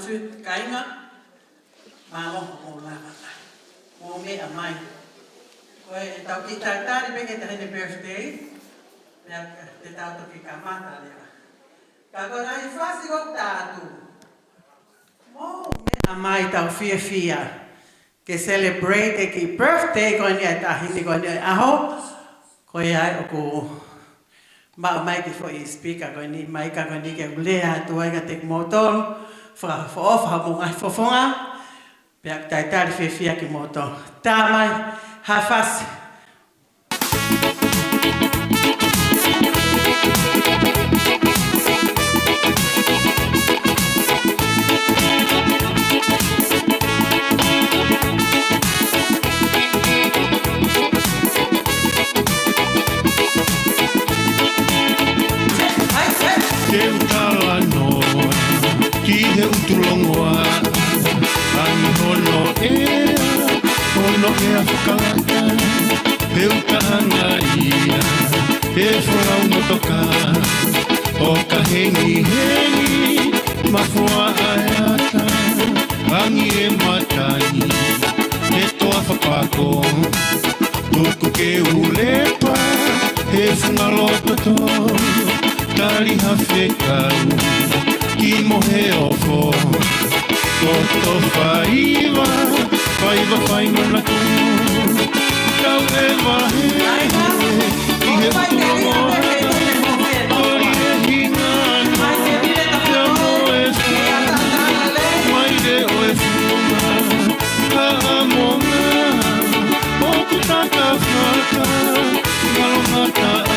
tu kainga malo mo la mo me amai ko e tau ki tata ni pe te birthday ya te tau to ki kamata le ka ko na fasi go tatu mo me amai tau fia que celebrate ki birthday ko ni ta hindi ko ni aho ko ya ko ma mai ki fo speaker ko ni mai ka ko ni ke lea tu ai ka tek motor fra of ha mo ai fo fonga pe ta ta fia ki motor ta mai ha fas Ki he utulongoa Ani hono ea whakalata He utahanga ia He whorau motoka O ka hengi Mafua aeata Angi e matai He toa whapako Tuku ke ulepa He whangalototo Tari hawhekau Ki mohe ofo Toto whaiva Whaiva na kumu Kau e wahe Ki he uturongoa Tori e hingano Te amo e funga Maire o e funga Ka amonga Oku tata whaka Ngalongata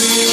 Thank you.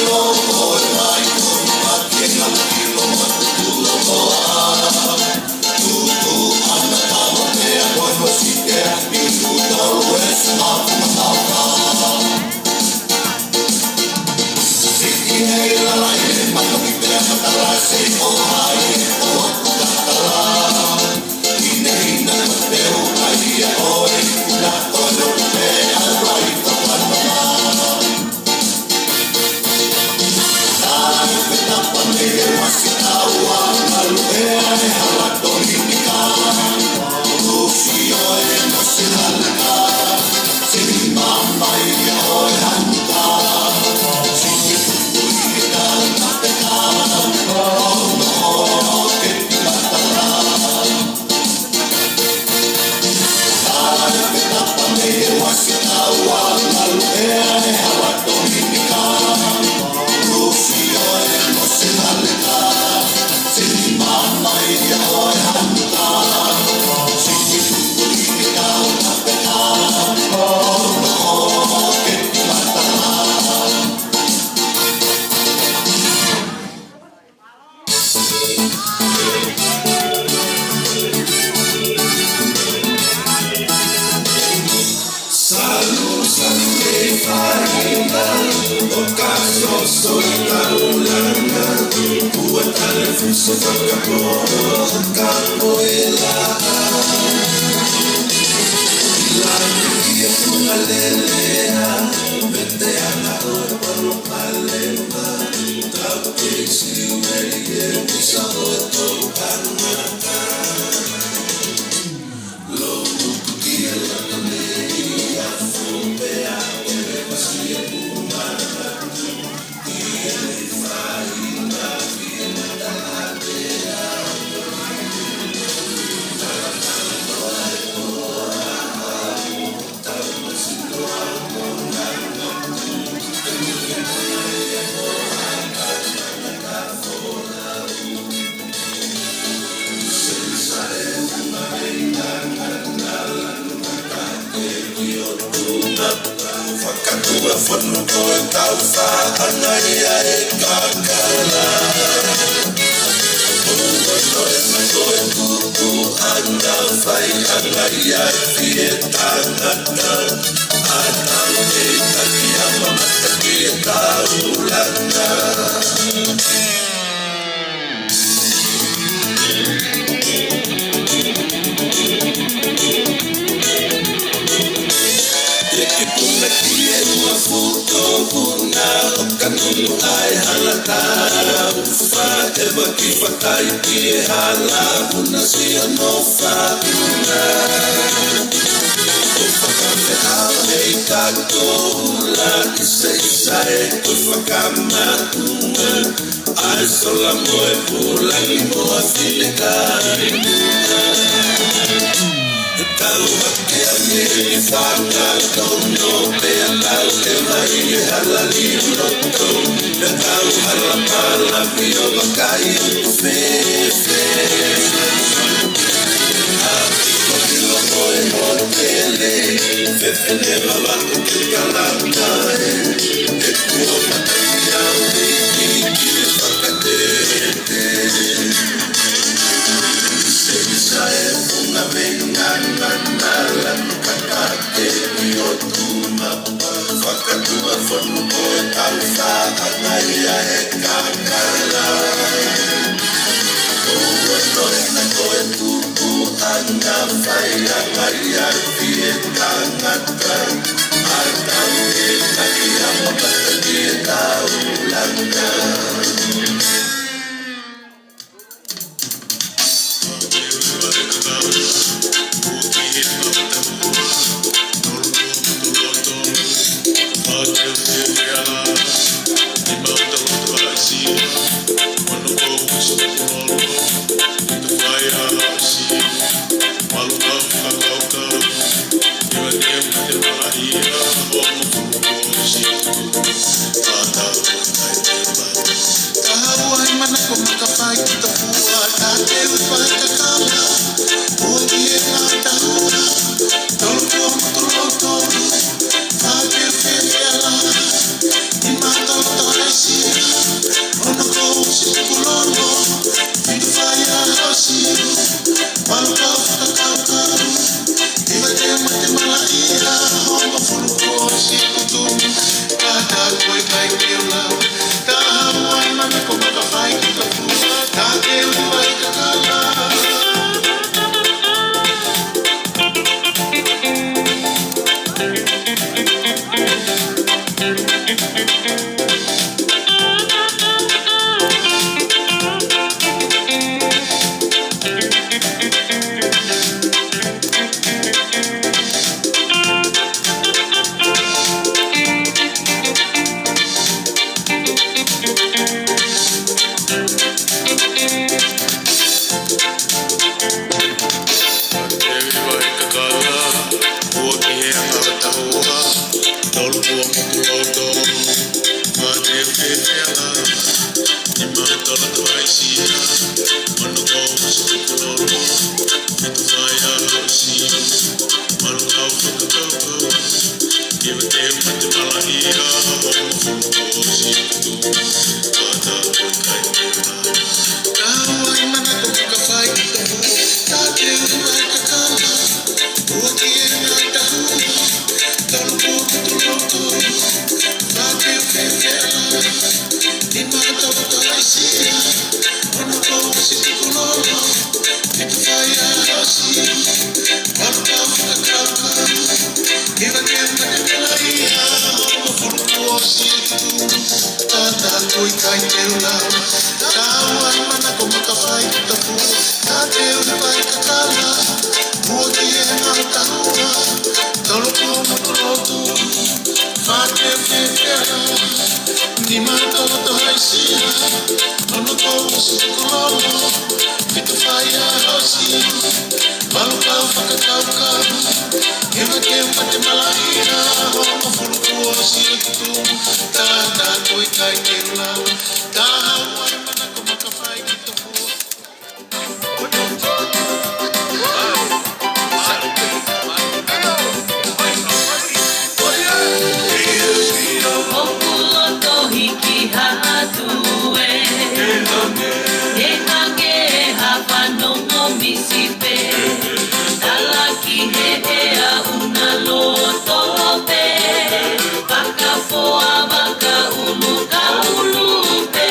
kai te ula. Tāua I mana ko makawhai ki ta pu. Ka te ula pai ka kala. Mua ki e ngau taua. Tolo ko motolotu. Whake me kera. Ni mata o to haisia. Ono ko musukulono. Fitu whai a hosi. Malu kau whakakaukau. Hema ke mate malahina. Hongo fulu kua si e kutu. Tāna koi kai te ula. Tāua I mana ko makawhai ki ta pu. Baka ulu ka ulu pe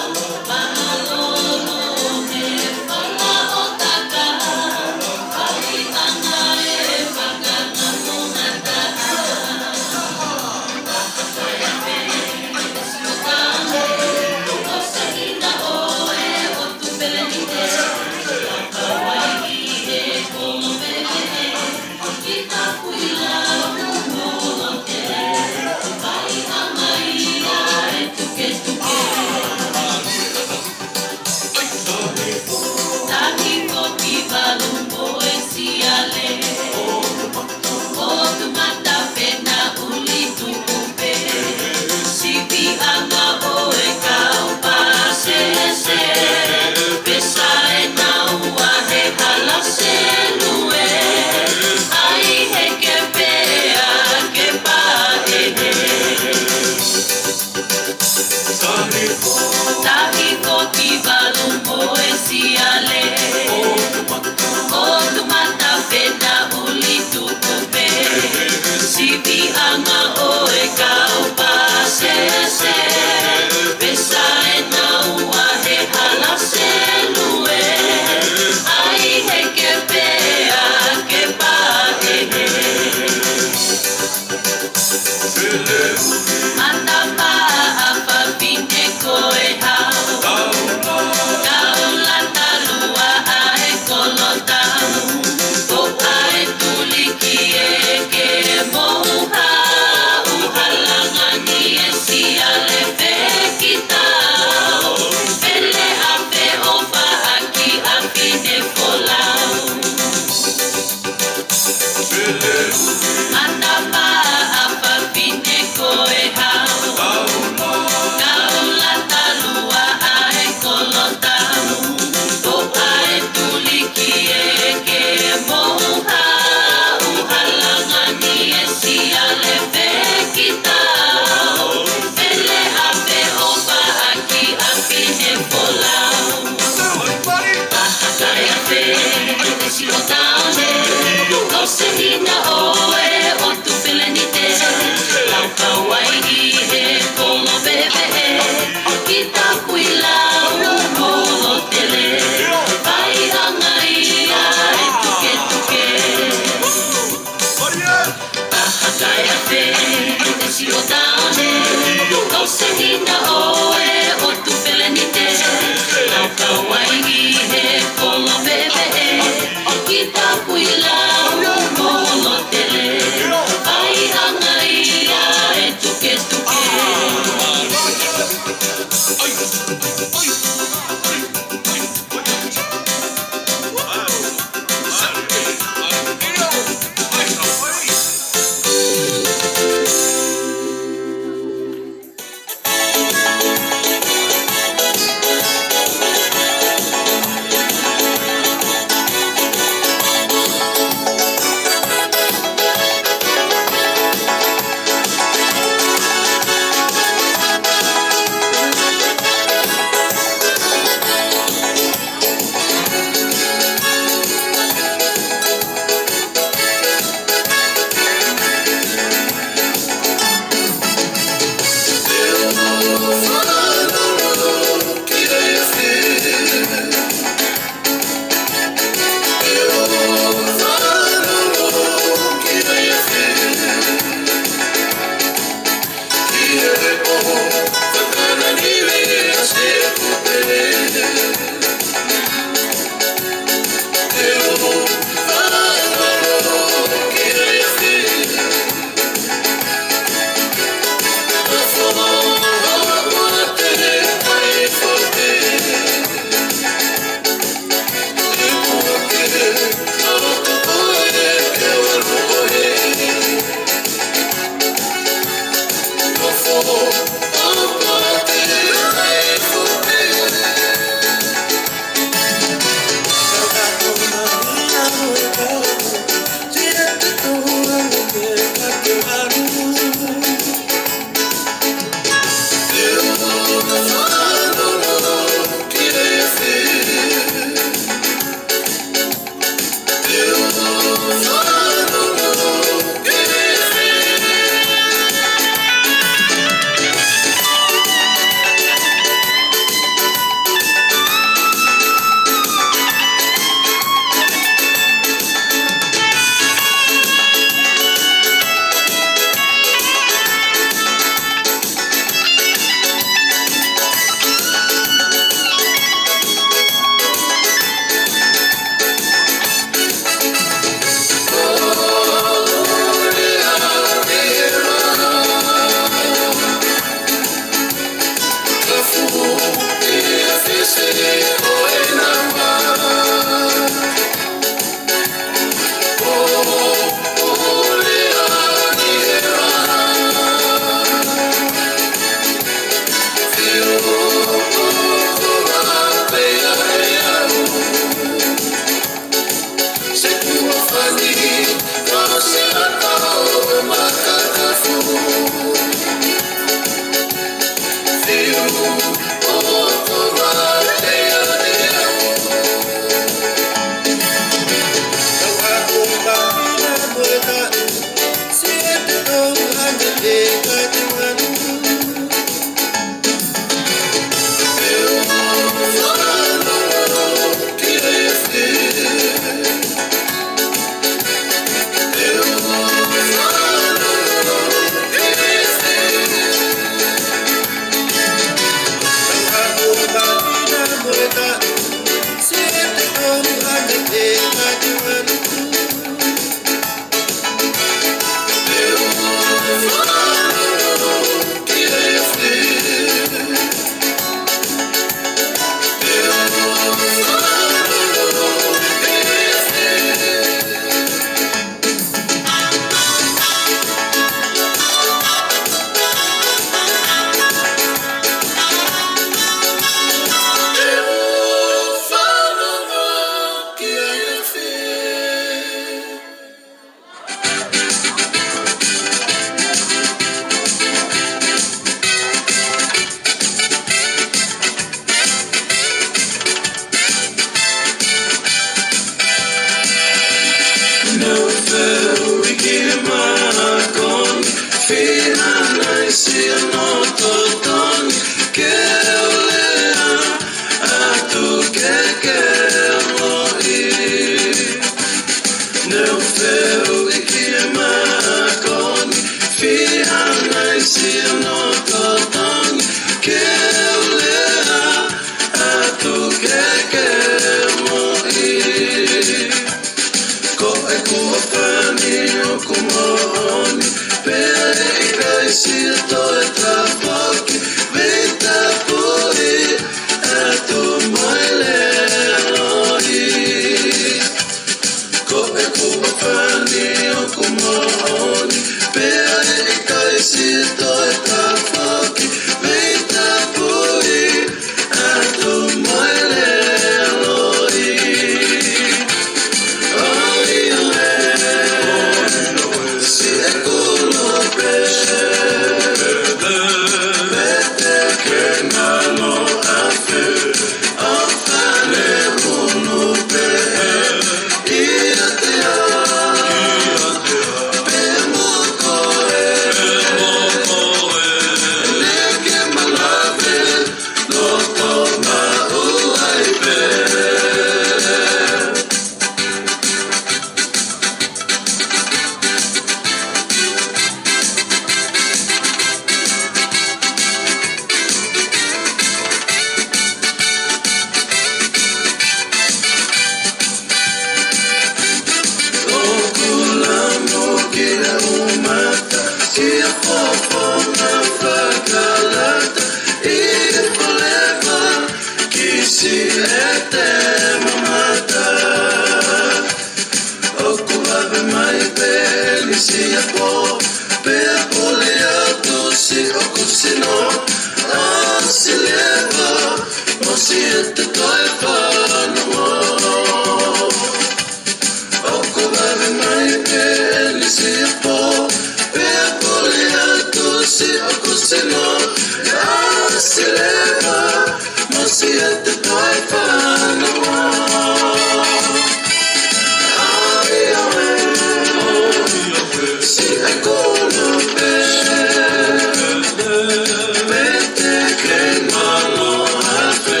Vete que no lo hace,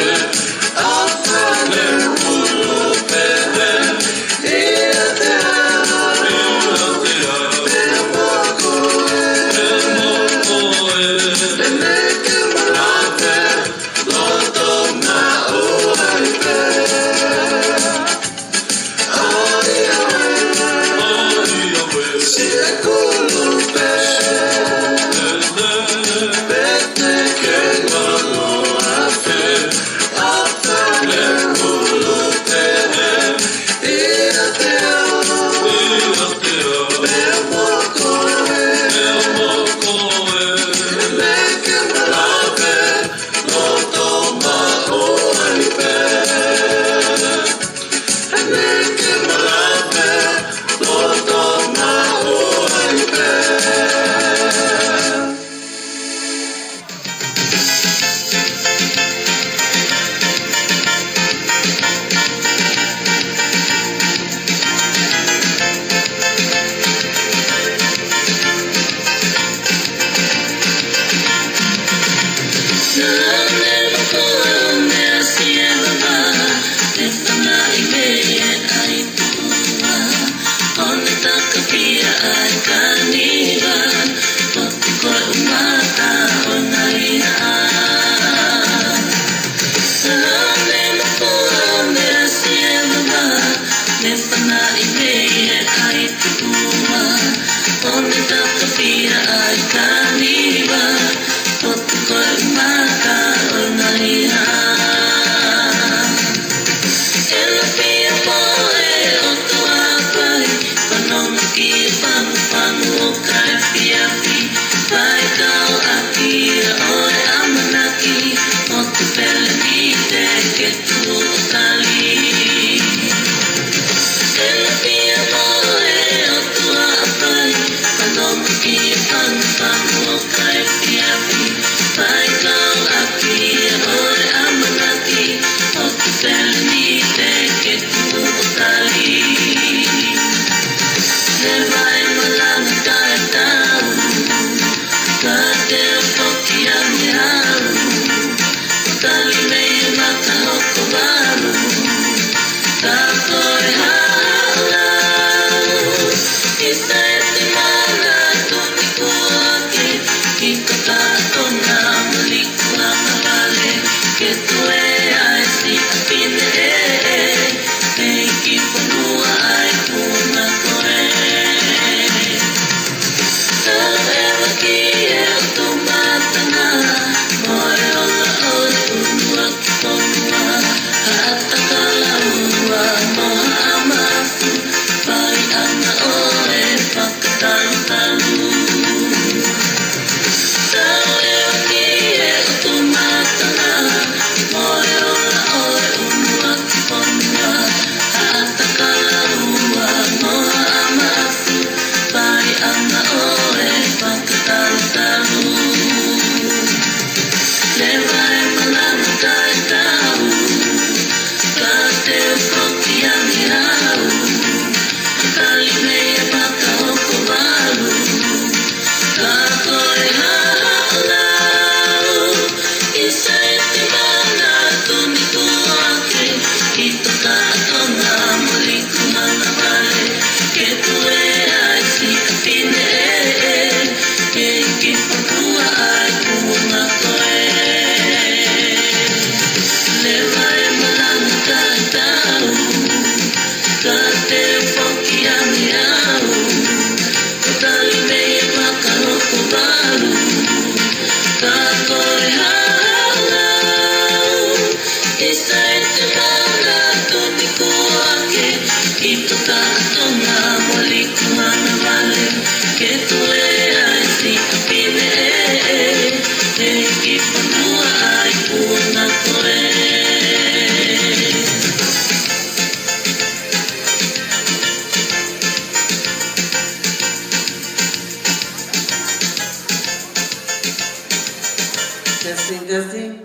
Testing.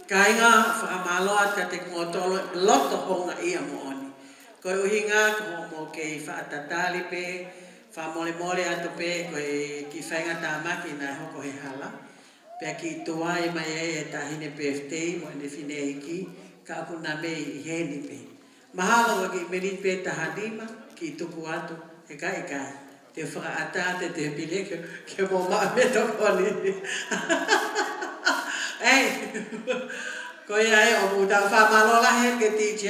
Kainga whakamaloa ka te ngotolo loto honga ia mo oni. Koe uhinga ko mo ke whaatatali pe, whamole mole ato pe, koe ki whainga tāmaki na hoko he hala. Pea ki toa e mai e tahine birthday mo ene whine iki, ka aku na me i heni pe. Mahalo waki meri pe tahadima, ki tuku atu, e kai. Te whakaatate te pile ke mo maa me tokoni. Ei, koe ai o muta whamalola he ke DJ,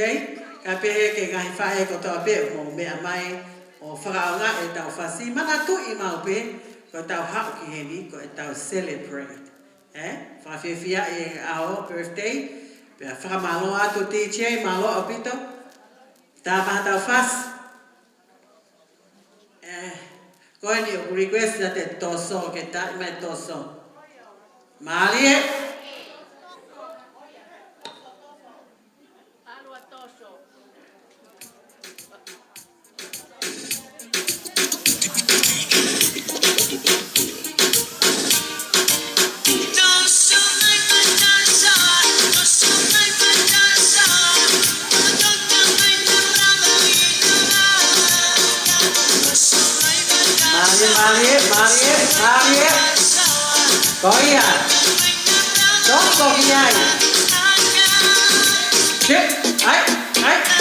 ka pehe ke ngahi whae ko tau pe mo mea mai o whakaonga e tau whasi. Mana tu i mau pe, ko tau hau ki heni, ko e tau celebrate. Whawhiwhia e ao birthday, pea whakamaloa atu DJ, malo o pito, tā maha tau whas. Koe ni o request na te toso, ke tā i mai toso. Malie? Malie. Koia. ai. Chết, ấy, ấy.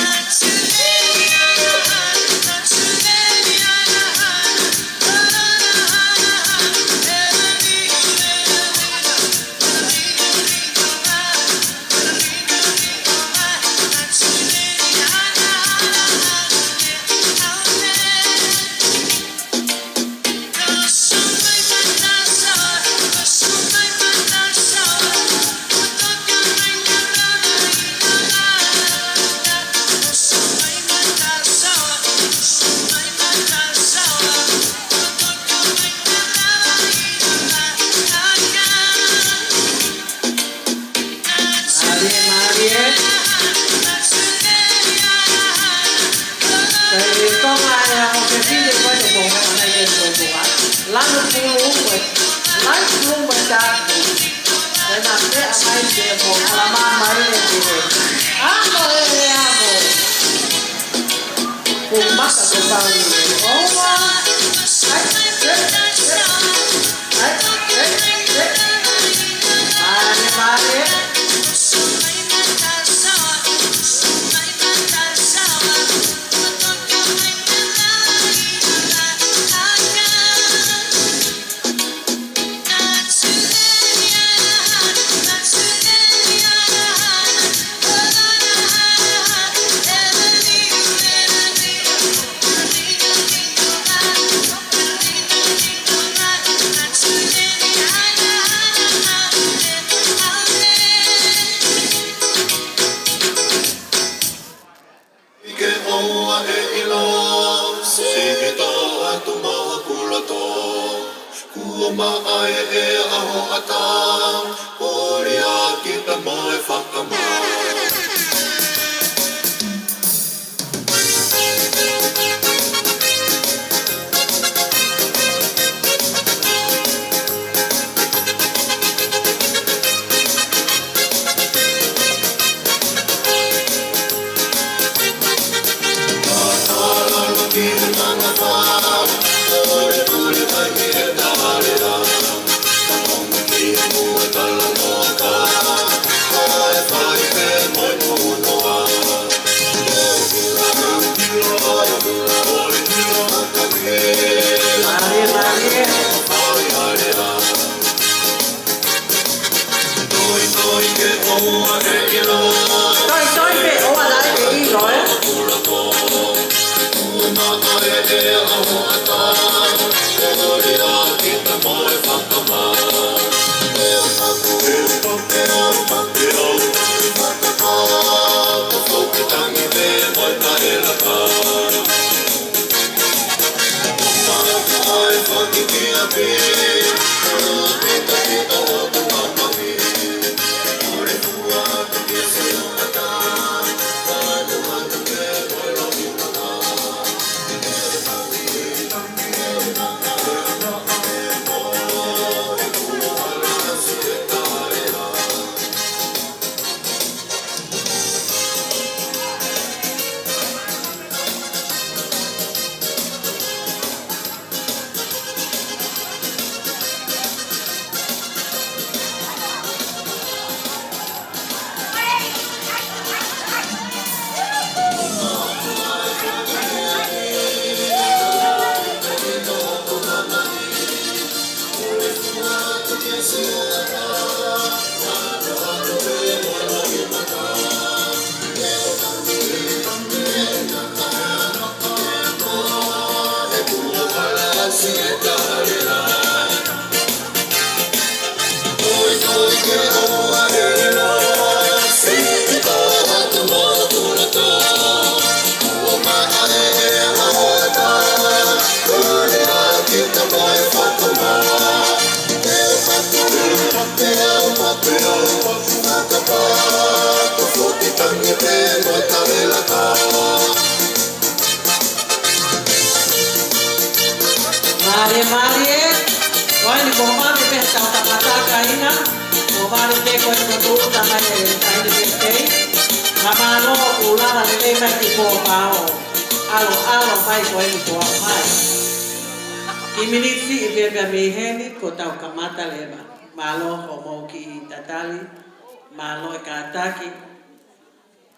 malo e kātaki.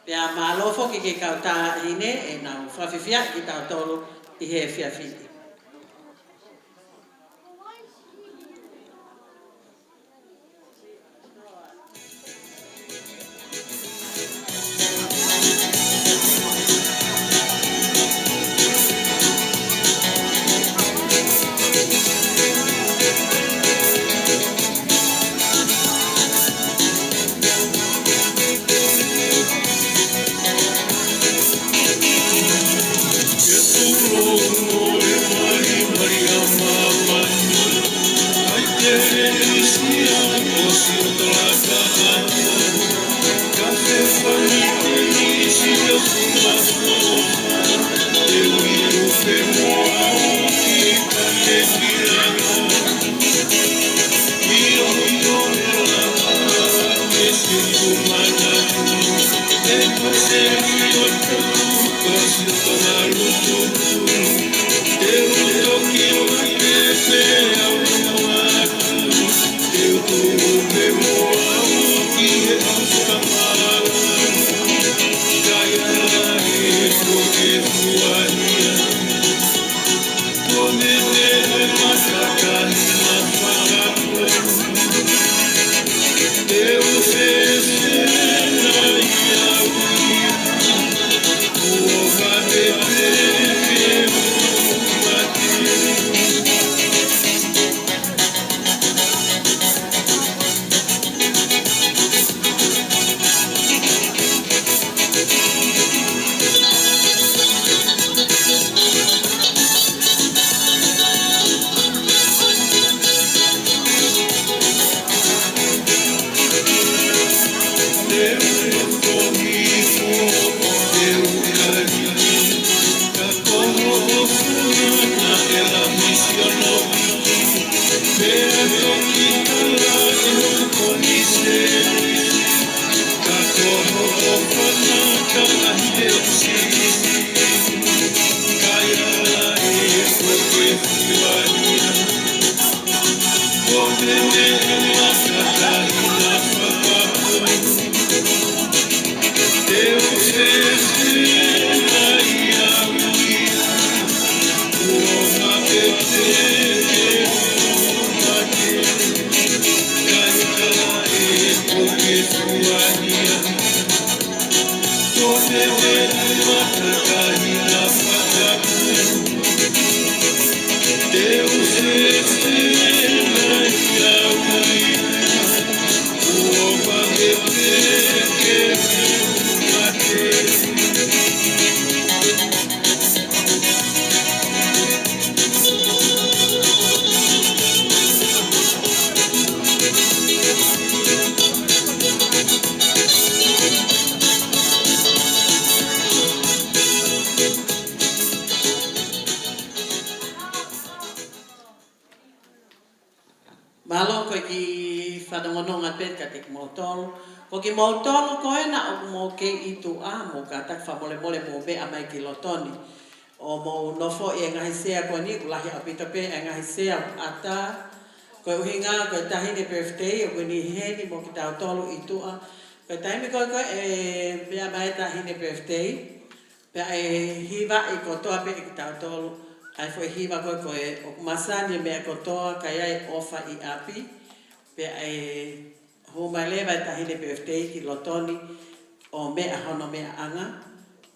Pea malo foki ke kauta ine e nau whawhiwhia ki tau tolu I he whiawhiti. Malo ko ki whanongononga pet ka te mautolo. Ko ki mautolo ko e na o mo ke itu a mo ka tak whamole mole mo be a mai ki lotoni. O mo nofo e ngahi sea ko ni kulahi apita pe e ngahi sea ata. Ko uhinga ko tahine birthday o ko ni heni mo ki tau tolo itu a. Ko taimi ko e bea mai tahine birthday. Pea e hiva I ko toa pe ki tau tolo. Ai foi hiva ko e o masani me kotoa kai ai ofa I api pe ai ho mai leva tahine birthday ki lotoni o me hono me anga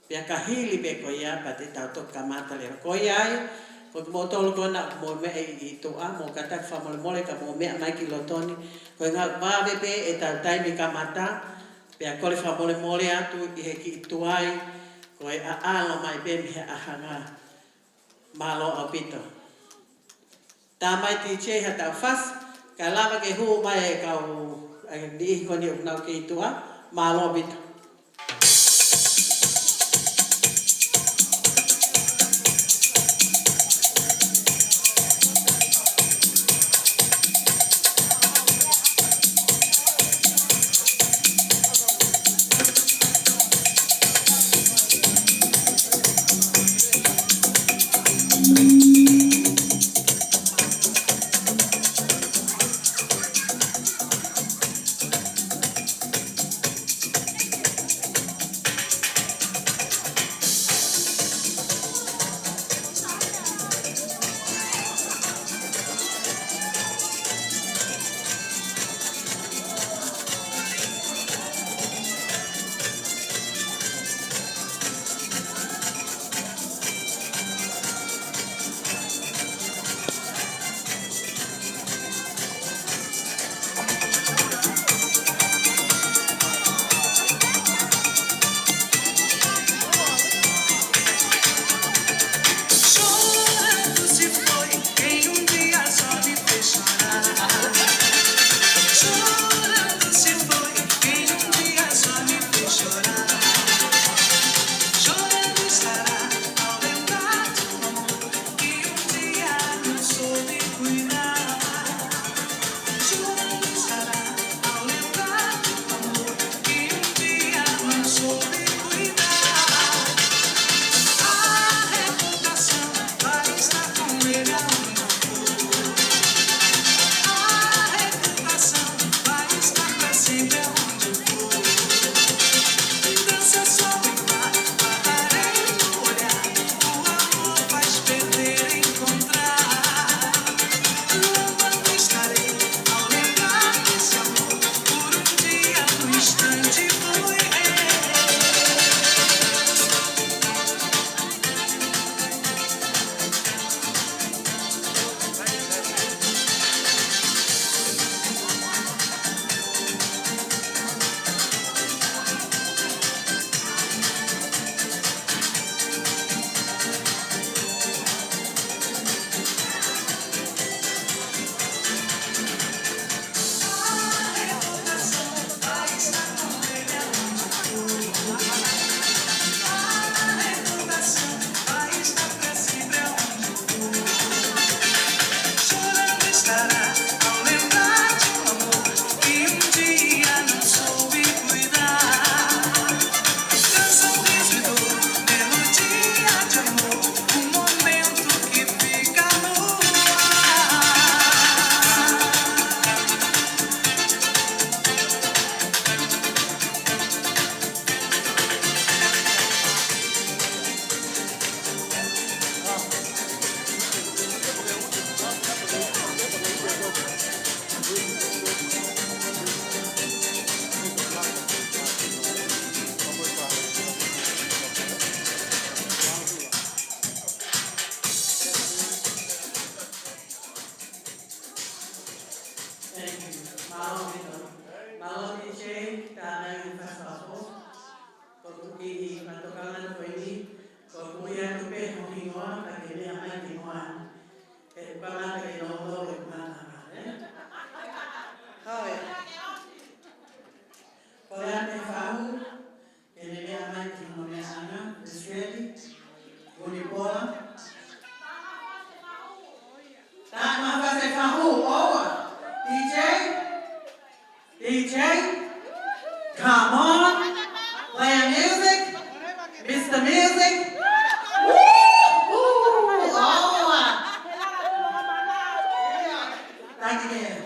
pe ka hili be ko ia pa te tau to kamata le ko ia ko mo tolo ko na mo me I to a mo ka tak fa mole ka mo me mai ki lotoni ko nga va be pe e tau tai mi kamata pe ko le fa mole atu I he ki tuai ko e a alo mai be me a hanga malo apito. Tamai ti che ha tau fas, ka lava ke hu mai ka u di ko ni nau ke tua, malo apito. Come on. Play music. Mr. Music. Woo! Oh. Like again.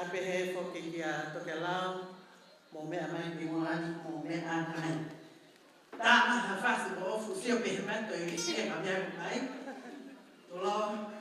God behave for Kingia to Kelau, Mome Amai Bimuan, Mome Amai. Ta ha fasi bo fu sio behemento e si ma abbiamo mai. Tolo.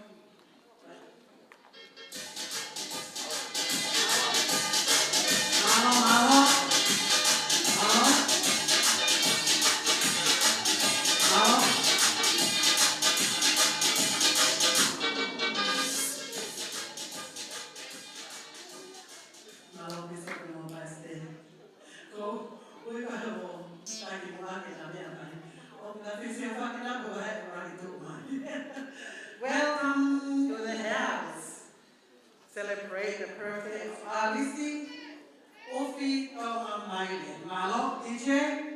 Welcome to the house. Celebrate the birthday of Alice. Ofi Toma Maile. Malo, DJ.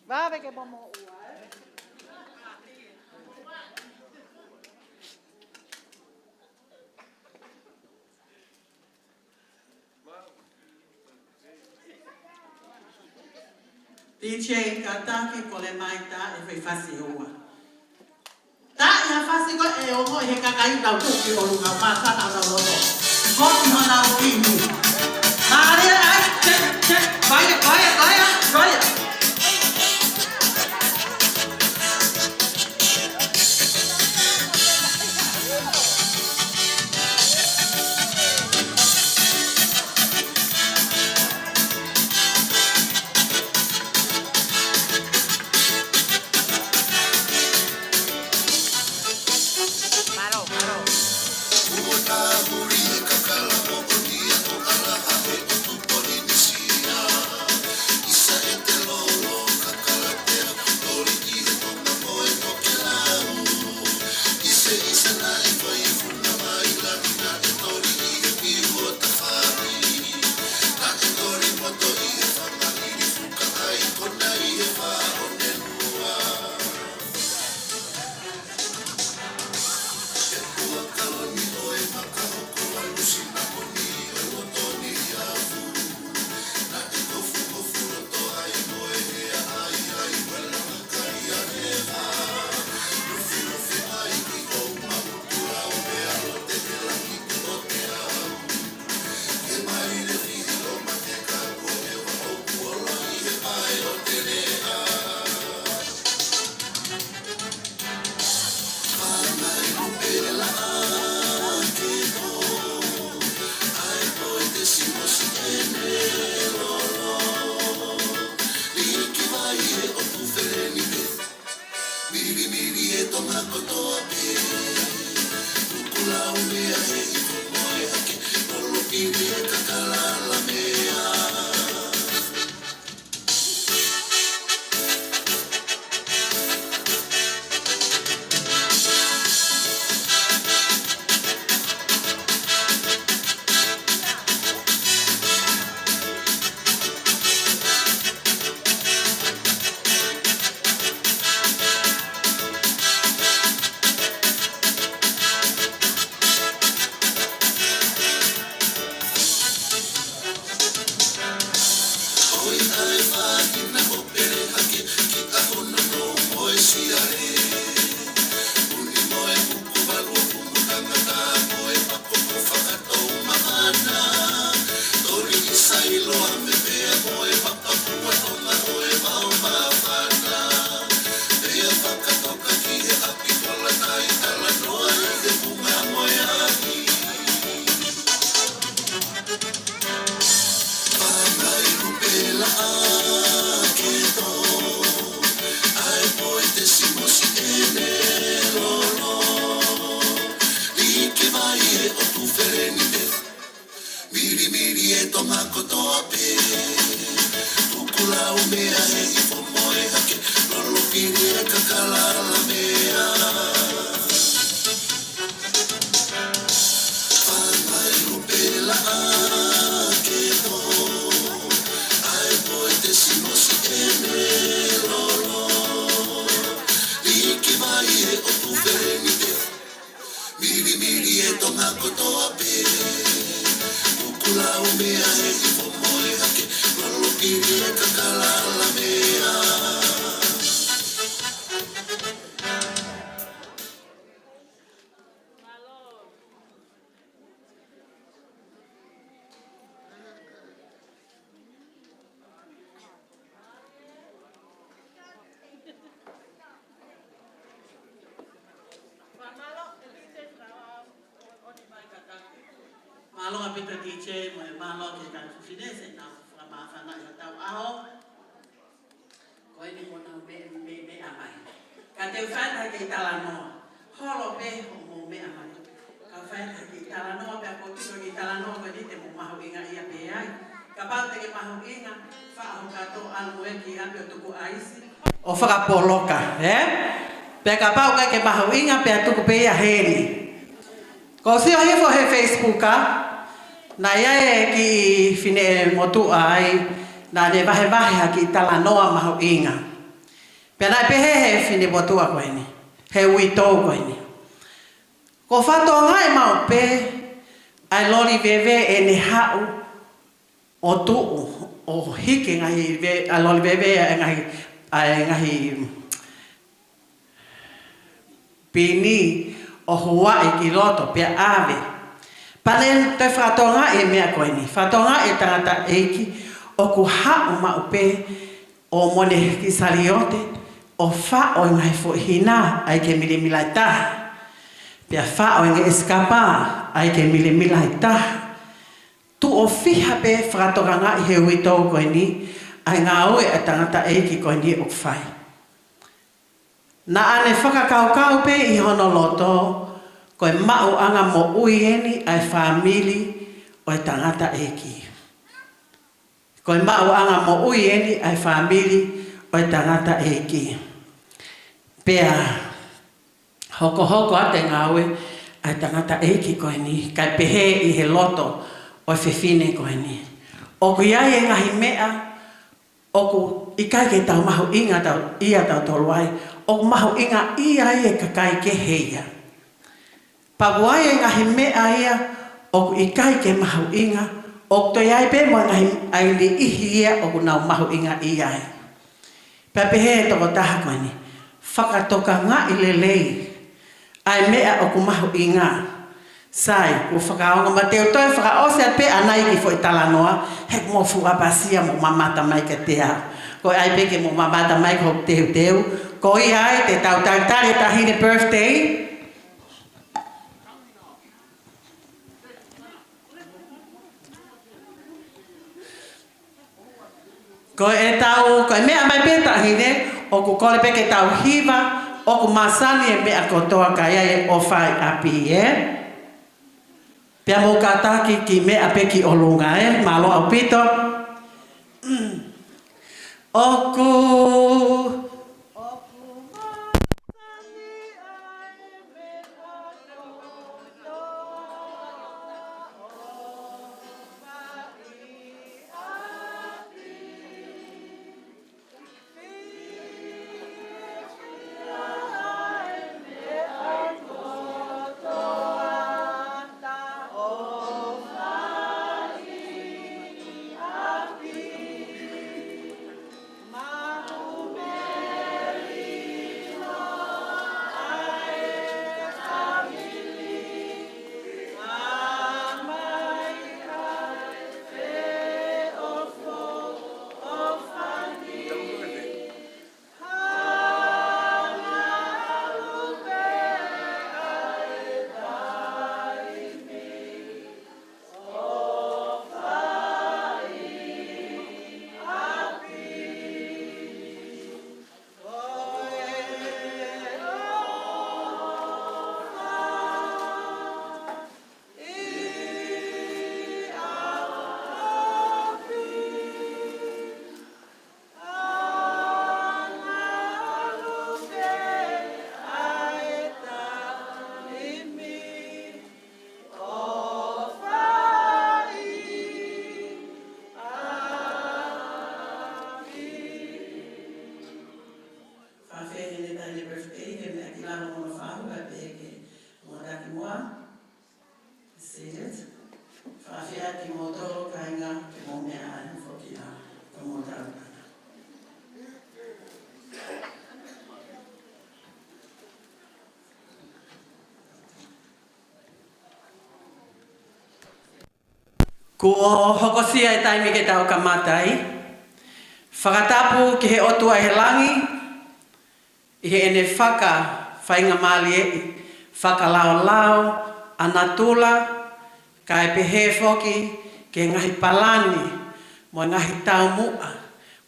Vai que vamos DJ Kataki Polemaita e fai fasi ua. Ta ia fasi ko e o mo he kakai tau tuki o lunga masa ta na loto. Ko no na o kini. Maria ai che vaya. tonga kotoa pe Kukula umea e moe ake Lolo pili e kakala la mea Malo nga pita DJ, malo ke kan finese na masa na tao aho. Ko ini mo na be amai. Ka te fan ha ke talano. Holo be mo me amai. Ka fan ha ke talano be ko ti ke talano be di te mo mahu inga ia be ai. Ka pa te ke mahu inga fa ho ka to algo e ki ape to ko aisi. O fa poloka, Pe ka pa ka ke mahu inga pe to ko be ia heri. Ko si o hifo he Facebook ka. Na ia e ki fine motu ai na de vahe ki talanoa mahu inga. Pena pe he fine motu a koe ni. He wito koe ni. Ko whato ngai mau pe ai lori veve e ne hau o tuu o hike ngahi ai lori veve e ngahi pini o Hawaii ki loto pe ave. Panen te whatonga e mea koe ni. Whatonga e tangata eiki o ku hau maupe o mone ki sariote o wha o ngai fo hina ai ke mili milai taha. Pea wha o ngai eskapa ai ke mili milai taha. Tu o fiha pe whatonga nga i he uitou koe ni ai ngā oe e tangata eiki koe ni o whai. Na ane whakakaukau pe i hono loto koe mau anga mo uieni ai famili o e tangata eki. Koe mau anga mo uieni ai famili o e tangata eki. Pea hoko ate ngawe ai tangata eki koe ni. Kai pehe i he loto o fefine koe ni. O ku iai e ngahi mea o ku ikai ke tau mahu inga ia tau toluai. O ku mahu inga ia e kakai ke heia. Paguai e ngahi mea ia o ku ikai ke mahu inga o ku toi ai pe mo ngahi ai li ihi ia o ku nau mahu inga ia e. Pepehe e toko taha koe ni. Whakatoka ngā i lelei ai mea o ku mahu inga. Sai, ku whakaonga ma teo toi whakaose pe anai ki fo i talanoa he mo fuapasia mo mamata mai ke te au. Ko ai pe ke mo mamata mai ko teo. Ko i ai te tau tautare tahine birthday. Ko e tau, ko e mea mai peta hine, o ku kore pe ke tau hiva, o ku masani e mea kotoa kaya e ofai api e. Pea mo kataki ki mea peki o lunga e, malo au pito. Oku ko hokosia e taimi ke tau kamatai. Whakatapu ki he otua he langi, i he ene whainga mali e, whakalao lao, anatula, ka e pehe foki, ke ngahi palani, mo ngahi tau mua,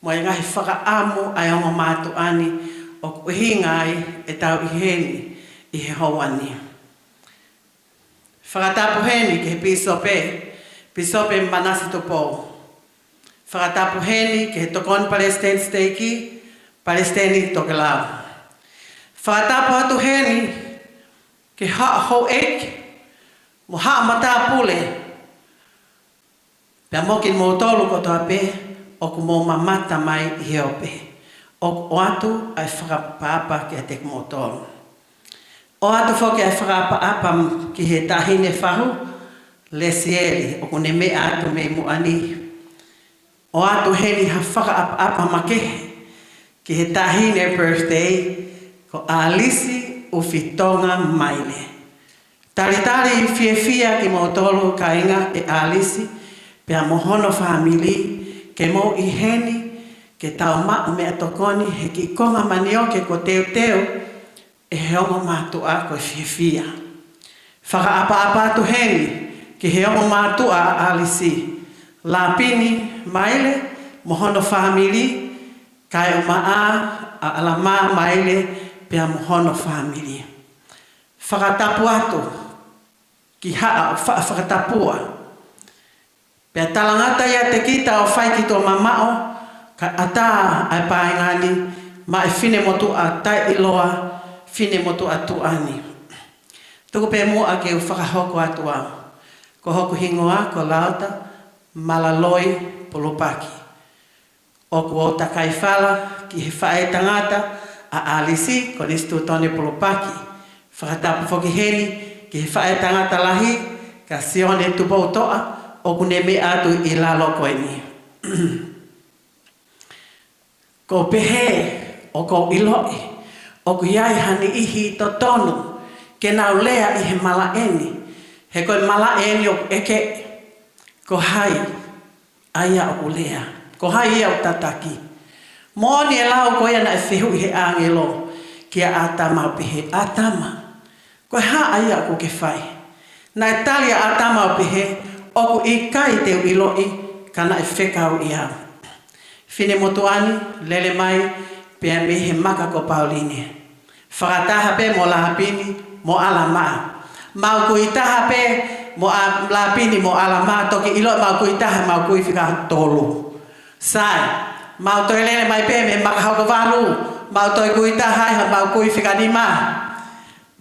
mo ngahi whakaamu ai ongo mātu ani, o kuhingai e tau iheni i he hawani. Whakatapu heni ke he pisope manasi topo. Whakatapu heni ke he tokon Palestine steiki, Palestine tokelau. Whakatapu atu heni ke haa ho eki, mo haa mata pule. Pea mokin mo tolu kotoa pe, o ku mo mamata mai i heo pe. O atu ai whakapapa ki a tek mo tolu. O atu foki ai whakapapa ki he tahine whahu, lesieri, o kune me atu me muani. O atu heni ha whakaapa makehe, ki he tahine birthday, ko Alisi Ufitonga Maile. Taritari fia ki mo tolu kainga e Alisi, pea mohono family, ke mo i heni, ke tau ma'u mea tokoni, he ki konga manioke ko teo, e heongo mātua ko fia. Whakaapa atu heni, ki heongo mātua a Alisi. Lapini maile, mohono family, kai o maa a alama maile, pea mohono family. Whakatapu atu, ki haa whakatapua. Pea talangata ia te kita o whai ki tō mamao, ka ata ai paengani, ma e whine motu a tai iloa, whine motu a tuani. Tuku pe mua ke u whakahoko atu au. Ko hoku hingoa, ko lauta, malaloi polopaki. O ku o takai whala, ki he whae tangata, a Alisi, ko nistu tone polopaki. Whakatapu foki heni, ki he whae tangata lahi, ka sione tupo toa, o ku ne me atu i lalo koe ni. Ko pehe, o ko iloi, o ku iai hani ihi to tonu, ke nau lea i he malaeni. He koe malaeni o eke, ko hai, aia o lea, ko hai ia o tataki. Mōni e lau koe ana e whihu i he angelo, kia atama o pehe, atama. Koe ha aia o ke whai. Nai talia atama o pehe, o ku i kai te iloi, kana e whekau i au. Whine motuani, lele mai, pia me he maka ko Pauline. Whakataha pe mo lahapini mo alama. Mau kuitaha pe mo lahapini mo alama toki ilo mau kuitaha mau kui whika tolu. Sai, mau toi lele mai pe me makahauka walu, mau toi kuitaha mau kui whika lima.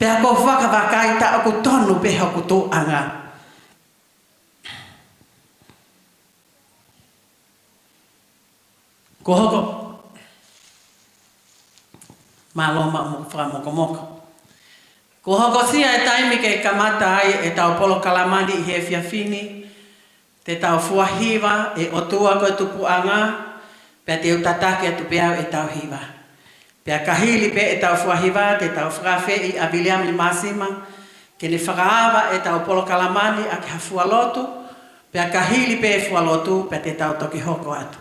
Pea ko whakawakaita aku tonu pe haku tuanga. Ko hoko maloma mo whakamokamoko. Ko hoko sia e taimi ke kamata ai e tau polo kalamani i he fiafini, te tau fuahiwa e otua koe tupuanga, pea te utatake atu peau e tau hiwa. Pea kahili pe e tau fuahiwa, te tau whakawhi i abiliam li masima, ke ne whakaawa e tau polo kalamani a ke hafua lotu, pea kahili pe e fua lotu, pea te tau toki hoko atu.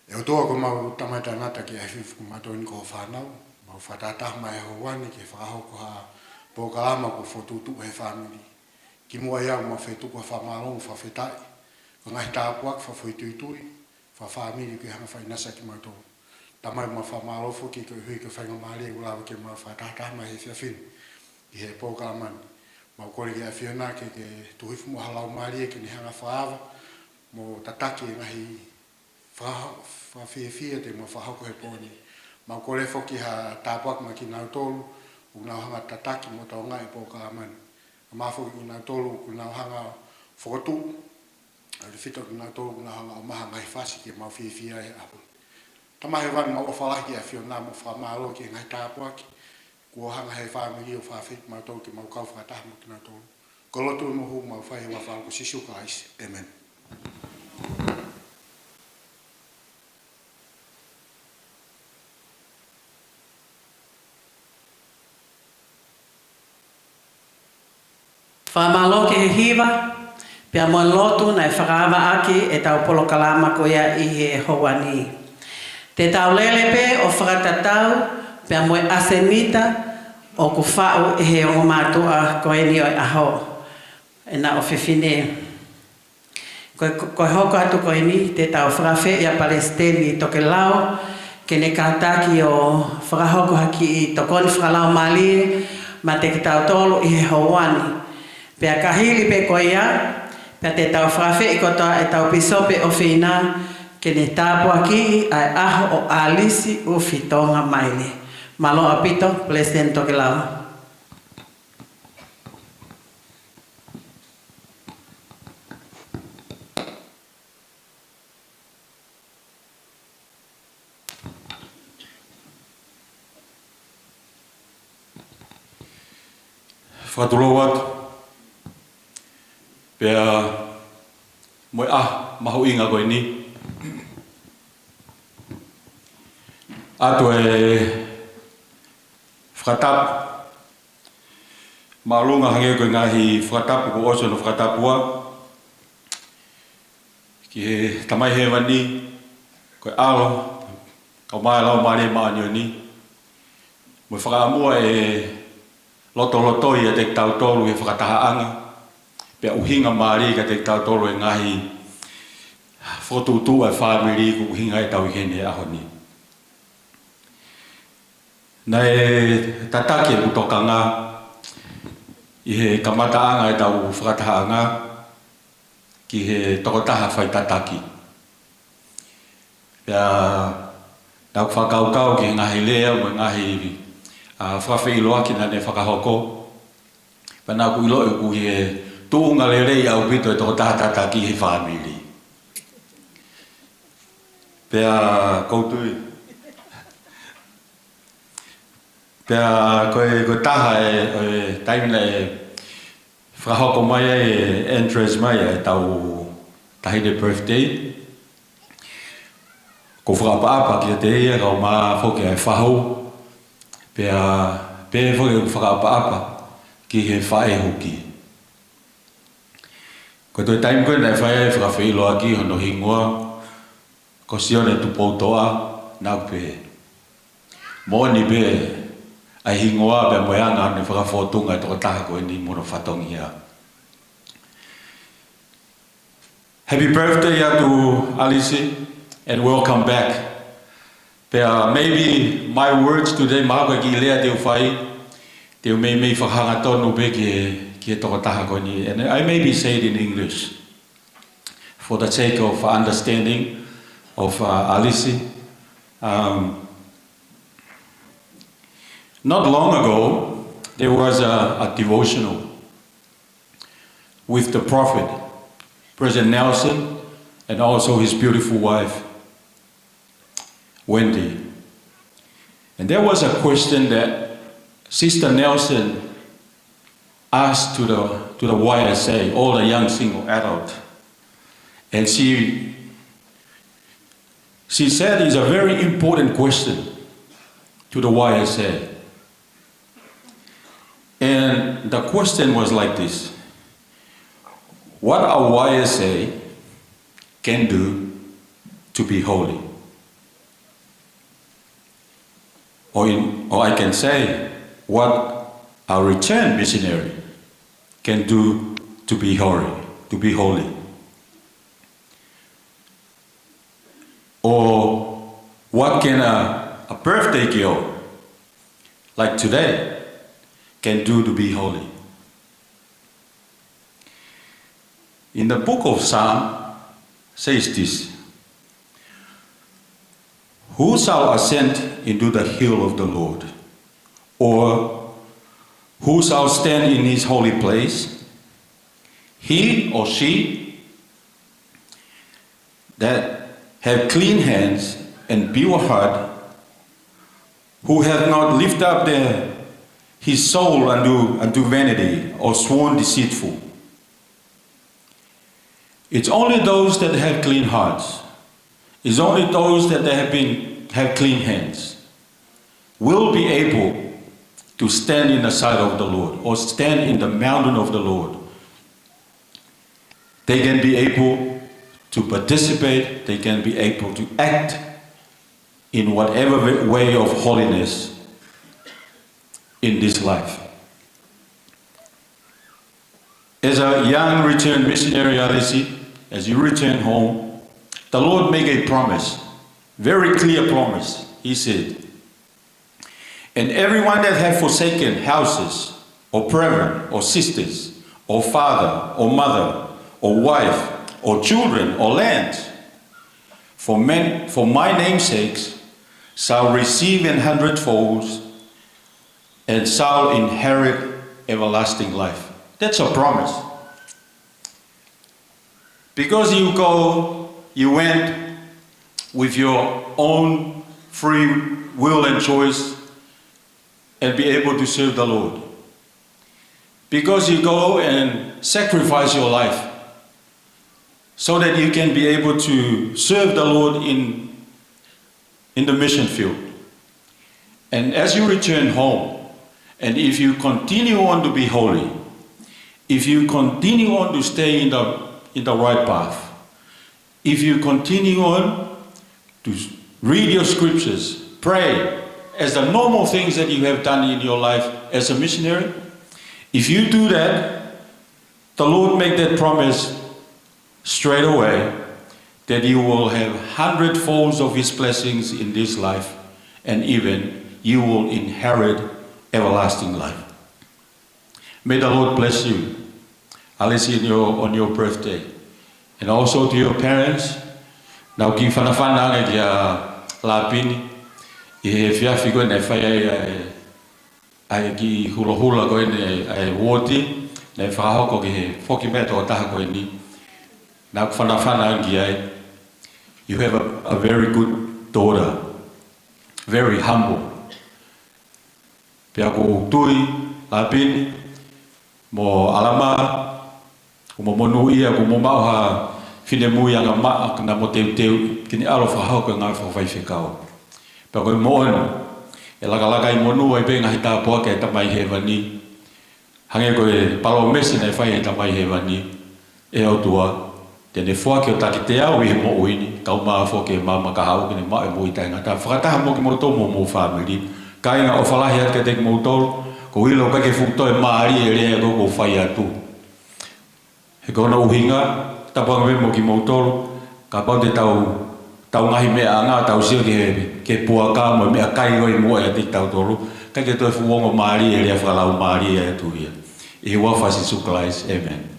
E o toa ko mau tamaita nata ki ahifu ko matoni ko whanau, mau whatatah mai ho wani ki whakaho ko ha pōkalama ko whotutu he whanuri. Ki mua iau ma whetuku ha whamarong whawhetai, ko ngai tāpuak whawhoituitui, whawhamiri ki hanga whainasa ki mau tō. Tamai ma whamarofo ki ko hui ko whainga maari e ulawa ki mau whatatah mai he whiawhini, ki he pōkalamani. Mau kore ki a whiona ke tuhifu mo halau maari e ki ni hanga whaawa, mo tataki e ngahi whawhiawhia te mo whahoko he pōni. Mau kore whoki ha tāpuak ma ki nau tolu, u nau hanga tataki mo tau ngai pōkalamani. Ma whoki ki nau tolu, ku nau hanga whokotu, au whito ki nau tolu, ku nau hanga o maha ngai whasi ki mau whiawhia e apu. Tamahe wani mau whalahi a whiona mo whamaro ki ngai tāpuaki, kua hanga he whamiri o whawhit mau tolu ki mau kau whakataha mo ki nau tolu. Kolotu mo hu mau whai wa whanko sisuka aisi. Amen. Whamalo ke he hiwa, pia mo lotu na e whakawa aki e tau polo kalama ko ia i he howani. Te tau lele pe o whakatatau, pia mo e asemita o ku whau e he o mātua ko e ni o e aho. E na o whiwhine. Ko hoko atu ko e ni te tau whakawhi ia Palestini toke lau, ke ne kātaki o whakahoko haki i tokoni whakalau mali, ma te ki tau tolu i he howani. Pea kahili pe ko ia, pea te tau whawhi i kotoa e tau pisope o whina, ke ne tāpua ki ai aho o alisi u whitonga maile. Malo apito, Palestini toke lau. Whatulowat pea moe mahu inga koe ni. Ato e whakatapu. Maalunga hange koe ngahi whakatapu ko oso no whakatapua. Ki he tamai he wani, koe alo, kau mai lau maare maanio ni. Mo whakaamua e loto i a te tau tolu e whakatahaanga. Pea uhinga maari ka te tau tolu e ngahi whotutu e whamiri ku uhinga e tau i hene aho ni. Na e tatake utokanga i he kamataanga e tau whakatahaanga ki he tokotaha whai tataki. Pea tau whakaukau ki ngahi lea mo ngahi whawhiloa ki nane whakahoko. Pana ku ilo e ku he tuunga le rei au pito e tokotaha tataki he whamiri. Pea koutui. Pea koe taha e taimina e whahoko mai e Andres mai e tau tahide birthday. Ko whakaapa ki te ea kau maa whoke ai whahau. Pea whoke whakaapa ki he whae hoki. Ko toi taim koe nei whae whakawhiloa ki hono hingoa. Ko sione tupoutoa nau pe. Mōni pe ai hingoa pe moeanga ne whakawhotunga e toko taha koe ni moro whatongi ia. Happy birthday to Alice and welcome back. Maybe my words today maha ki lea te uwhai te mei whakanga tonu pe ki toko taha koe ni. And I maybe say it in English for the sake of understanding of Alice. Not long ago, there was a devotional with the prophet, President Nelson, and also his beautiful wife, Wendy. And there was a question that Sister Nelson asked to the YSA, all the young single adults. And she said it's a very important question to the YSA. And the question was like this: what a YSA can do to be holy? Or I can say, what a returned missionary can do to be holy. Or what can a birthday girl like today can do to be holy? In the book of Psalm says this: who shall ascend into the hill of the Lord? Or who shall stand in his holy place? He or she that have clean hands and pure heart, who have not lifted up his soul unto vanity or sworn deceitful. It's only those that have clean hearts. It's only those that have clean hands will be able to stand in the sight of the Lord or stand in the mountain of the Lord. They can be able to participate, they can be able to act in whatever way of holiness in this life. As a young returned missionary, Alice, as you return home, the Lord made a promise, very clear promise. He said, and everyone that have forsaken houses, or brethren, or sisters, or father, or mother, or wife, or children, or lands, for my name's sakes, shall receive 100-fold, and shall inherit everlasting life. That's a promise. Because you went with your own free will and choice and be able to serve the Lord. Because you go and sacrifice your life so that you can be able to serve the Lord in the mission field. And as you return home, And if you continue on to be holy, if you continue on to stay in the right path, if you continue on to read your scriptures, pray, as the normal things that you have done in your life as a missionary, if you do that, the Lord make that promise straight away that you will have 100-folds of His blessings in this life, and even you will inherit everlasting life. May the Lord bless you, Alice, on your birthday. And also to your parents, now ki whanawhana ngai kia lapini, I he whiawhi koe nei whai ai ki hula hula koe nei ai woti, nei whahoko ki he whoki mea tō taha koe ni. Now whanawhana ngai ai, you have a very good daughter, very humble. Pea ko tui, lapini, mo alama, mo monu ia ko mo mauha fine muianga maa kana mo teu kini alo whahau ko ngā whawhai whikau. Pea koe mo anu, e laka I monu ai pe ngahi tā poake e tamai he wani. Hange koe palo mesi nei whai e tamai he wani. E o tua, tēne whuake o taki te au I he mo uini, kau maa whoke e mama ka hau kine maa e mo I tainga. Tā whakataha mo ki mo tō mo whamiri. Ka inga o whalahi at ka teki mo tōru, ko ilo kake whukto e maari e rea ko whai atu. He kona uhinga, tapanga me mo ki mautoru, ka pau te tau ngahi mea anga, tau sio ke puaka mo mea kai goi mua e te tau toru, ka ke toi fuongo maari e rea whakalau maari e atu ia. I he wawhasi suklais, amen.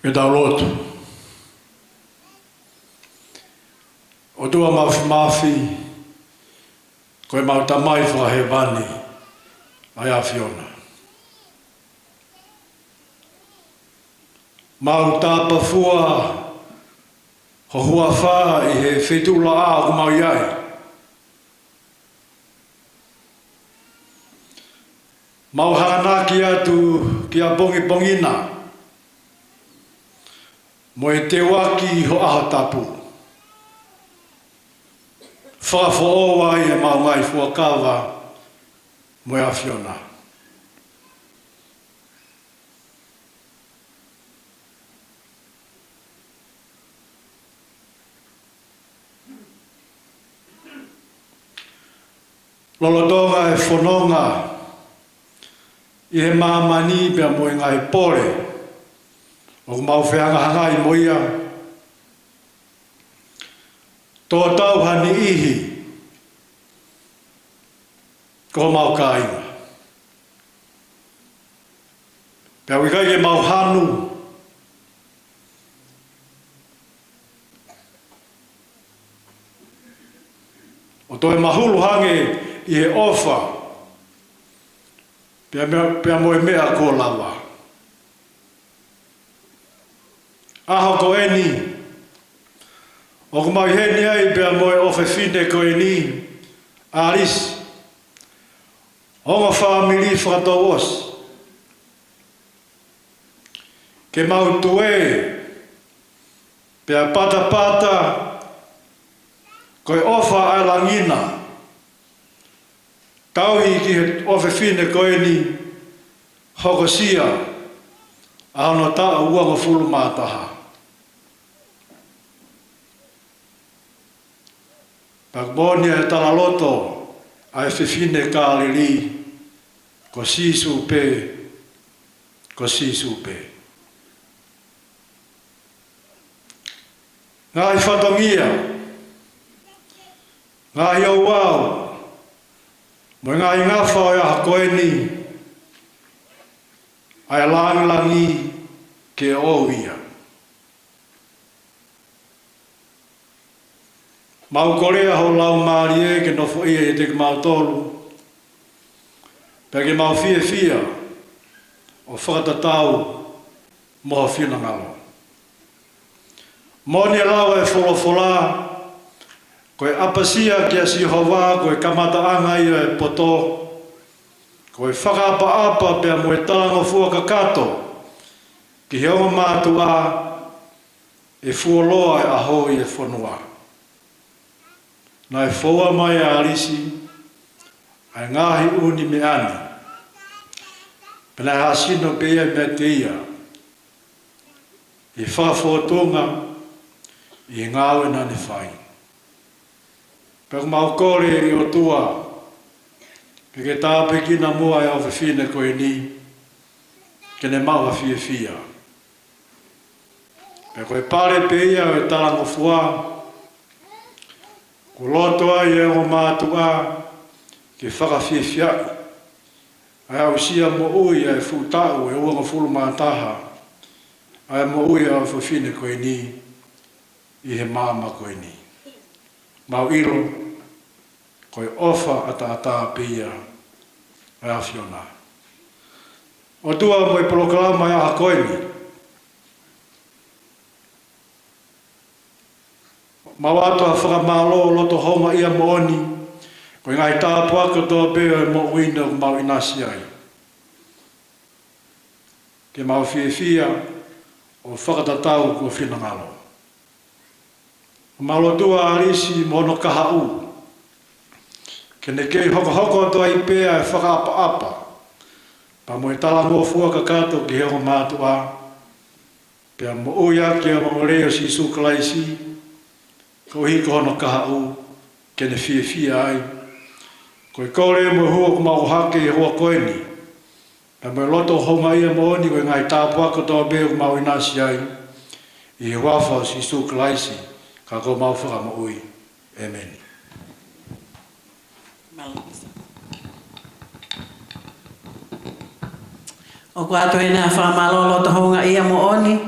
E tau lotu. O tua mawhi, koe mau tamai whahe wani, ai a Fiona. Mau tāpa fua, ho hua wha I he whetula a ku mau iai. Mau hanganaki atu ki a bongi bongina, mo e te waki ho aho tapu. Whawha ai e mau ngai fuakawa mo e a Fiona. Lolotonga e whanonga I he mamani pia mo e ngai pore. O mau whianga hangai mo ia. Tō tau hani ihi. Ko mau ka inga. Pea wikai ke mau hanu. O toi mahulu hange I he ofa. Pea mo e mea ko lawa. Aho ko e ni. O ku mai heni ai pea moe ofe fine ko e ni. Aris. Honga whamiri whakatau os. Ke mau tue. Pea pata pata. Ko e ofa ai langina. Tauhi ki ofe fine ko e ni. Hokosia. Aho ta ua ko fulu mātaha. Pagbonia e tala loto ai fifine ka alili ko sisu pe ngai whatongia ngai au wau mo ngai ngafa o a koeni ai langi ke oia. Mau korea ho lau maari e ke nofo ia e te mau tolu. Peke mau fia o whakatatau moha whina ngalo. Moni lau e wholofola Koe apasia kia si hova, koe kamataanga ia e poto. Koe whakaapa-apa pia moe talango fua kakato. Ki heonga mātua e fuoloa e aho i e whanua. Nai fōa mai a alisi, ai ngahi uni me ani. Pena hasino pia me te ia. I whawhotonga, i ngāwe nane whai. Peko maukore i o tua, ke ke tāpeki na mua e au whiwhine koe ni, ke ne maua fia fia. Peko e pare pe ia o e talango fua, ko lotoa i e o mātua, ke whakawhia fia. Ai au sia mo ui e whutau e uanga fulu mātaha, ai mo ui au whiwhine koe ni, i he māma koe ni. Mau ilo, koe ofa ata pia, ai a whiona. O tua mo i proklama i aha koe ni. Mau atua whakamalo loto honga ia mooni, koe ngai tāpuaka toa peo e mo uina o mau inasi ai. Ke mau fia o whakatatau ko whinangalo. Malotua arisi mono kahau. Kene kei hoko toa i pea e whakaapa-apa. Pa mo e tala mo fua kakato ki heo mātua. Pea mo uia ki o mo reo si sukalaisi. Ko hiko hono kahau. Kene fia ai. Koe kore mo hua ko mau hake i hua koe ni. Pea mo e loto honga ia mo oni koe ngai tāpuaka toa beo mau inasi ai. I he wafa si sukalaisi. Ka ko mau whaka mo ui. Amen. O ko ato e nā whakamalo to honga ia mo oni,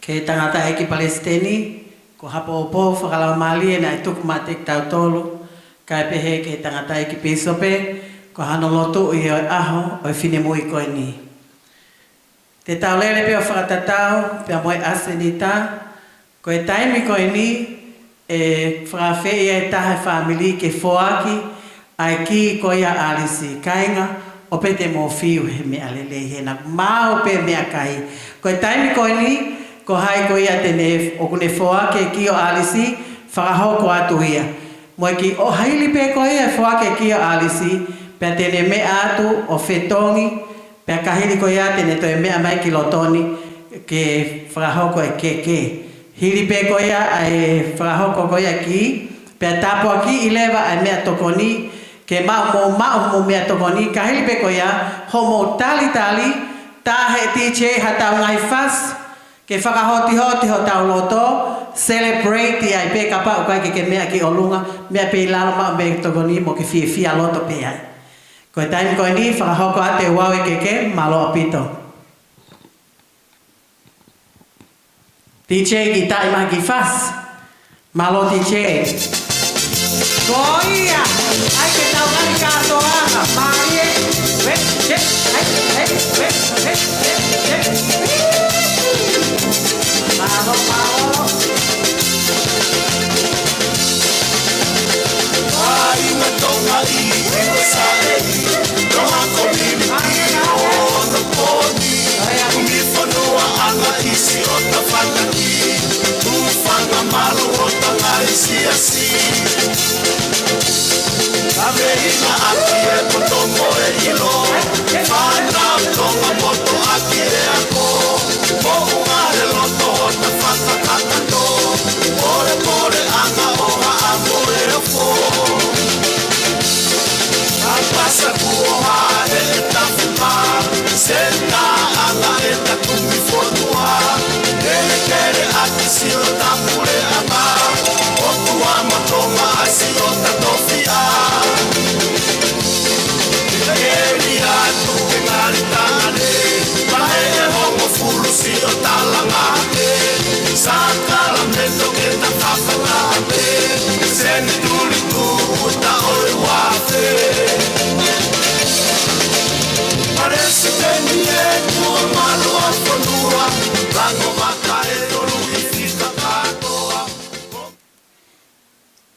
ke tangata eki Palestini, ko hapo opo whakalau mali e na e tuku matik tau tolu, ka e pehe ke tangata eki Pisope, ko hano lotu i o aho o whine mui koe ni. Te tau lele peo whakatatau, pia moe asenita, ko e taimi koe ni, e whakawhea e tahe whamili ke whoaki, ai ki ko ia alisi kainga, o pe te mo fiu he mea lele hena mao pe mea kai ko taimi ko ni ko hai ko ia tene o kune foa ke ki o alisi whakaho ko atu ia mo ki o haili pe ko ia foa ke ki o alisi pe tene me atu o fetongi pe kahili ko ia tene to mea mai ki lotoni ke whakaho ko e ke hili pe ko ia ai whakaho ko ia ki pe tapo aki ileva ai mea tokoni ke mau mo mea tokoni ka hili pe ko ia homo tali ta he tiche hatau ngai fas ke whakahoti ho tau loto celebrate ai pe kapa ukai ke mea ki olunga mea pe lalo ma me tokoni mo ke fia loto pe ai ko taim ko ni whakahoko ate wawe ke malo apito tiche ki tai ma ki fas malo tiche Goia, ai que tal na casa, Marie, Malo. Ai na tonga I sale, roha komimi no poni. Kumi fonua anga isi o ta fanaki, tu fanga malo o ta ngaisi asi. Aveina aki e potomo e ilo, fana tonga moto aki e ako, mo unga he loto o ta fanta kakato, ore anga oha amo e ofo. Pasa kuoha he ta fuma, senta anga e ta kumi fonua, kere aki si o ta pure anga, o tua matoma asi o ta tofia.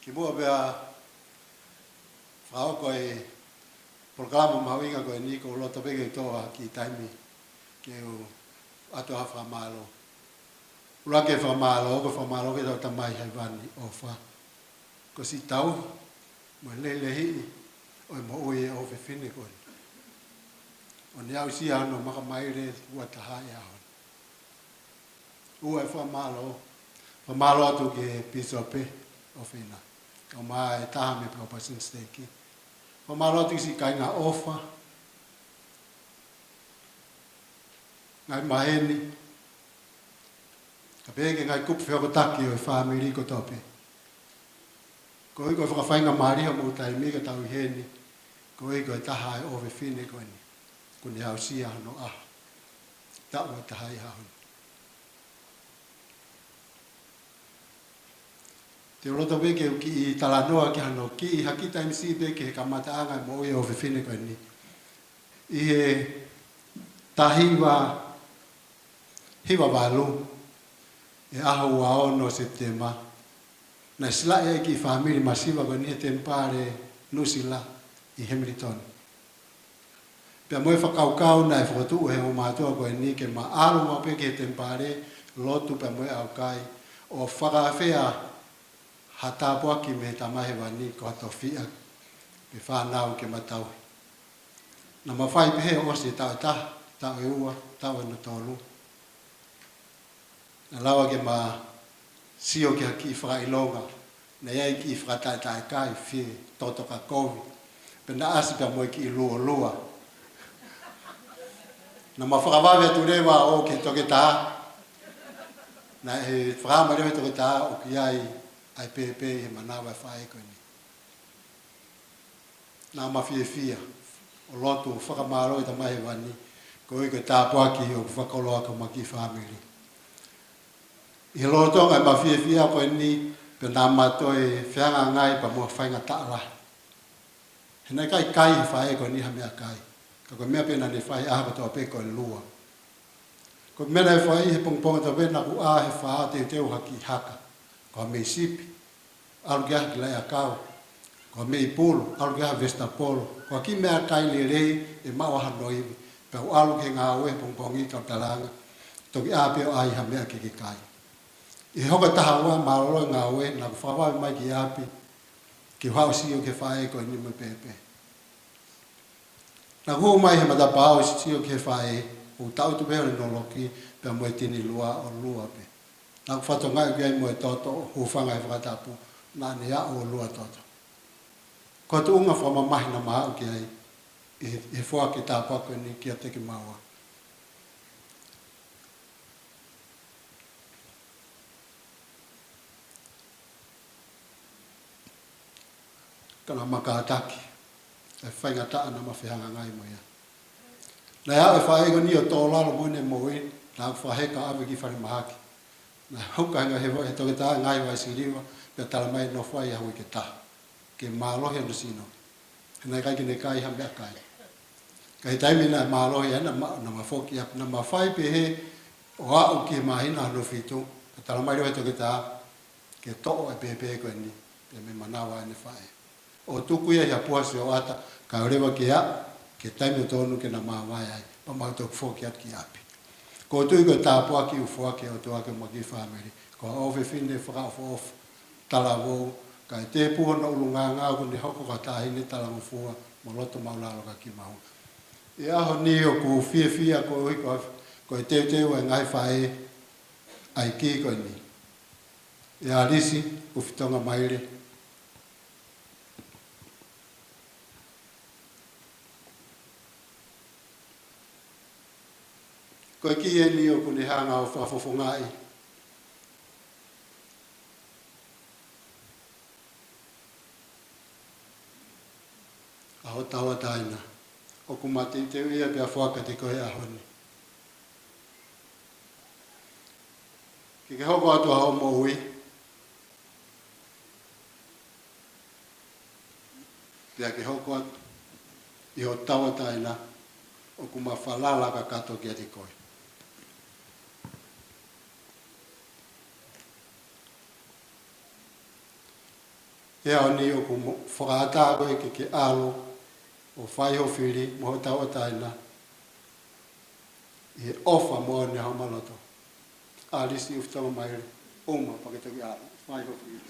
ki mua bea whao koe programa mawinga koe ni ko loto bege toa ki taimi ke o ato ha whamalo. Ura ke whamalo ke tau tamai hai wani o wha. Ko si tau, mo lele hii, o mo oe o whiwhine koe. O ni au si ano maka maire ua taha e ahon. Ua e whamalo atu ke pisope o whina. O maa e taha me pao pasin steki. Whamalo atu si kai ngā ofa. Ngai maheni. Ka peke ngai kupu whioko taki o e whamiri ko tope. Ko iko whakawhainga mariha mo taimi ka tau heni. Ko iko e taha e o whiwhine koe ni. Ko ni hau si ano aha. Tau e taha i hahon. Te roto weke ki i talanoa ki hano, ki i haki taimi si peke he kamata anga mo e o whiwhine koe ni. I he tahiwa hiwa walu e aho ua ono September. Na sila e ki whamiri masiwa koe ni he tempare nusila i Hamilton. Pea moe whakaukau na e whakatu he o mātua koe ni ke ma aro ma peke he tempare lotu pea moe au kai o whakawhea hatapoa ki me tamahe wani ko hato whia pe whanau ke matau. Na mawhai pehe o se tau taha, tau e ua, tau e no tolu. Na lawa ke ma sio ke haki i whakailonga, na iai ki i whakatae kai whie totoka kovi. Pe na asi pia moe ki i lua lua. Na ma whakawawe atu rewa o ke toke taha. Na e whakama rewa toke taha o ki ai ai pepe he manawa e whae koe ni. Nā mawhie whia, o lotu whakamaro i tamahe wani, ko iko tāpuaki o whakoloa ka maki whamiri. I he lotonga e mawhie whia koe ni, pe nā mato e whianga ngai pa mua whainga taala. He nei kai kai he whae koe ni ha mea kai. Ka koe mea pena ne whae aha katoa pe koe lua. Ko mena e whae he pongponga ta wena ku a he whaa te teo haki haka. Ko me sipi, alu kia ki lai a kau. Ko me i polo, alu kia vesta polo. Ko ki mea kai le rei e maua hanoiwi. Pau alu ke ngā oe pongpongi kau talanga. Toki a peo ai ha mea ke kai. I hoka taha ua maroro ngā oe, na ku whawawi mai ki api. Ki hau sio ke whae ko ni me pepe. Na ku mai he matapao sio ke whae. O tau tu peo ni noloki, pea moe tini lua o lua pe. Nā ku whatongai ki ai moe toto, hufanga e whakatapu, nā ne a o lua toto. Ko tu unga whamamahi na mahau ki ai, e whua ki tāpako ni ki a teki maua. Kana makaataki, e whainga taa na mawhihanga ngai moia. Nā ia e whaego ni o tō lalo moine moe, nā ku whaheka awe ki whare mahaki. Na hukanga he toke taha ngai wai siriwa, pia tala mai no whai ahui ke taha. Ke mālohi anu sino. Hena kai kine kai hambea kai. Ka he taimi na mālohi ana na mawhoki ap. Na mawhai pe he o au ki he mahina anu fitu. Ka tala mai rohe toke taha ke to'o e pepe koe ni. Pia me manawa ane whai. O tuku ia hia puhasi o ata ka orewa ke a ke taimi o tonu ke na mawai ai. Pa mautok whoki at ki api. Ko tui ko tāpua ki ufuake o tuake maki whamiri. Ko owe whine whakaofo of tala wou. Ka e te puho na ulunga ngā ko ni hoko ka tāhine tala mufua. Mo loto maulalo ka ki mahu. E aho ni o ku whia ko ui ko e teo e ngai whae ai ki ko ni. E a risi ufitonga maire. Ko ki e ni o kuni hanga o whafofongai. Aho tawa taina. O kumati te ia pia whaka te koe ahoni. Ki ke hoko atu hao mo ui. Pia ke hoko atu. I ho tawa taina. O kuma whalala ka kato kia te koe. E au ni o ku whakaata koe ke alo o whai ho whiri mo ho tau o taina. I he ofa mo ne hao maloto. Alisi uftama maere. Uma paketaki alo. Whai ho whiri.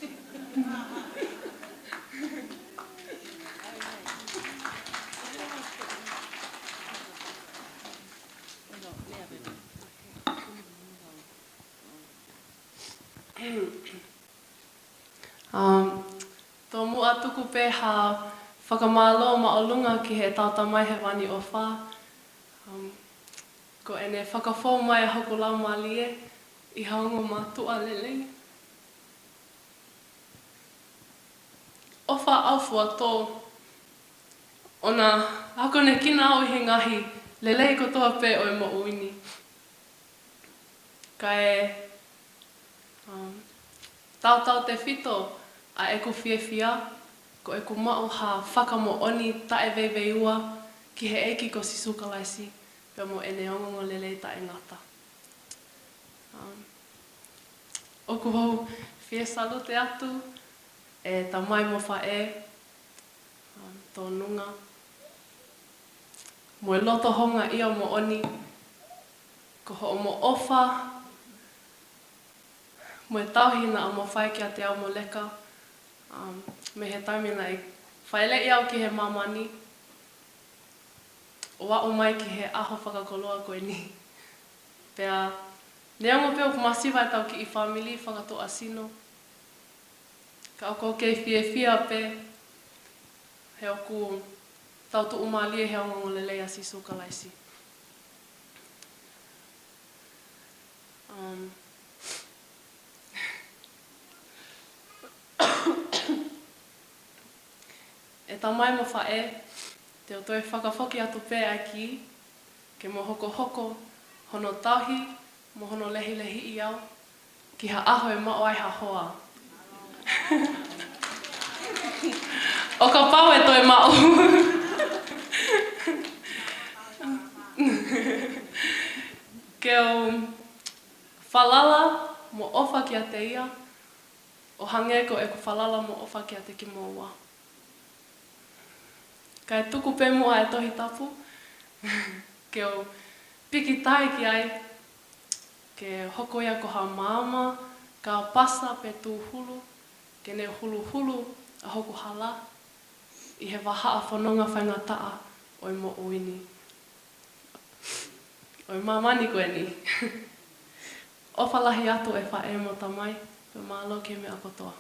Tō mua tuku pēha whakamālo ma o lunga ki he tauta mai he wani o whā. Ko ene whakawhau mai a hoku lau malie i haunga mā tua lelei. O wha aufua tō, ona hako ne kina au i he ngahi, lelei ko toa pē o e mo uini. Ka e tau te whito a e ku whiewhia, ko e ku mao ha whakamo oni ta e vei ua ki he eki ko sisukalaisi, pia mo ene ongongo lelei ta e ngata. O ku hou whie salute atu, e ta mai mo wha e, tō nunga. Mo e loto honga ia mo oni, ko ho mo ofa, mo e tauhina a mo whai ki a te au mo leka, me he taimina i whaile i au ki he mamani, o wa o mai ki he aho whakakoloa koe ni. Pea, neongo peo kumasiwa e tau ki i whamili, whakato asino. Ka oko kei whiewhia pe, he oku tau tu umalie he ongongo lelei a sisukalaisi. E ta mai mo wha e, te o toi whakawhoki atu pē aki, ke mo hoko hoko, hono tahi, mo hono lehi lehi i au, ki ha aho e mao ai ha hoa. O ka pau e toi mao. Ke o whalala mo ofa ki a te ia, o hange ko e ku whalala mo ofa ki a te ki moua. Ka e tuku pē mua e tohi tapu, ke o piki tai ki ai, ke hoko ia ko ha māma, ka pasa pe tū hulu, ke ne hulu hulu a hoku hala, i he waha a whanonga whaingataa o i mo uini. O i mamani koe ni. O whalahi atu e wha e mo tamai, pe mālo ke me akotoa.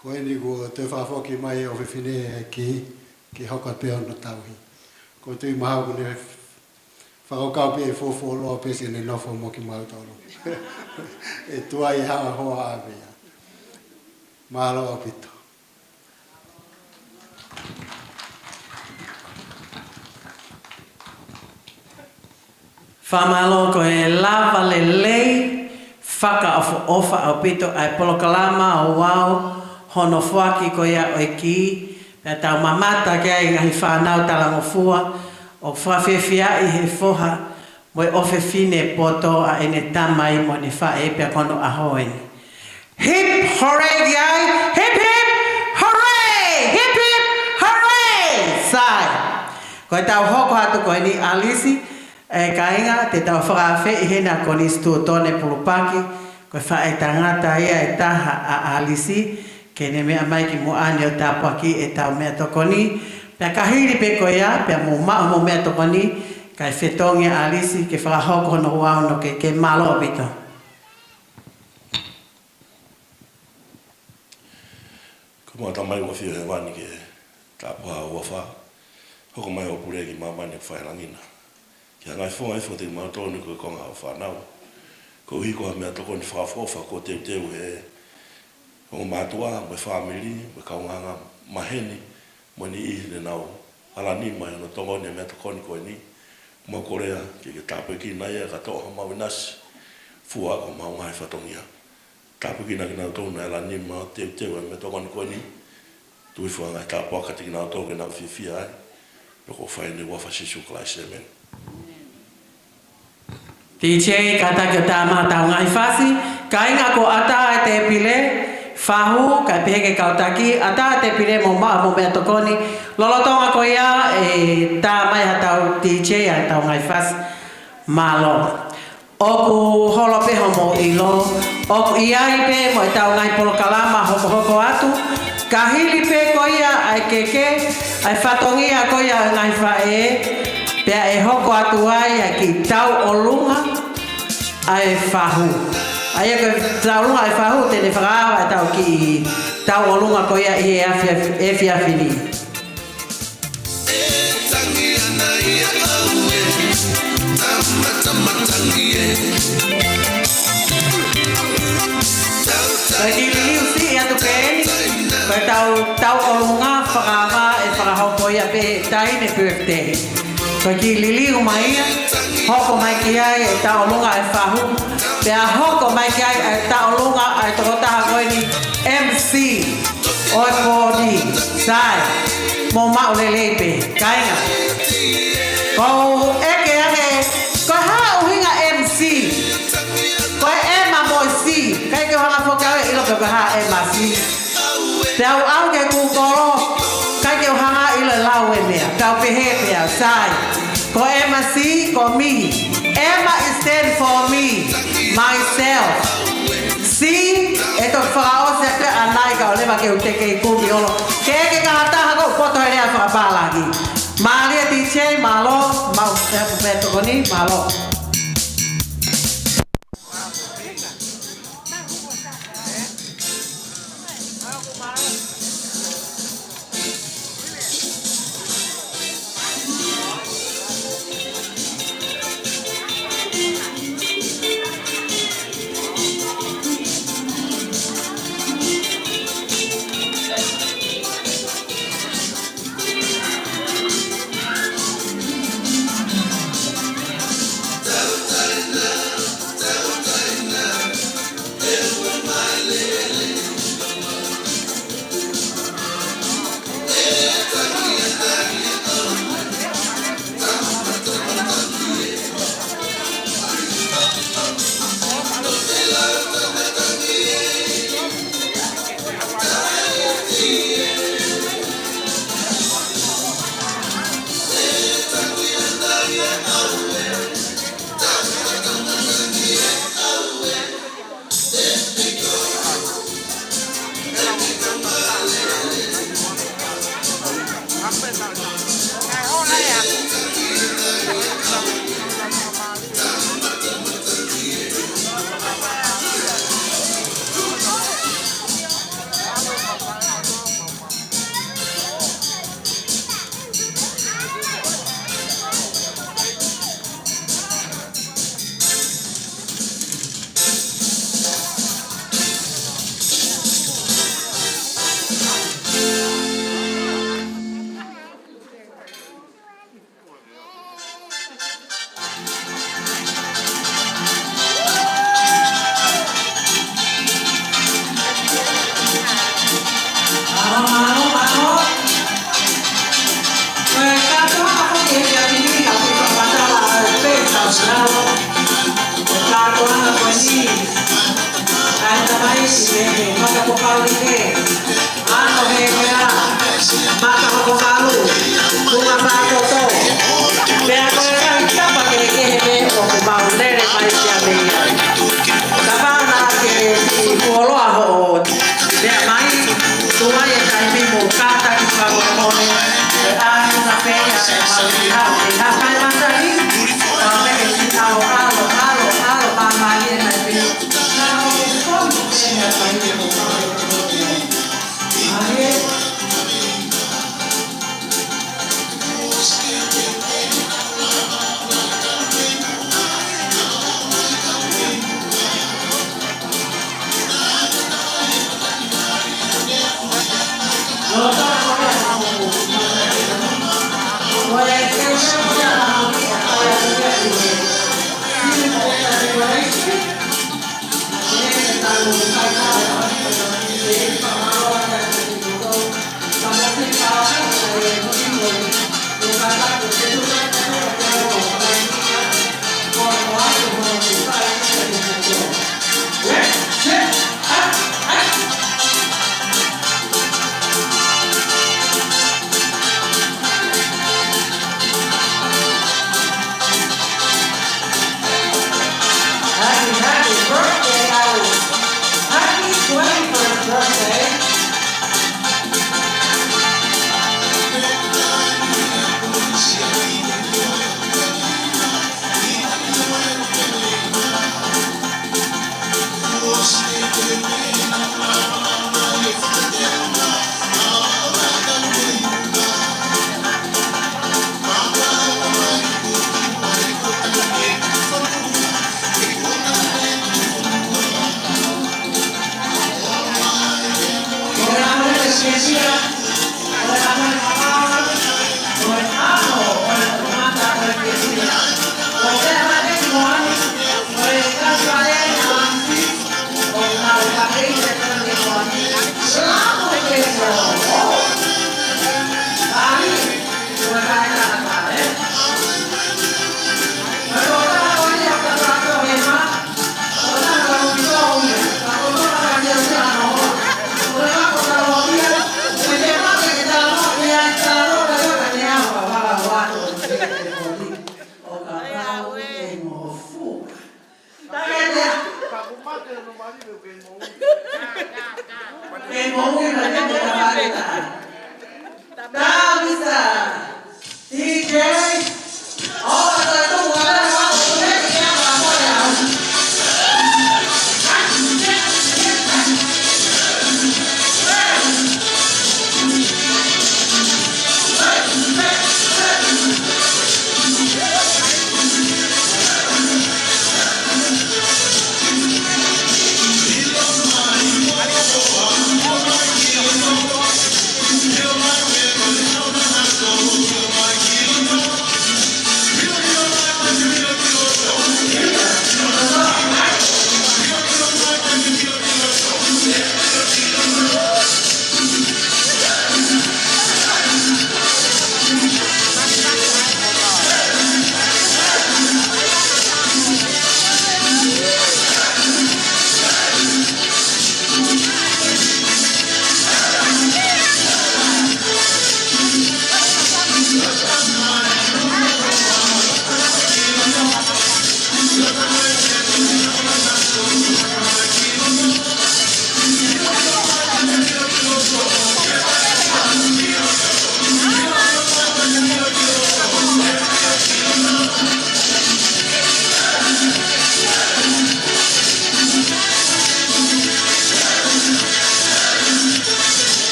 Ko e ni ko te whawhoki mai o whiwhine ki hoka pēo no tauhi. Ko tui maha ko ne whakokau pē e fōfō loa pēsi ne nofo mo ki mautoro. E tua i haa hoa awea. Mahalo o pito. Whamalo ko e lava lelei, whaka ofa au pito ai polokalama o wau, hono whaki ko ia o ki, pia tau mamata kia i ngahi whanau talango fua, o whawhewhia i he whoha, mo e ofe fine poto a ene tamai mo ne whae pia kono ahoeni. Hip hooray giai, hip hip hooray, hip hip hooray, sai. Ko e tau hoko hatu ko ni Alisi, e kainga te tau whakawhi i hena ko ni stu tone pulupaki, ko e whae tangata ia e taha a Alisi, ke ne mea mai ki mo ani o tāpua ki e tau mea tokoni. Pea kahiri pe ko ia, pea mo mao mo mea tokoni, kai whetongi a Alisi ke whakahoko no wau no ke malo o pito. Ko mua tamai wa whio he wani ke tāpua ua wha. Hoko mai o pure ki mamani whaerangina. Ki a ngai whonga te mau tōnu ko konga o whanau. Ko hiko ha mea tokoni whawhofa ko teu he o mātua, mo whamiri, mo kaunganga maheni, mo ni i le nau. Ala ni mai no tongoni e mea tokoni koe ni. Mo korea, ki tāpui ki nai e katoa mau nasi. Fua o maunga e whatongia. Tāpui ki nai nau tōna ala ni mau teu e mea tokoni koe ni. tui fua ngai tā pōka tiki nā tōke nā whiwhia ai. Peko whai ni wafa sisu klaise men. DJ kata ke tā mātau ngai whasi, ka inga ko ata e te pile, whahu, ka peheke kautaki, ata e te pile mo maa mo mea tokoni, lolotonga ko ia e tā mai hatau DJ a tau ngai whasi, malo. Oku holope homo ilo, oku iai pe mo e tau ngai polokalama hoko hoko atu, ka hili pe ko ia ai keke, ai whatongia ko ia ngai whae, pea e hoko atu ai a ki tau olunga ai whahu. Ai e tau olunga ai whahu tene whakaawa e tau ki tau olunga ko ia i e whiawhini. Koe ki liliu si atu pēni, koe tau olunga whakaawa e whakahoko ia pe taine birthday. Koe ki liliu mai ia, hoko mai ki ai e ta olunga e whahu. Pea hoko mai ki ai e ta olunga e tokotaha koe ni MC. Oi kōdi, sai, mō mao lelepe, kainga. Kou eke ake, koe haa uhinga MC. Koe ema moi si, kai ke hanga whokau e ilo koe haa ema si. Pea au ke kukoro, kai ke hanga ilo lau e mea, kau pehe pea, sai. Ko Emma si, ko me. Emma is stand for me, myself. Si, eto whakao sepe anai ka olema ke uteke i kumi olo. Ke kahataha ko poto e rea whakapalagi. Malia DJ, malo, mau sepu peto koni, malo.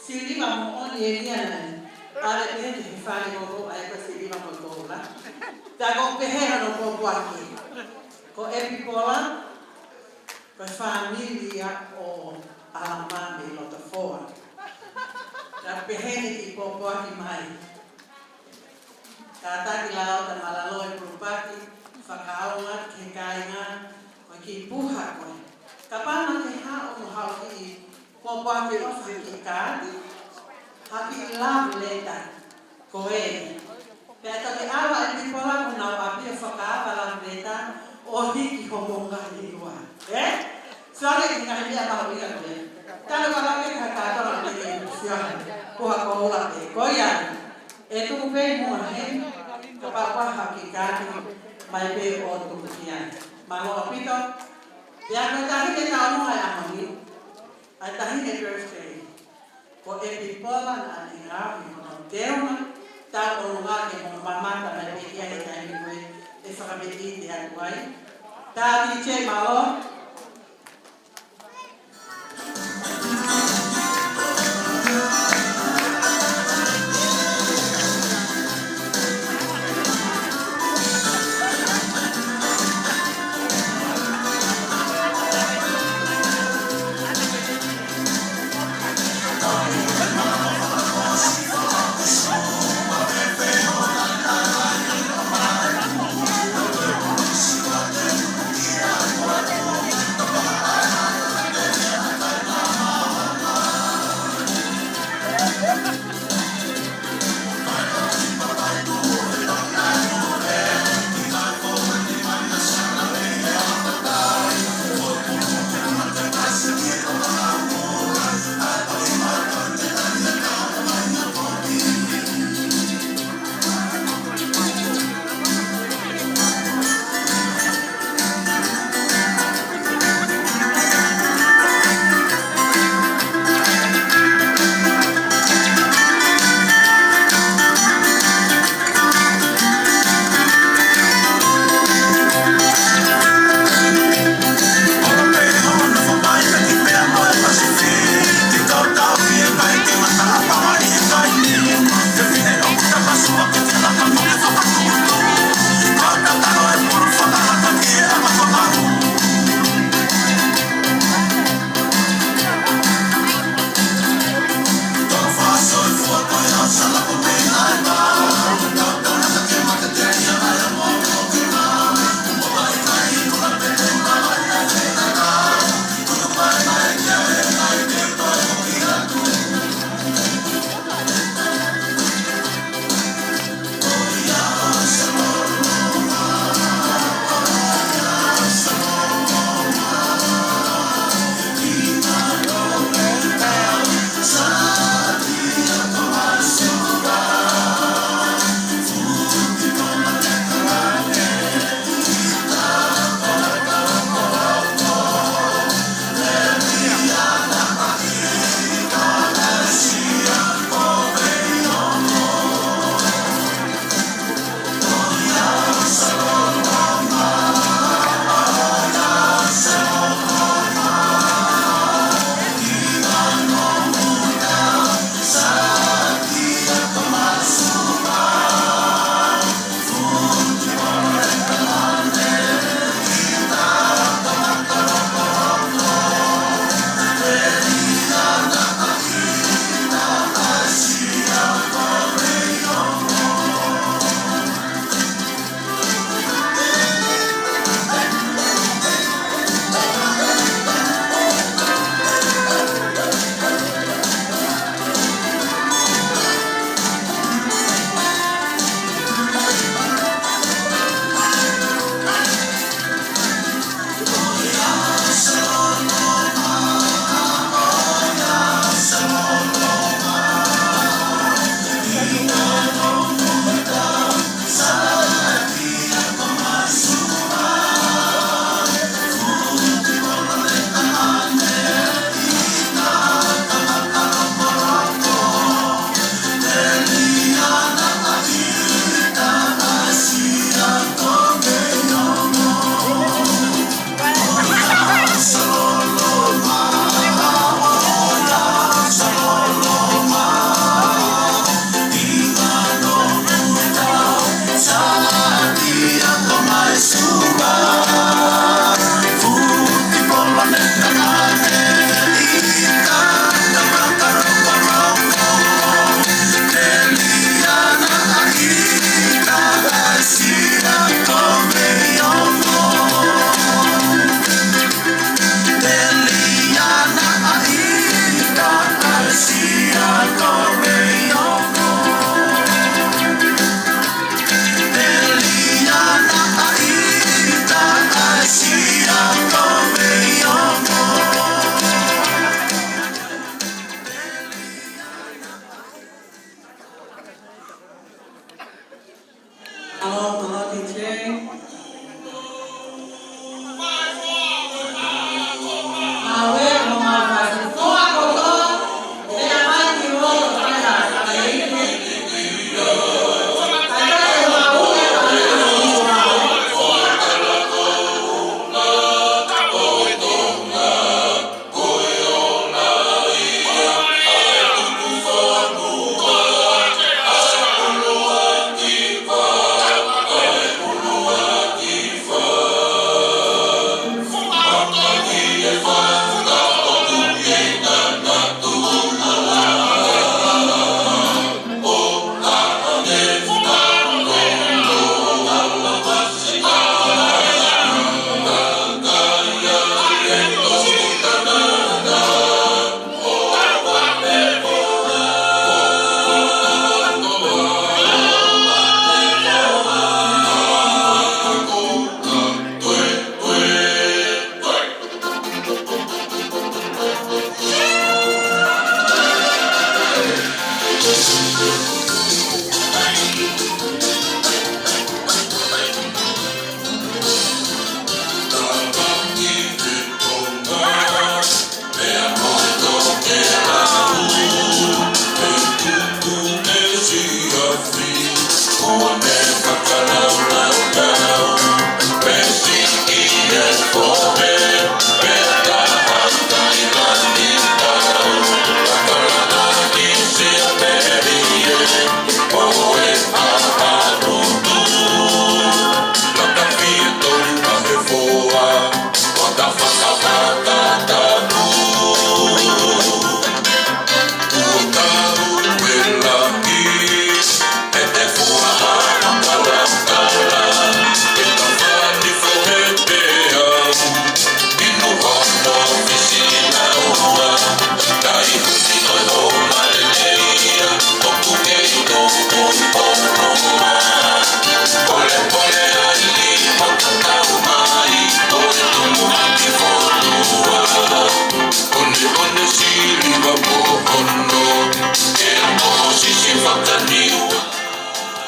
Siliva mo on yeliana. Ale pehene he fale ko ai ko siliva mo tola. Ta ko pehena no ko buaki. Ko epipola ko familia o alamame lo ta foa. Ta pehene ki po buaki mai. Kata kilao ta malaloi prupati whakaonga ke kainga o ki puha koe. Ka pāna ke hao mo hao ki ko pāke o whaki kāti, haki love letter koe. Pea ka te awa e pipola ko nau api o whakaawa love letter o hiki ho monga i rua. Suare ki ngahi mea mahu ia koe. Tāna wakape ka kātora me e usiaha puha ko ula te koia. E tuku pei mua he, ka pāpā haki kāti mai pe o tuku kia. Malo apito, ya ko tahine tau mo ai amani. Ai tahine birthday. Ko e pipola na inga i kono teuma, ta o lunga ke mo mamata mai pe kia e kai koe e whakameti te atu ai. Ta ti che malo.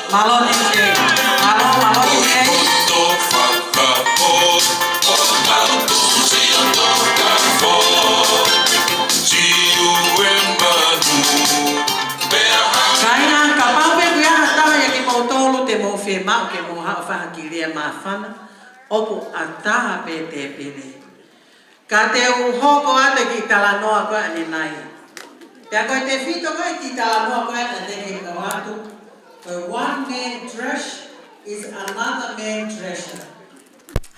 Malo DJ. Malo DJ. Kaina kapau pe kuya hatawa ya ki mautolu te mo fe mau ke mo ha fa hakilia mafana. Opo ataha pe te pele. Ka te uhoko ate ki talanoa koe ane nai. Pea koe te fito koe ki talanoa koe ane te ke kawatu. Koe one man trash is another man treasure.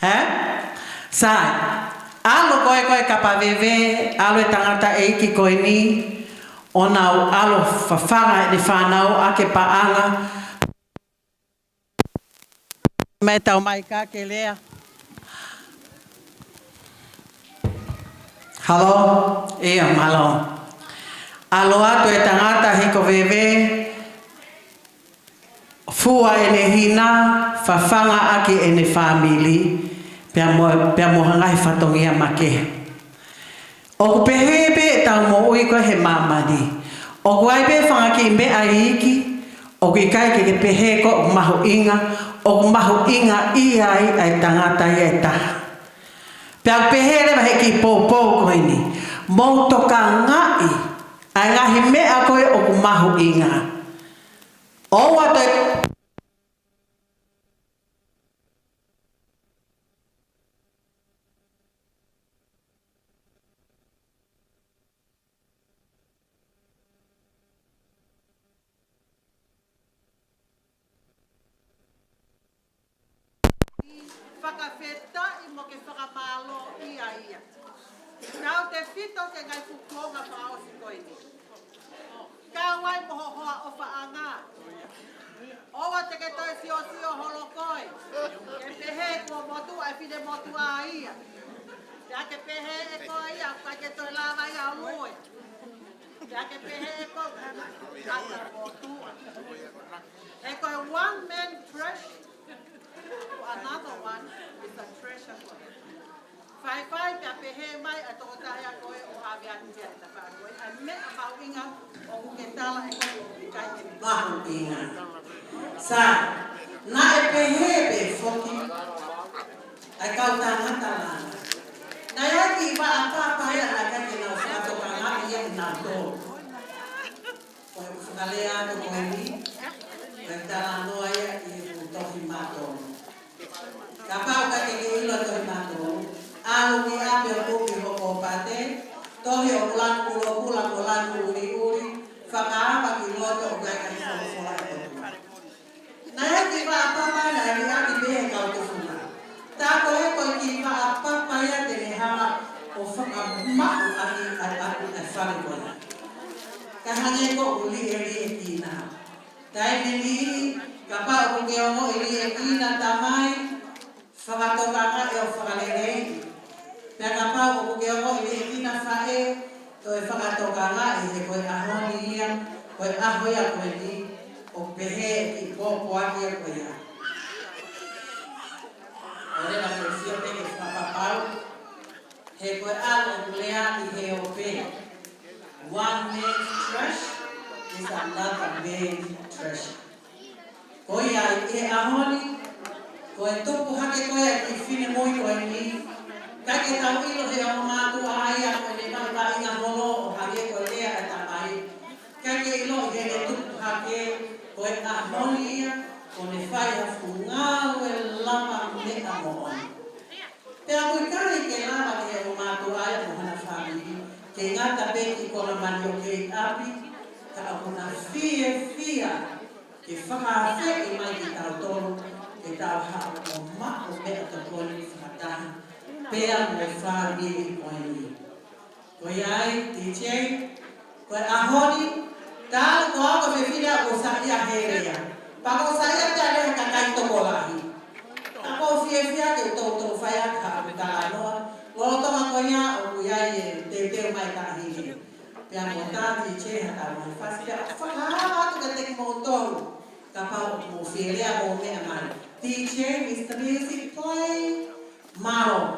He? Sai. Alo koe kapaveve, alo e tangata e iki koe ni. Ona alo fafanga e ni whanau ake paanga. Me tau mai ka ke lea. Halo, ia malo. Alo atu e tangata hiko veve. Fua e ne hina, fafanga ake e ne family. Pea mo hangai whatongia makeha. O ku pehebe tau mo ui koe he mamani. O ku ai pe whangaki me aiki. O ku ikai ke pehe ko o mahu inga. O ku mahu inga i ai tangata i e taha. Pea pehere wa heki pōpō koe ni. Mou toka ngai. Ai ngahi mea koe o ku mahu inga. O wato whakawheta i mo ke whakamalo ia. Nau te whito ke ngai fukonga whao si koe ni. Ka wai moho hoa o whaanga. Owa te ke toi sio holo koe. Ke pehe kua motu ai whine motu a ia. Tea ke pehe e koe ia, kai ke toi lawa ia o lue. Tea ke pehe e koe, kata motu. E koe one man trash. Another one is a treasure. Fai pia pehe mai a toko taia koe o awea tia ta wha koe. A me a mauinga o uke tala e koe o kai te mauinga. Sa, na e pehe pe foki. Ai kau tangata lana. Na yaki wa a pāpaya na kake na whakatoka ngā ia na tō. Koe whakalea to koe ni. Koe tala noa ia i tohi mātō. Ka pau ka ke ilo tohi mātou, alu ki ape o kuki hoko pate, tohi o kulangu ulo kula kulangu uri, whakaapa ki loto o kai kai hoko fora e toku. Na heki wa apapa na eri aki behe kau te funa. Tāko e koi ki wa apapa ia te ne hama o whakamaku aki aku e whare kona. Ka hange ko uli eri e kina. Tai nini, ka pau kuke ongo eri e kina tamai, whakatokanga e o whakalelei. Pea ka pau o kuke ongo i e kina whae, to e whakatokanga e he koe ahoni ia, koe ahoia koe ni, o pehe i pōpoaki a koe ia. O rena koe fio teke whakapau, he koe ala kulea i he o pe. One man's trash is another man's treasure. Koe ia i e ahoni, koe tupu hake koe ki whine moi koe ni. Kake tau ilo he o mātu aia koe ne mai inga holo o hake koe lea e tamai. Kake ilo he ne tupu hake koe a honi ia ko ne whai a whungau e lama me a mooni. Pea koe kare ke lama he o mātu aia mo hana whamiri. Ke ngata peki kona mani o kei api, ka apuna fia ke whakawhe i mai ki tau tolu. E tau hao o mako mea to koni whakataha, pea mo whāmiri koe ni. Koe ai, DJ, koe ahoni, tālu ko ako whiwhira o saia herea. Pako saia te aleha ka kai toko lahi. Ako whiwhia ke tōtou whaia ka ka anoa, lolotonga koe ia o kuiai e te teo mai tahiri. Pea mo tā DJ hata mai whasipea, whakaha atu ka teki mo tolu. Ka pau mo whirea mo mea mai. DJ, Mr. Music, play Maro.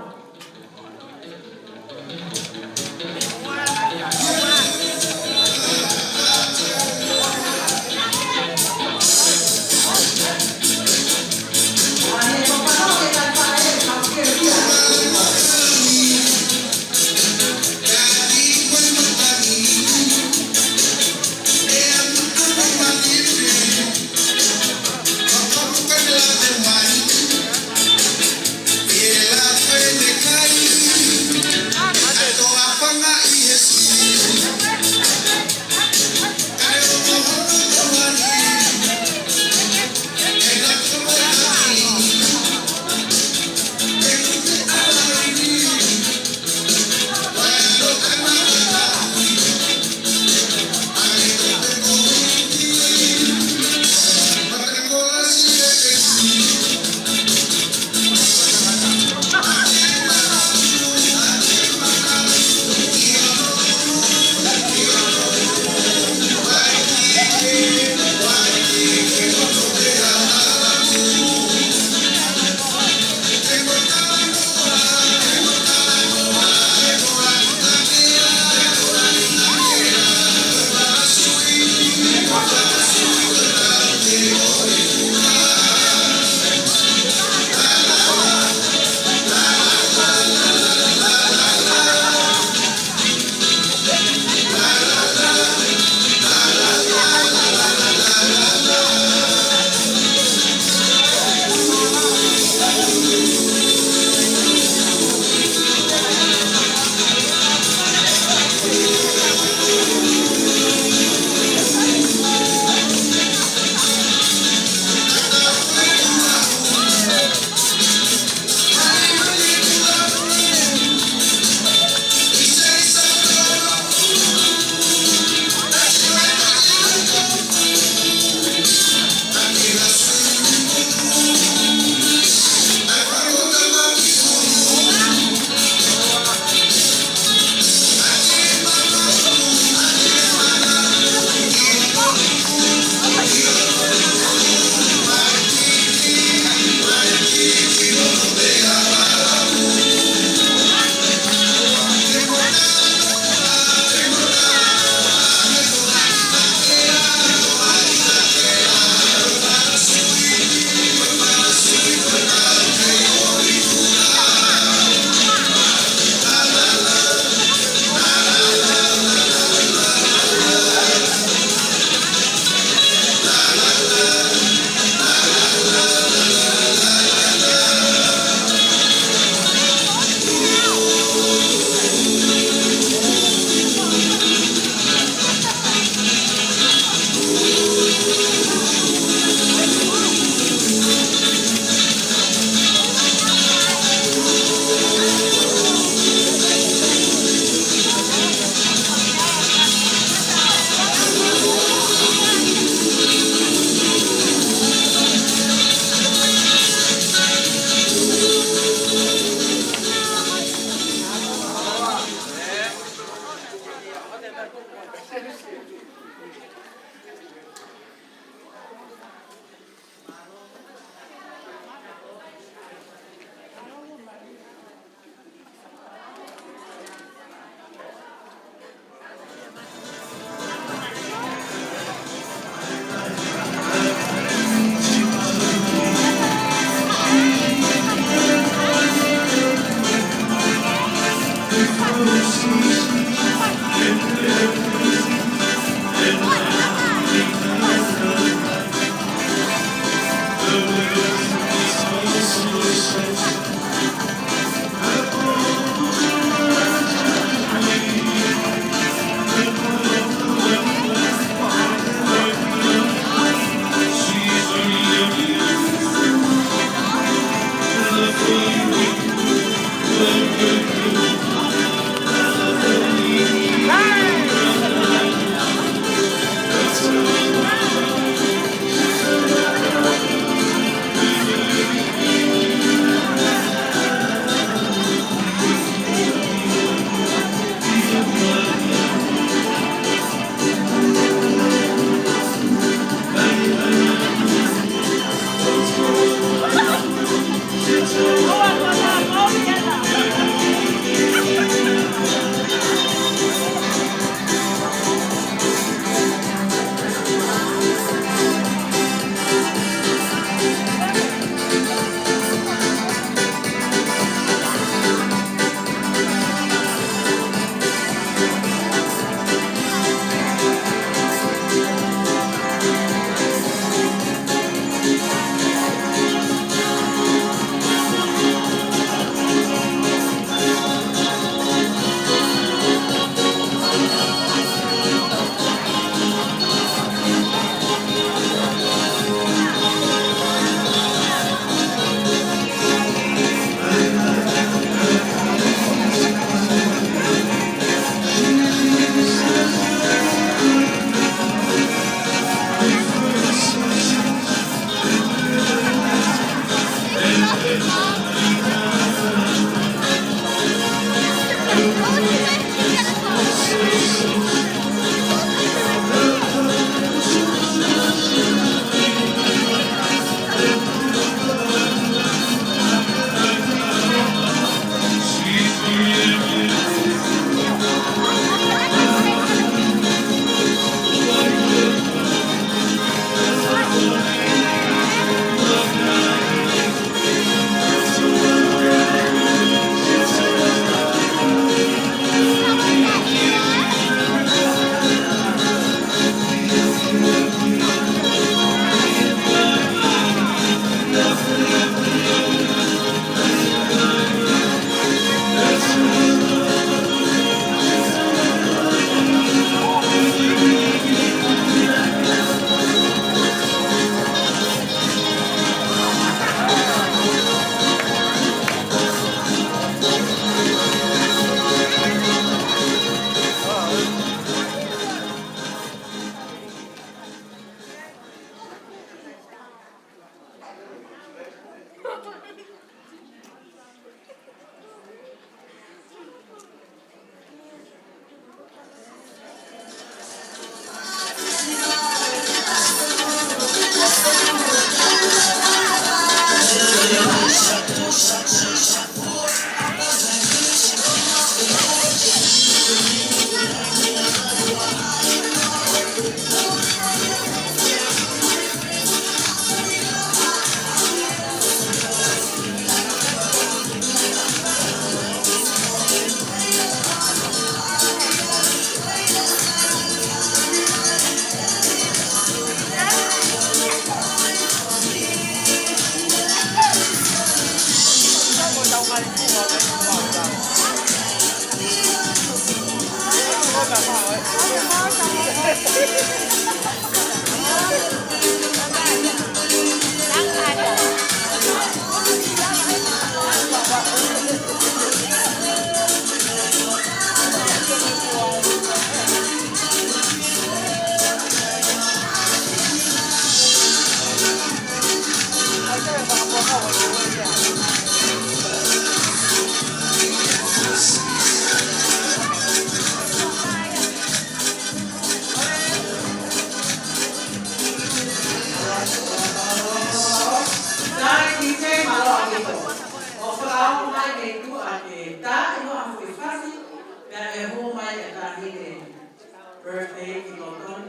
birthday ki London.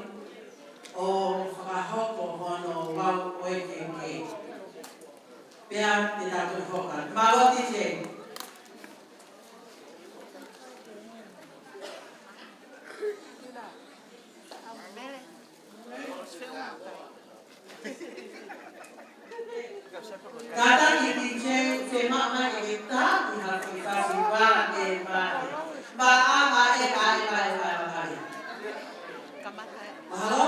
O whakahoko hono wau oe ke. Pea te tātou whoka. Maua ti te. Kata ki ti te mama e ta ki haki whasi wā e māre. Ba a ma e a e a e a e a. Mahalo?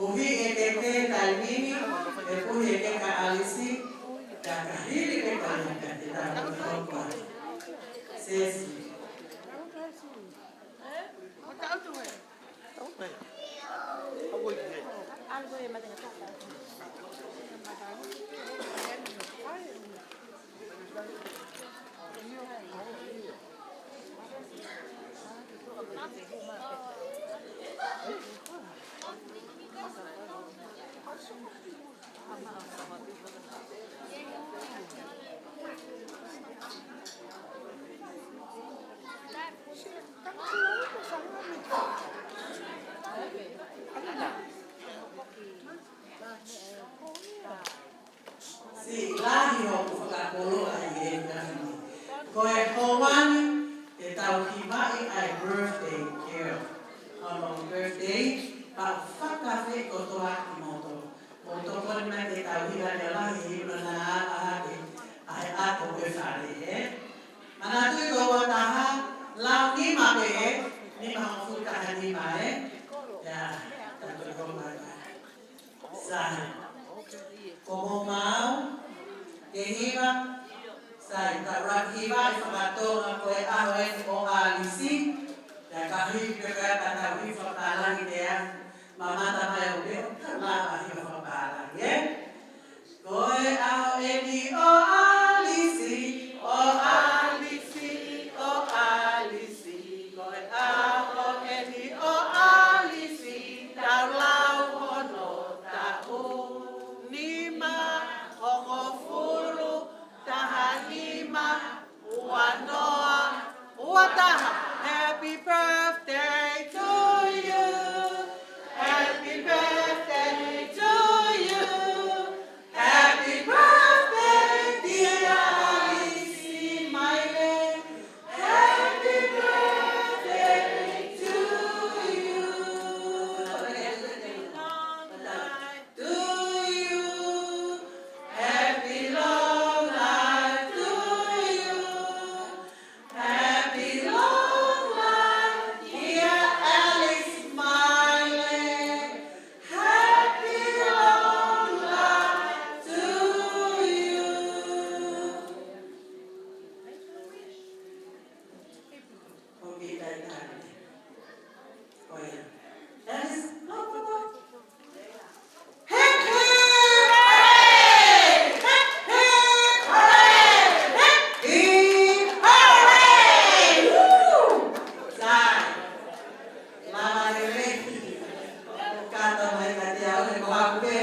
Uhi ekete talmini, uhi ekeka alisi, takahiri kekalika titakutoka. Sesi. Si lahi ho whakakolo ai e ngani. Ko e howani e tau ki mai ai birthday care. Ono birthday, pa whakawhi kotoa ki moto. Moto koni mai te tau hira ne lahi hira na ahake ai ako e whare e. Mana tui koa taha, lau ni mape e, ni maha fukaha ni mae. Ya, tātou koa mai. Sahi. Como mau, ke hiva, sai tarak hiva i whakatonga koe ahoe o alisi, ya kahi peka tata hui whakalangi dea, mamata mai o leo, tala ahi o whakalangi, e? Koe ahoe ni o alisi, o alisi, o alisi, koe ahoe ni o alisi, tau lau hono tau. Happy birthday to you. Happy birthday to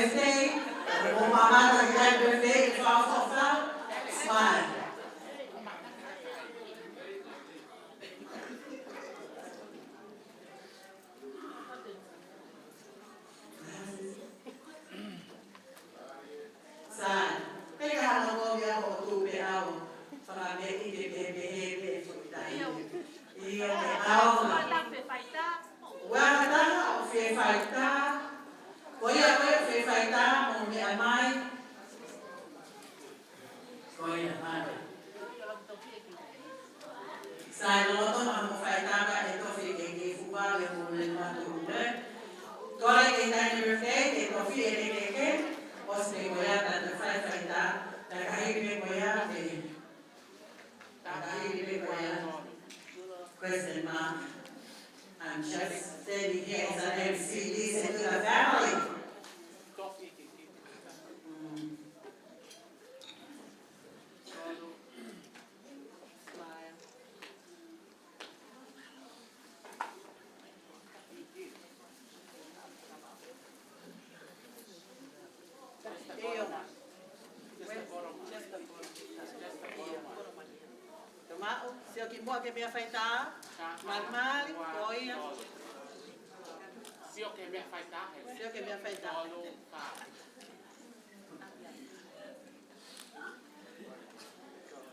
birthday. O mama happy birthday. Smile. San, pega a mão e a outra peão, para ver que bebe fruta. E eu peão. Guarda, o fez falta. Olha, fez falta, o minha mãe. Olha, mãe. Sai no outro, vamos faltar para então ficar aqui fubá, eu vou levar tudo, né? Agora que está no birthday, então fica aqui. Os Megoya dan Fai Faita, Takahiri Megoya, Takahiri Megoya. Question mark. I'm just standing here as an MC, listen to the family. Se eu que morre me afetar, normal, olha. Se eu que me afetar.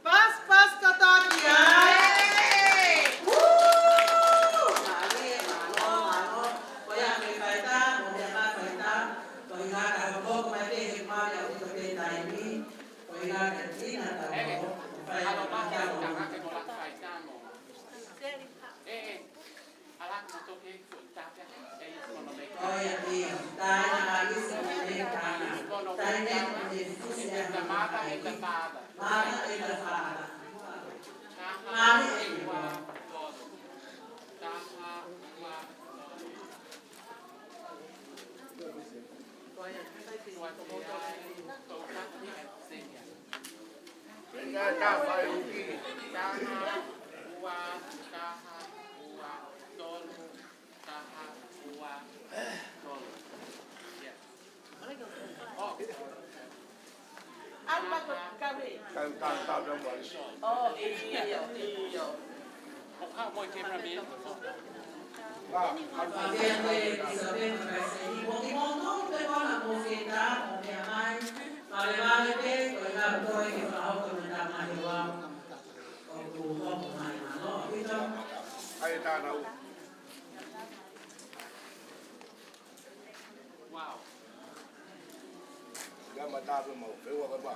Pas katakia. Mano. Olha me afetar, não me afetar. Olha que pouco mais de mal eu vou ter time. Olha que tina tá bom. Olha Dio, dai na lista di cana, dai di fusia da mata e da fada. Mata e da fada. Mata e da fada. Oh, iyo. Avere i mondo per la profeta, mia mai, ma le mani te, con la poi che fa come da mai wa. O tu poco mai, ma no, capito? Wow. Gama tapo mo, feo ka ba?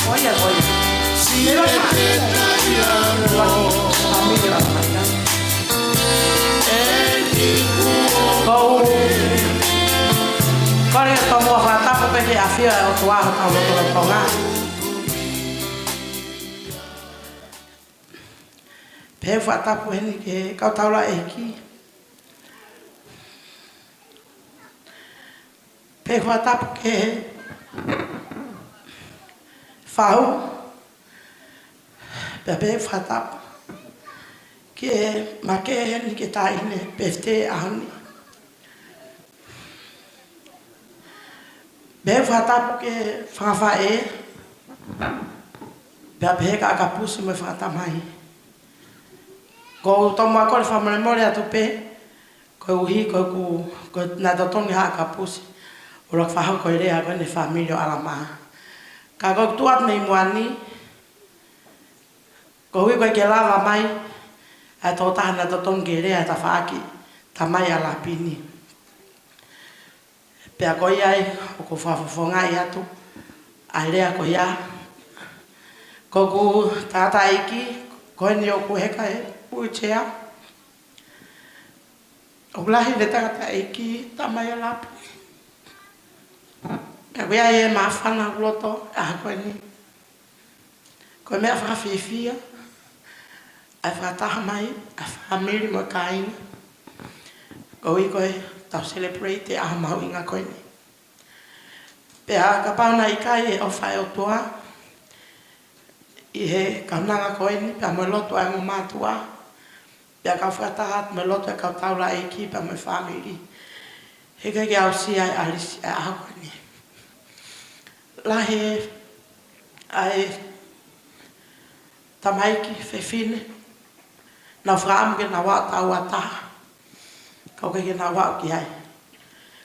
Oye, oye. ia o tua o tau loto o tonga. Pe whatapu heni ke kautaula e ki. Pe whatapu ke whau. Pe whatapu ke make heni ke taine pefte ahani. Pe whatapu ke whawhae. Pe kakapusi me whatamai. Ko toma ko le famole mole atu pe ko uhi ko na totongi ha kapusi o la fa ko ile a ne familia ala ma ka ko tuat nei moani ko wi ko ke lava mai a to ta na totongi ile a ta fa ki ta mai ala pini pe ko ai ko fa fonga ia tu a ile ko ya ko ku ta iki ko ni o ku heka e puchea oblahi de tata iki tamaya lap kabia e mafana loto a koni ko me fa fifia a frata mai a family mo kain ko ko ta celebrate a mawinga koni pe a kapana ikai o fa o toa i he kananga koni pa mo loto a mo matua. Ya ka fratahat me loto ka taula iki pa me family. He ka ga usi ai alis a hakoni. La he ai tamaiki fe fine. Na fram ke na wa ta wa ta. Ka ke na wa ki ai.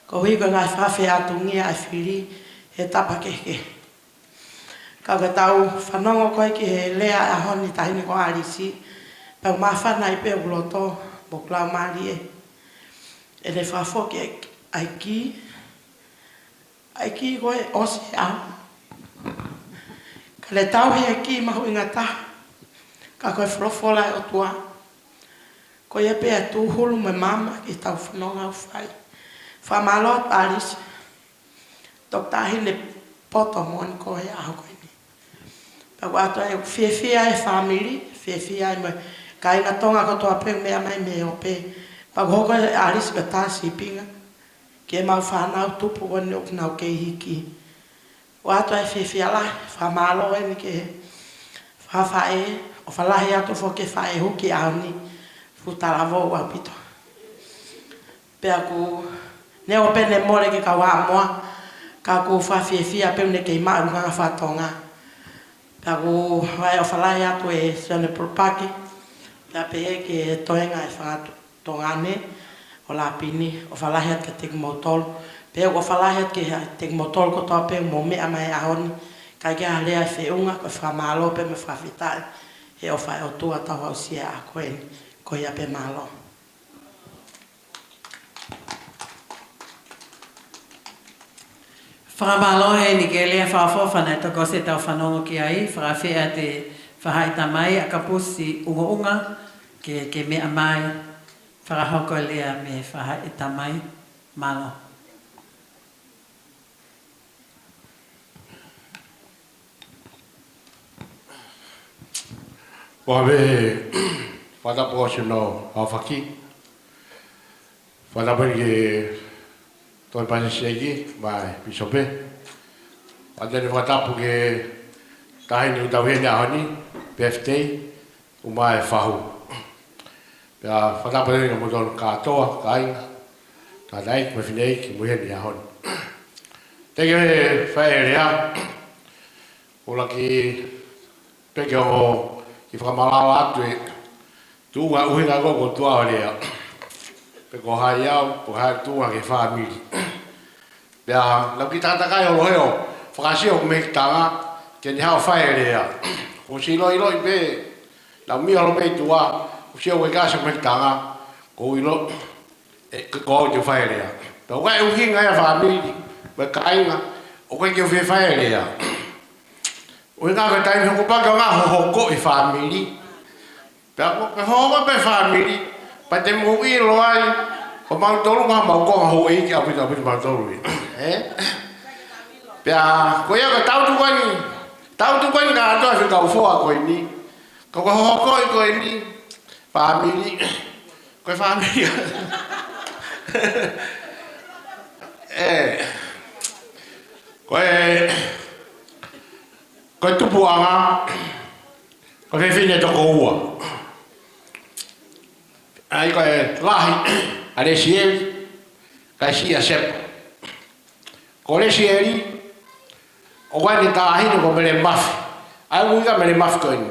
Ko hi ko na fa fe atungi ai fili he tapa ke. Ka ga tau fanongo ko ki he lea a honi ta ni ko alisi. Pa mafa na ipe uloto bokla mali e le fa fo ke aiki ko osi a ka le tau he aki ma huinga ta ka ko flofola o tua ko ye pe tu hulu me mama ki tau fanonga u fai fa malo alis dokta hile poto mon ko ya ko ni pa wa to e fia e family fia me kai na tonga ko to ape me mai me ope pa go ko alis beta sipinga ke ma fa na tu po no na ke hiki wa to e fia la fa malo en ke fa e o fa la ya to fo ke fa e huki ani futa la vo wa pito pe aku ne ope ne mole ke ka wa mo ka ko fa fia pe ne ke ma nga fa tonga pa go vai o fa la ya to e se ne propaki la pe ke toenga e fa tongane o la pini o fa la het ke tek motol pe o fa la het ke tek motol ko to pe mo me ama e ahon ka ke ale a fe unga ko fa malo pe me fa vital e o fa o tu ata o sia a koen ko ya pe malo fra malo he ni ke le fa fo fa na to ko se ta fa no ki ai fra fe ate fa hai tamai a kapusi unga ke me amai fra hoko lea me fa hai tamai malo Wave wada pochino afaki wada bagi toi panisegi vai bisope wada ni wada puge tahi ni udawene ahani birthday umai fahu ya wada bagi ni modon katoa kai ta dai me finei ki muhen ya hon tege faeria ola ki pege o i whakamalawa atu e tūnga uhinga koko tua rea. Pe ko hai au, po hai tūnga ke whamiri. Pea, lau ki tātakai o loheo, whakasio ku meki tanga, ke ni hao whae rea. Ko si loi loi pe, lau mi alo mei tua, ko si au e kasi ku meki tanga, ko ilo, ko au te whae rea. Pea, ukai uhinga e whamiri, me kainga, ukai ke whae rea. O nga ka tai ko pa ka ho ko e family pa ko ho ko pe family pa te mo i lo ai o ma to lo ma ko ho e ki api ma to lo Pia ko ia ko tau tu kwani ka to fi ka fo ko ni. Ko ko ni. Family. Ko family. Ko tu buanga. Ko fine to ko ua. Ai ko lahi ale siel ka sia sep. Ko le sieli o wani ta hini ko mele mafi. Ai uiga mele mafi ko ni.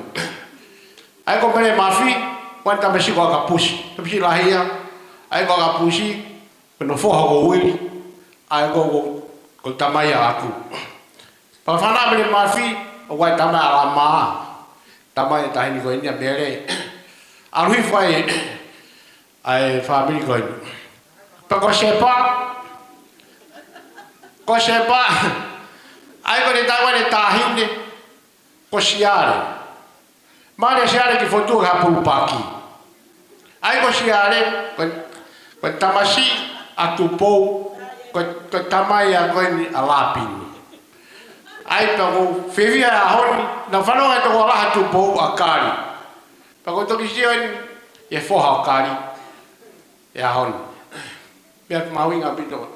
Ai ko mele mafi wanta mesi ko ka pusi. Pusi lahia. Ai ko ka pusi no foha ko wili. Ai ko tamaya aku. Pa fana mele mafi o wai tamaya la ma. Tamaya ta hini ko ni bele. Alui fai ai family ko ni. Pa ko sepa ai ko ni ta hini ko siare. Mare siare ki fotu ha pulpaki. Ai ko siare ko tamasi atupo ko tamaya ko ni alapin. Ai pa ko fevia hon na fano to la atupo akari. Pa ko to kision e foha akari. Ya hon. Biar mawing apito.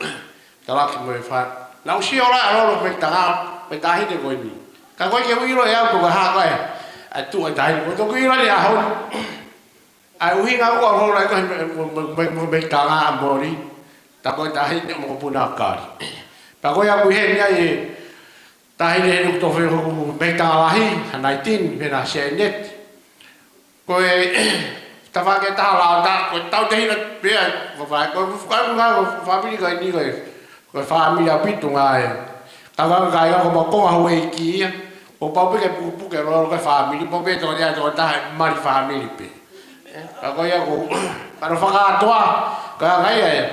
Talak mo fa. Lau si ora ro me tahi de ko ni. Ka ko ke wiro ya ko ha ko atu dai ko to wiro ya hon. Ai wi nga ko ro la ko me tanga mori. Ta ko tahi de mo puna akari. Pa ko ya ku he nya e tahi de to fe ko me tanga lahi 19 pena senet. Ko tava ke ta la ta ko tau te na be ko fa ko family ko ni ko family apitu ngai tava ga ya ko ko ha we ki o pa pe ke pu ke ro ko family po pe to ya to ta mari family pe ka ko ya ko para fa ga to ka ga ya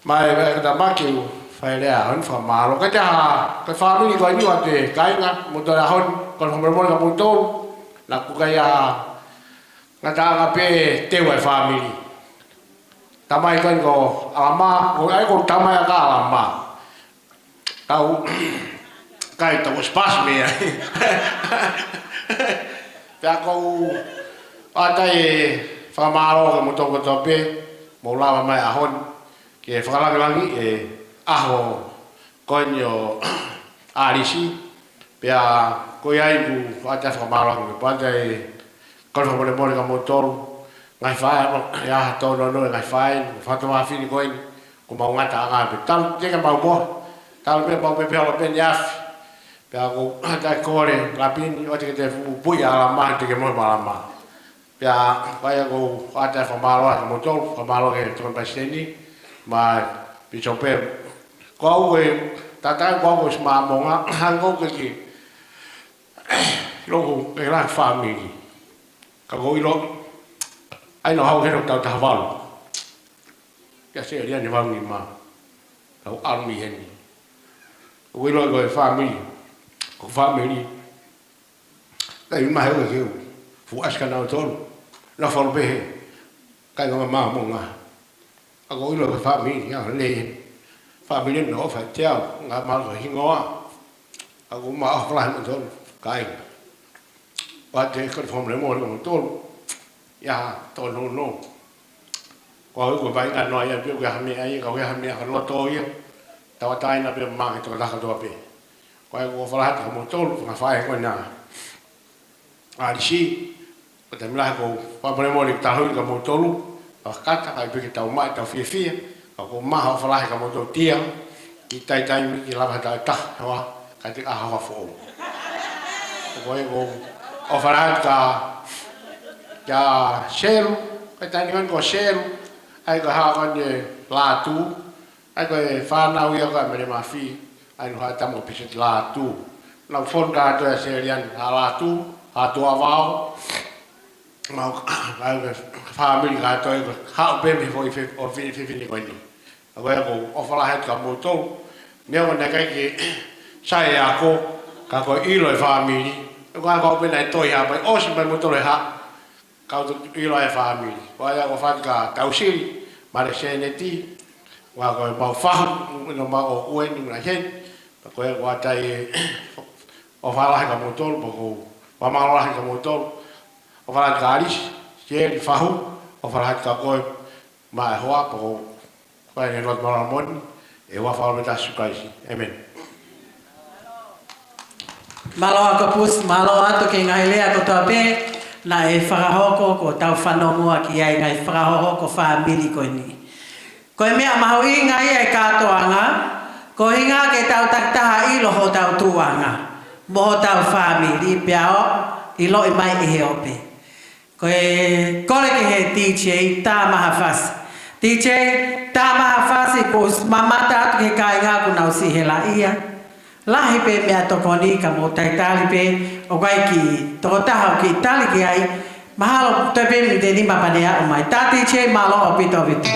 mai be da ma ki fa le a hon fa ma lo ka ja ko family ko ni wa te kai nga mo to la hon ko mo mo ka mo to la ku ga ya ngata pe te wa family tamai kan ko ama ko ai ko tamai ka ama tau kai to spas me ta ko ata e famalo ko mo to pe mo la mai a hon ke fala langi e aho konyo arisi pe ko ai bu ata famalo ko pa kalau boleh boleh kamu tol, ngai fai, ya tol no ngai fai, fatu mafi ni koin, ku mau ngata ngabe, tal je kan mau boh, tal pe lo pen yaf, pe aku ada kore, lapin, oke kita buya lama, tiga mau lama, pe kaya aku ada famalo, kamu tol, famalo ke tuan presiden ma picope, kau ke, tata kau ke semamonga, hangau ke, lo ke lah family. Kalau ilo, ai no hau hero tau tahwal. Ya se dia ni wang ni ma. Tau army hen. Kalau ilo go family, ko family. Dai ma hau ke fu askan au tol. La for be. Kai no ma mo nga. Kalau ilo go family ya le. Family no fa tiao nga ma go hingoa. Aku ma aflah mo tol. Kai. Wate ko form le mo mo tol ya to no ko bai ka no ya bi ga me ai ka ga me ka lo to ya ta ta na be ma to la ka do be ko fala ka mo tol ka fa ko na a si ko te mla ko pa mo le ta ho ka mo tol ka ka ka bi ta ma ta fi ko ma ha fala ka mo to tia ki tai tai mi ki la ta wa ka ti a ha fo ko o farat ka shelu ka tani kan ko shelu ai ko ha kan la tu ai ko fa na wi ka me ma fi ai no ha ta mo piset la tu na fon ka to serian ha la tu ha tu avao ma ai family ka to ha be me foi o fi ni ko ni agora ko o fala het ka mo to me o na ka ki sai ya ko ka ko i lo family ko ko be na to ya ba o si ba mo to le ha ka to i lo family ko ya ko fa ka tausil ma le seneti wa ko ba fa no ma o uen ni na hen Ko e wa tai o fala ka motor ko wa mala ka motor o fala ka alis che di fahu o fala ka ko ma hoa po pa e lot mala mon e wa fala beta sukaisi amen. Malo ka pus malo ato ke ngai lea ko tape na e whakahoko ko tau whanongoa ki ai ngai whakahoko whamili ko ni. Ko e mea mahu i ngai e katoanga, ko hinga ke tau taktaha i loho tau tuanga. Moho tau whamili piao i lo i mai i he ope. Ko e kore ke he DJ tā maha whasi. DJ tā maha whasi ko mamata atu ke kai ngā kunau si he la ia. Lahi pe mea tokoni ka mo tai tali pe o kai ki toko taha ki tali ki ai mahalo te pe mi te ni mapanea o mai tati che malo o pito pito.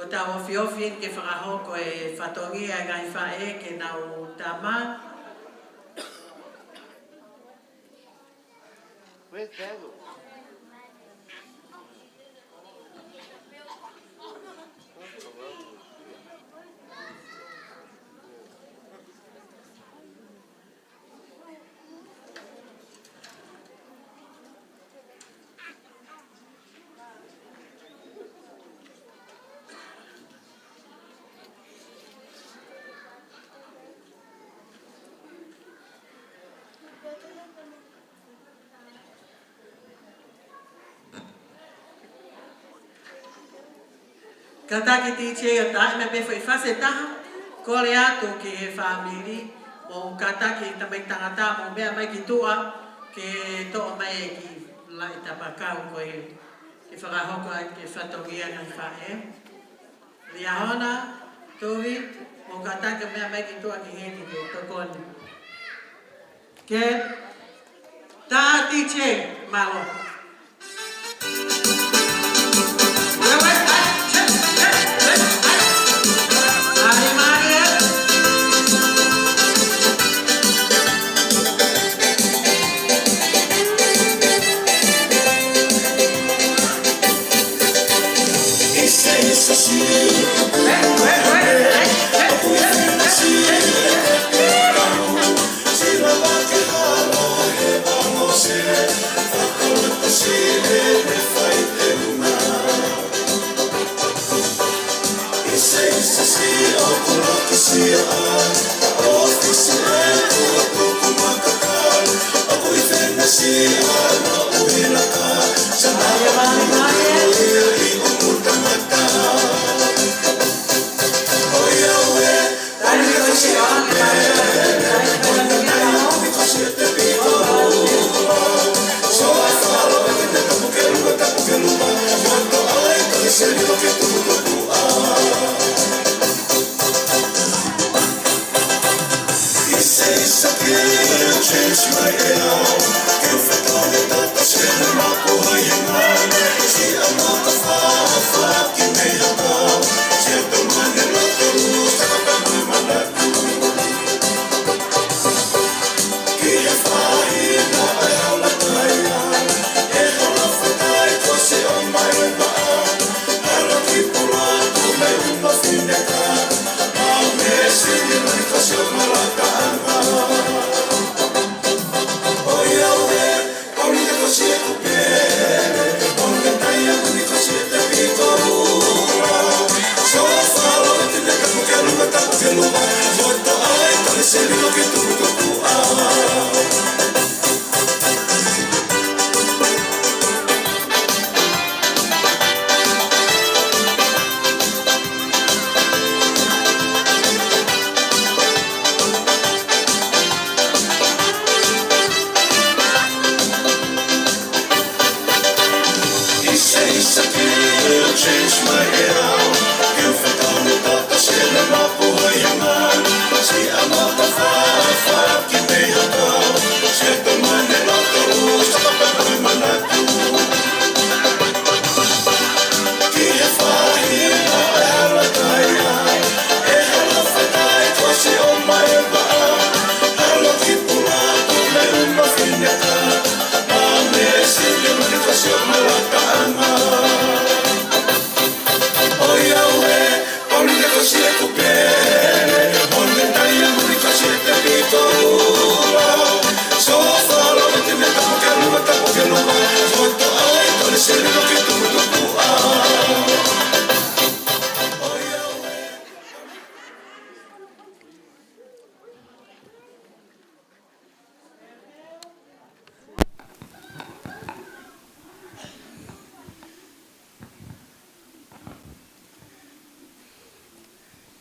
Ko tau ofi ke whakahoko e whatongia e ngai whae ke nau tama. Where's Basil? Kata ki tiche o tae me pe whai whase taha, kore atu ki he whamiri, o kata ki tamai tangata mo mea mai ki tua, ke toa mai e ki lai tapakau ko e ki whakahoko ai ki whatongia ngai whae. Ria hona, tuhi, o kata ki mea mai ki tua ki he ki tokoni. Ke, ta tiche, malo.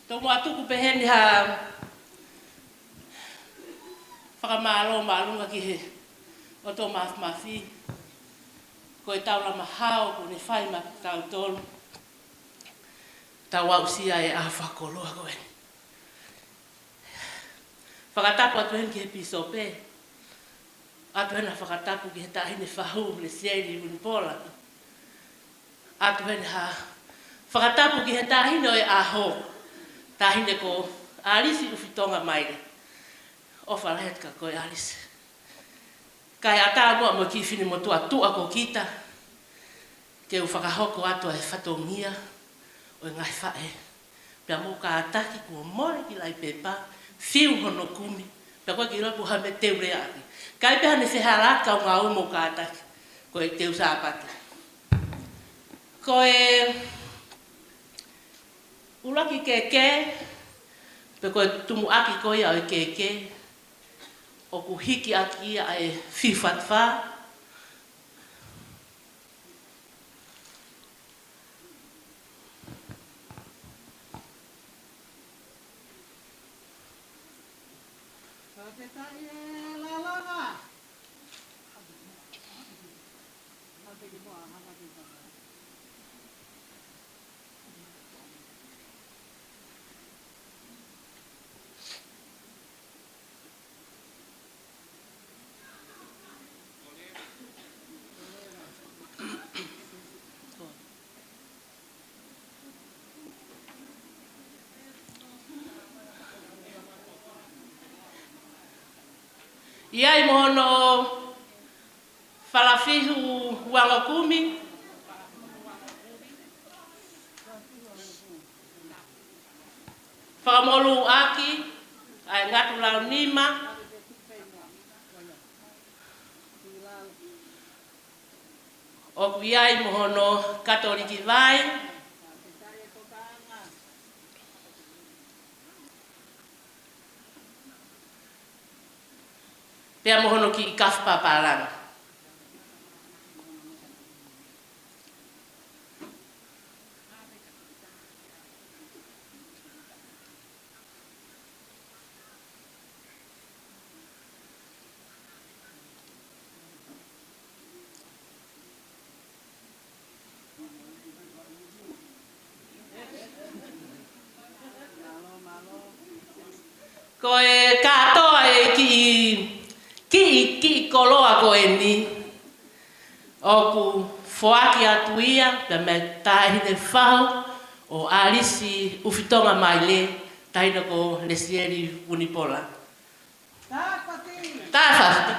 Tomo atu ku peheni ha whakamalo maalunga ki he o tō mafi ko e tau la mahao ko ne whai ma tau tolu tau au sia e a whakoloa koe whakatapu atu hen ki he piso pe atu hen a whakatapu ki he tahine whahu le sieri unipola atu hen ha Whakatapu ki he tāhine o e aho. Tāhine ko Alisi ufitonga maile. O whalahetka ko e Alisi. Kai ata noa mo ki whini mo tua ko kita. Ke u whakahoko ato e whatongia o e ngai whae. Pea mō ka ataki kua more ki lai pepa. Whiu hono kumi. Pea koe ki rapu hame teu rea aki. Kai peha ne wheharaka o ngā umo ka ataki. Ko e teu sāpati. Ko e ulaki keke. Pe koe tumu aki koe au e keke. O ku hiki aki ia e whiwhatwha. Iai mono whalafihu wanga kumi. Whakamolu aki, ai ngatu lau nima. O iai mono katoliki vai. Pea mohono ki kafpa pāranga. Ko e katoa e ki koloa ko e ni. O ku whoaki atu ia, pe me tāhine whau o Alisi ufitonga mai le, tāhine ko Lesieri Unipola. Tāwhati! Tāwhati!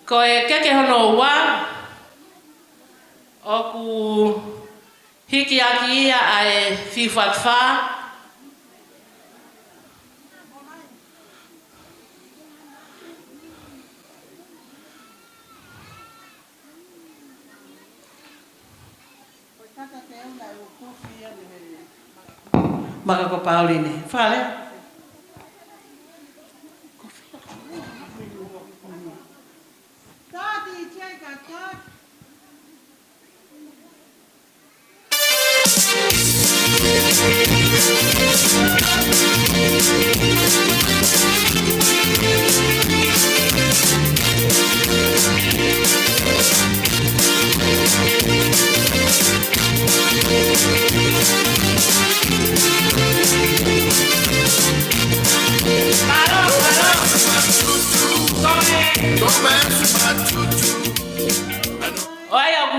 Ko e keke hono ua, o ku hiki aki ia a e whiwhatwha. Maka ko Pauline. Fale. Thank you. Oi, aku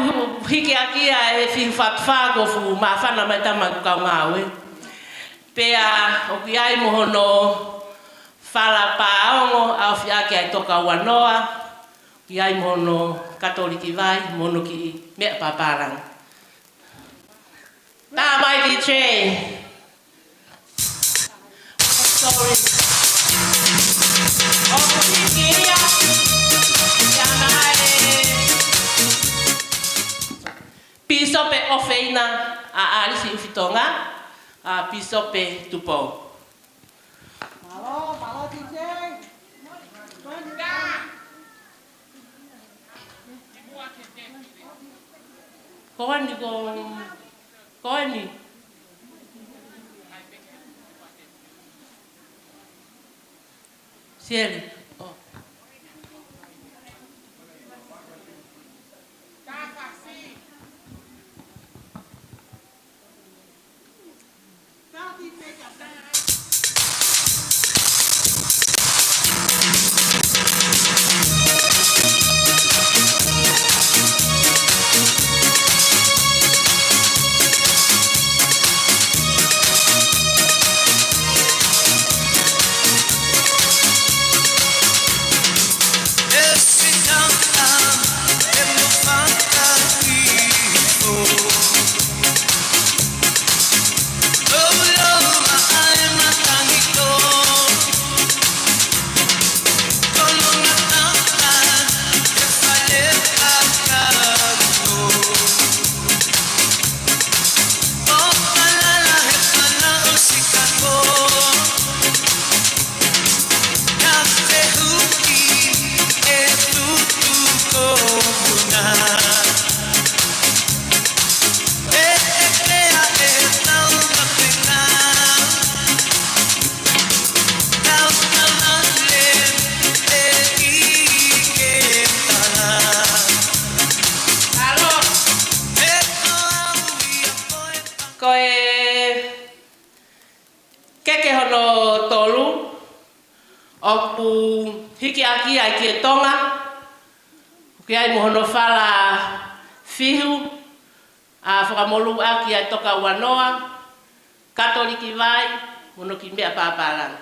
hiki aki e fi fatfa go fu ma fana mai tama ka ngawe. Pea o ki ai mohono fala paongo au fi aki ai toka wanoa. Ki ai mohono katoliki vai mono ki me paparang. Ta mai di che. Sorry. O ki ya. Ya nai. Pisope ofeina a alisi ufitonga a pisope tupo. Malo DJ. Koani. Siele. Oh. Hiki aki ai ki tonga. Ki ai mohono fala fihu. A whakamolu aki ai toka wanoa. Katoliki vai. Mono ki mea papalang.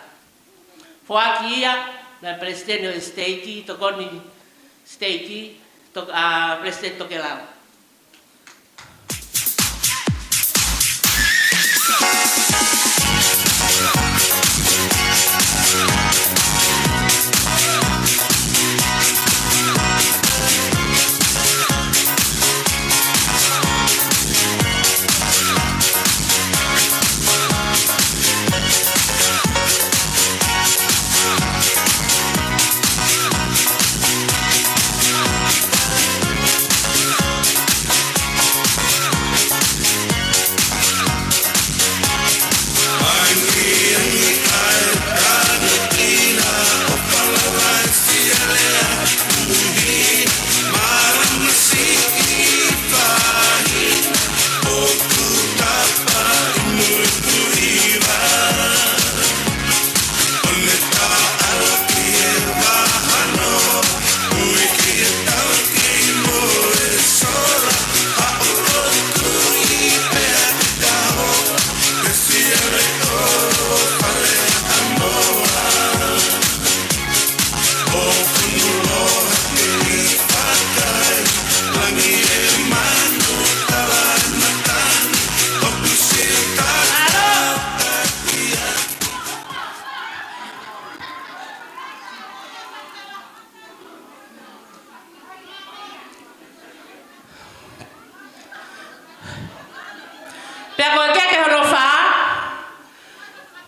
Foaki ia. Na presidente o steiki. Tokoni steiki. Presidente toke lau.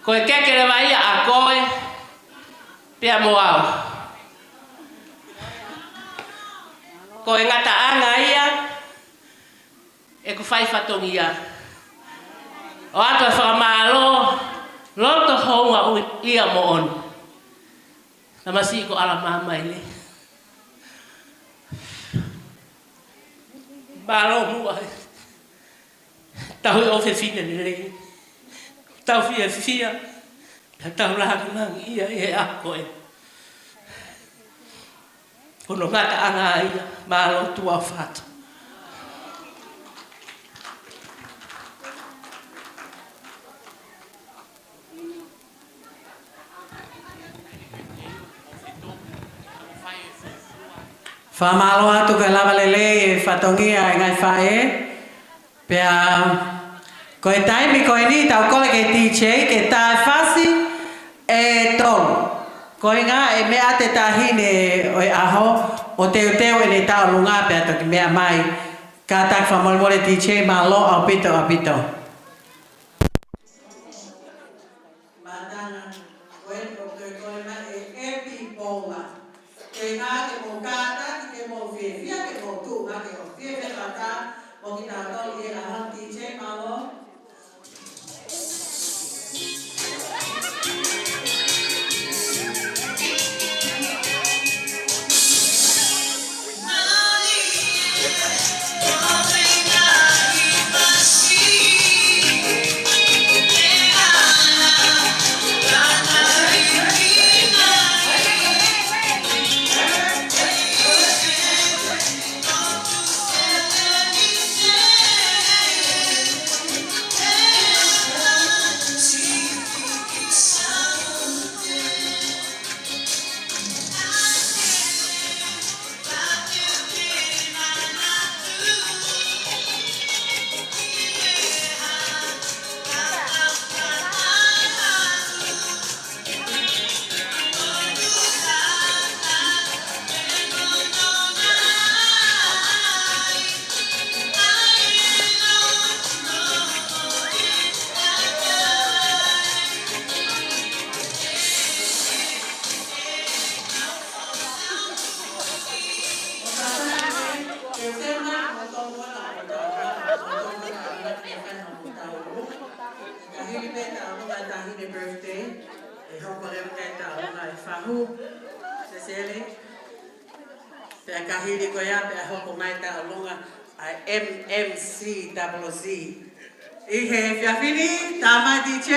Koe keke le vai a koe, pia moau. Koe ngata anga ia, e ku whai whatongi ia. O ato e whakamalo, loto hounga ia mo on. Namasi ko ala mamai le. Malo mua. Tau o fe fine ni le. Tau fia, tau langang ia e a koe. Pono ngata anga ia, malo tua whātu. Whamalo atu ka lava lele e whatongia e ngai whae. Pea, koe taimi koe ni tau kole ke TJ, ke tae whasi e tolu. Koe ngā e mea te tahine o e aho, o teu teu e ne tau lunga pea toki mea mai. Ka tak whamolmole TJ ma lo au pito au pito. Matanga, koe o koe ma e epi ponga. Ke ngā ke mō kāta, ke mō whiawhia, ke mō tūma, ke mō whiawhia kata, o ki tā tolu e ahon TJ malo. Kahiri ko ya pe hoko mai ta alunga MMC double Z. Ihe fiafini tama DJ.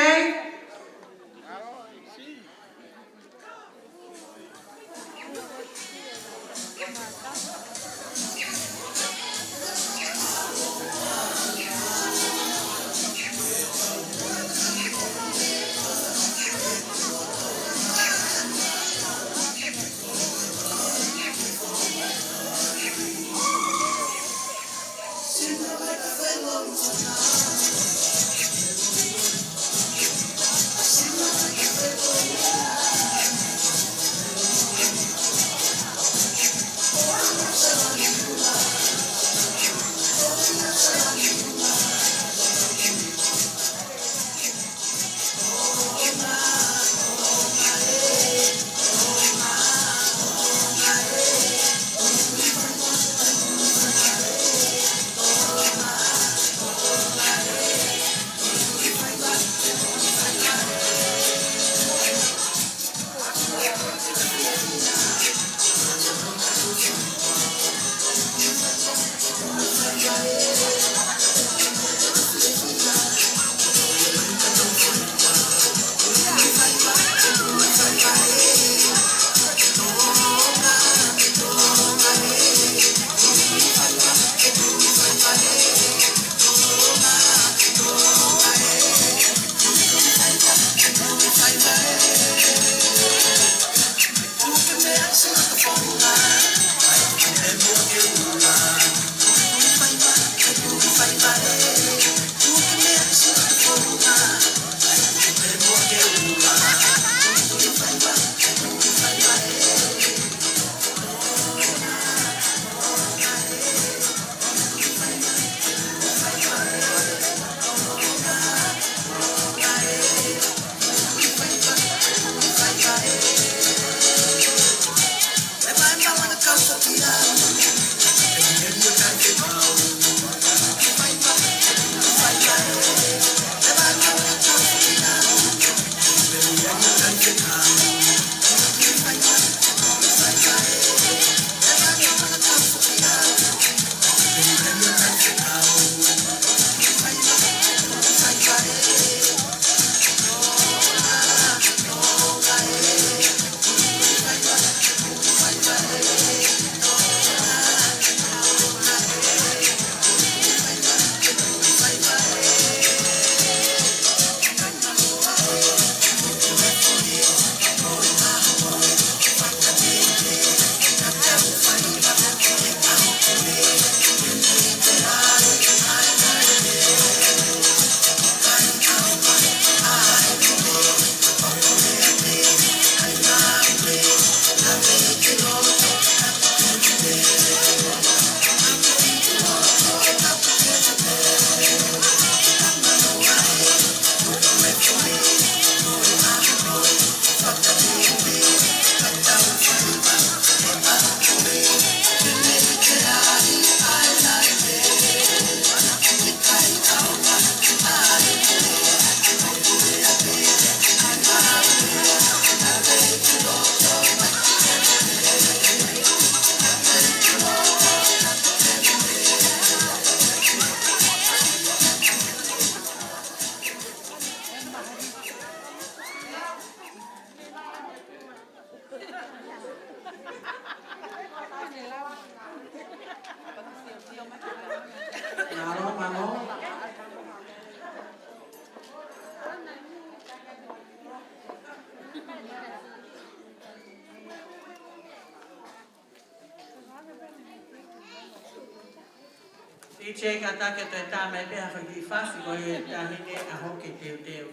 I che ka take te tā mai pēha whaki whasi ko e tāhine a hoki teo teo.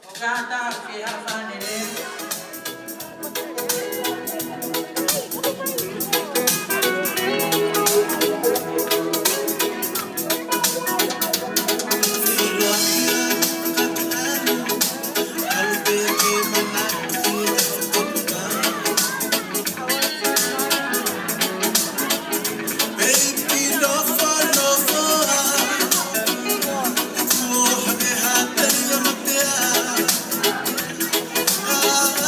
O kā tā ki hawhane leo. Ah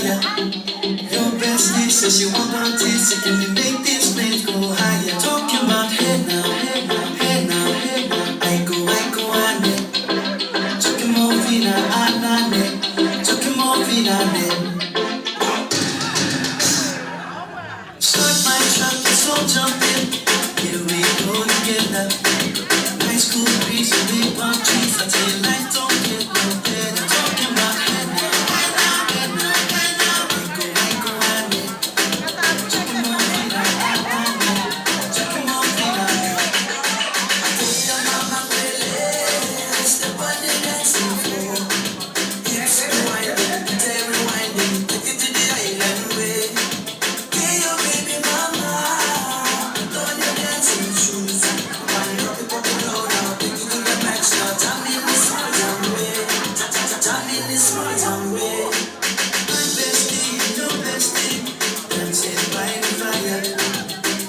fire. Your bestie says you want this, so can we make this place go higher? Talking about hey now, hey now, hey now, hey now. I go, ane. Talking more vina, anane. Talking more vina, ane. Start my truck, let's all jump in. Here we go together. Nice cool breeze, and big palm trees. I tell you, life don't get no better. Talking about hey now, hey now, hey now, hey now. I go, ane. Talking more vina, anane. Talking more vina, ane. I told your mama, really, step on the dancing floor. Hips rewinding, tail rewinding, take it to the island way. Hey, your baby mama, put on your dancing shoes. Wind up the bottle low now, take it to the max now. Tell me the smart way, tell me the smart way. My bestie, your bestie, dancing by the fire.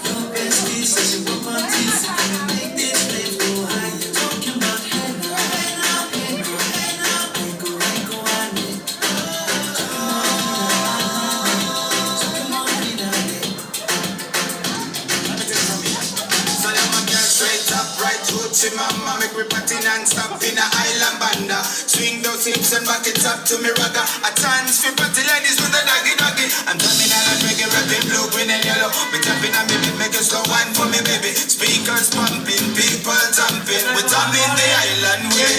Your bestie says you want my teeth, so can we make this place go higher? Talking about hey now, hey now, hey now, hey now. I go, ane. Talking more vina, ane. So them a girl straight up, right roots in mama. Make me party non-stop in a island banda. Swing those hips and back it up to me ragga. A chance for party ladies with a doggy doggy. I'm drumming all and reggae, rapping blue, green and yellow. Me tapping on me beat, make a slow wine for me baby. Speakers pumping, people jumping. We drumming the island way.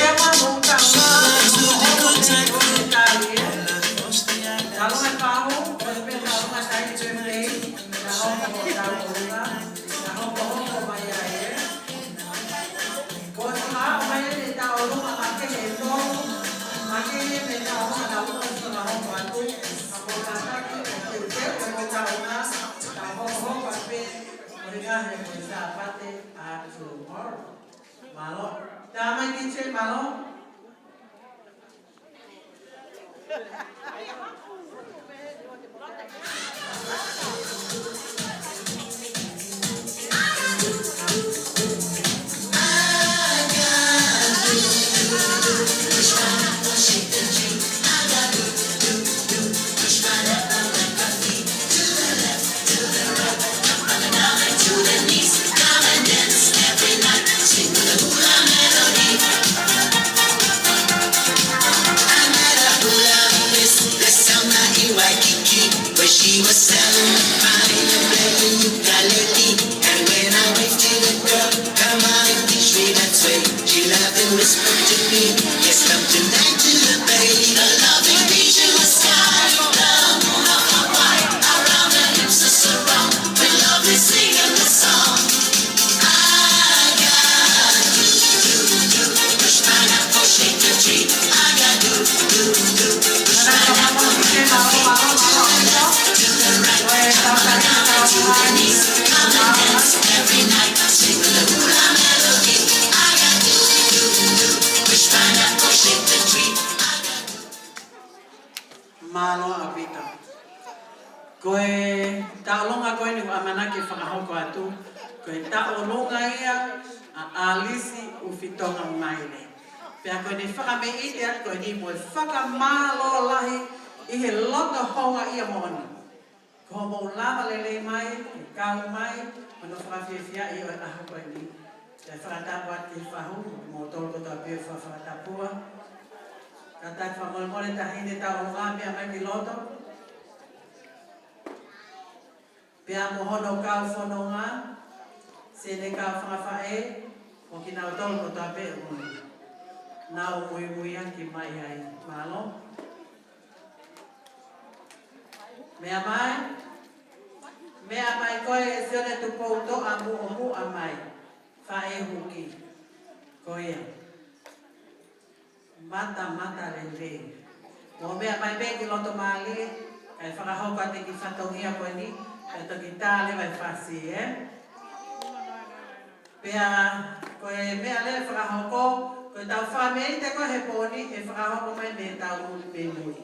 Malo, damai DJ Malo. Where she was selling fine and playing ukulele. And when I waved to the girl, come on and teach me that way. She laughed and whispered to me, yes, come tonight to the bay. The loving vision was sky, the moon of her white. Around her hips a surround, with love is singing the song. I got do, push pineapple, shake the tree. I got do, push pineapple, shake the tree. Malo avita. Koe taolonga koe ni amana ke whakahoko atu. Koe taolonga ia a alisi ufitonga maile. Pea koe ni whakame ite at koe ni moe whakamalo lahi i he loto honga ia moni. Ko mo lava lele mai, kau mai, ono whakawhiawhia i o aho koe ni. Te whakatapua te whahu, mo tolo ta pia whakatapua. Katak whamolmole tahine taolonga mea mai ki loto. Pea mohono kau whanonga, sene kau whakawhae, o ki nau tolo ta pia moni. Nau mui mui ki mai ai, malo. Mea mai koe e sione tu pouto a mu a mai. Whae huki. Koea. Mata lele. Mo mea mai pe ki loto mali, kai whakahauka te ki whatongia koe ni, kai toki tāle vai whasi, Pea koe mea le whakahauko, koe tau whamei te koe he pōni, e whakahauko mai me tau me mui.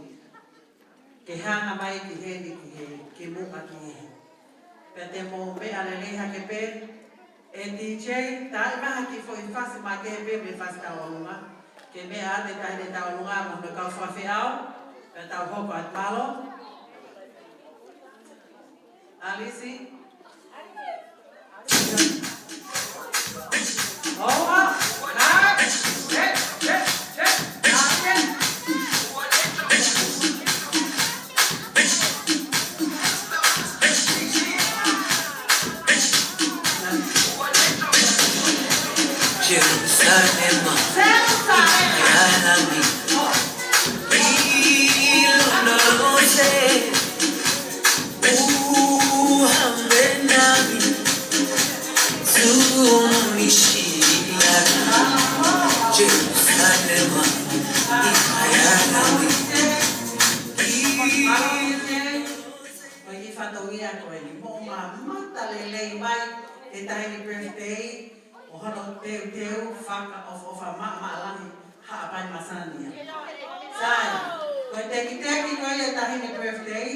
Ke hanga mai ki he, ki muka ki he. Pea te mō mea le leha ke pe, e DJ, tai maha ki fo I whasi ma ke he pe me whasi tau alunga. Ke mea te tai ne tau alunga mo me kau whawhi au, pea tau hoko at malo, Alisi. Over. Nice. Check. Birthday, o hono teu whaka of a ma'alangi ha'apai masania. Sai, koe teki koe e tahini birthday,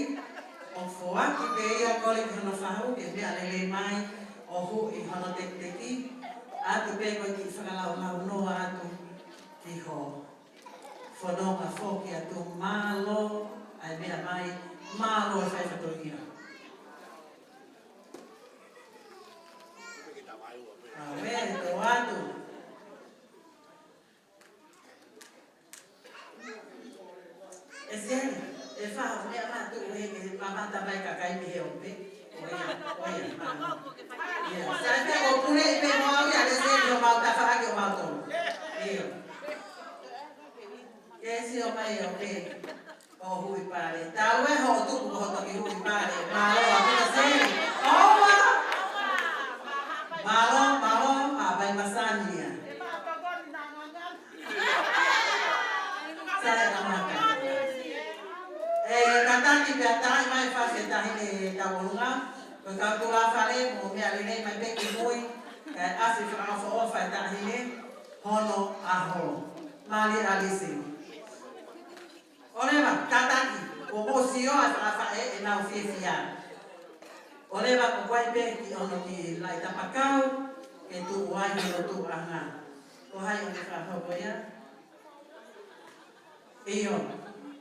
o fuaki pe ia kole ki hono whahu, ke mea lele mai, o hu i hono teki, atu pe koe ki whakalau noa atu ki ho whanonga whoki atu malo, ai mea mai, malo e whaiwhatohia. Awe, tō atu. E seri, e whaha, mea mātu uhe, mamata mai ka kai mihe ope. Oia, Sai te o pune i pe moau ia le seri o mau tawhaaki o mau tonu. Iyo. Kesi o mai ope, o hui pare. Tau e ho tuku ho toki hui pare. Malo a puna seri. Owa! Malo, abai masania. Saya namaka. Kataki pe atai mai fase tahine tawolunga. Ko kautula fale mo me alene mai peki moi. Asi fra fo ofa tahine hono aho. Mali alisi. Oleva kataki ko mosio afa e na ofisia. Oleva ko kwai pe ki ono ki lai tapakau ke tu wai no tu anga. Ko hai o ka hoya. Iyo,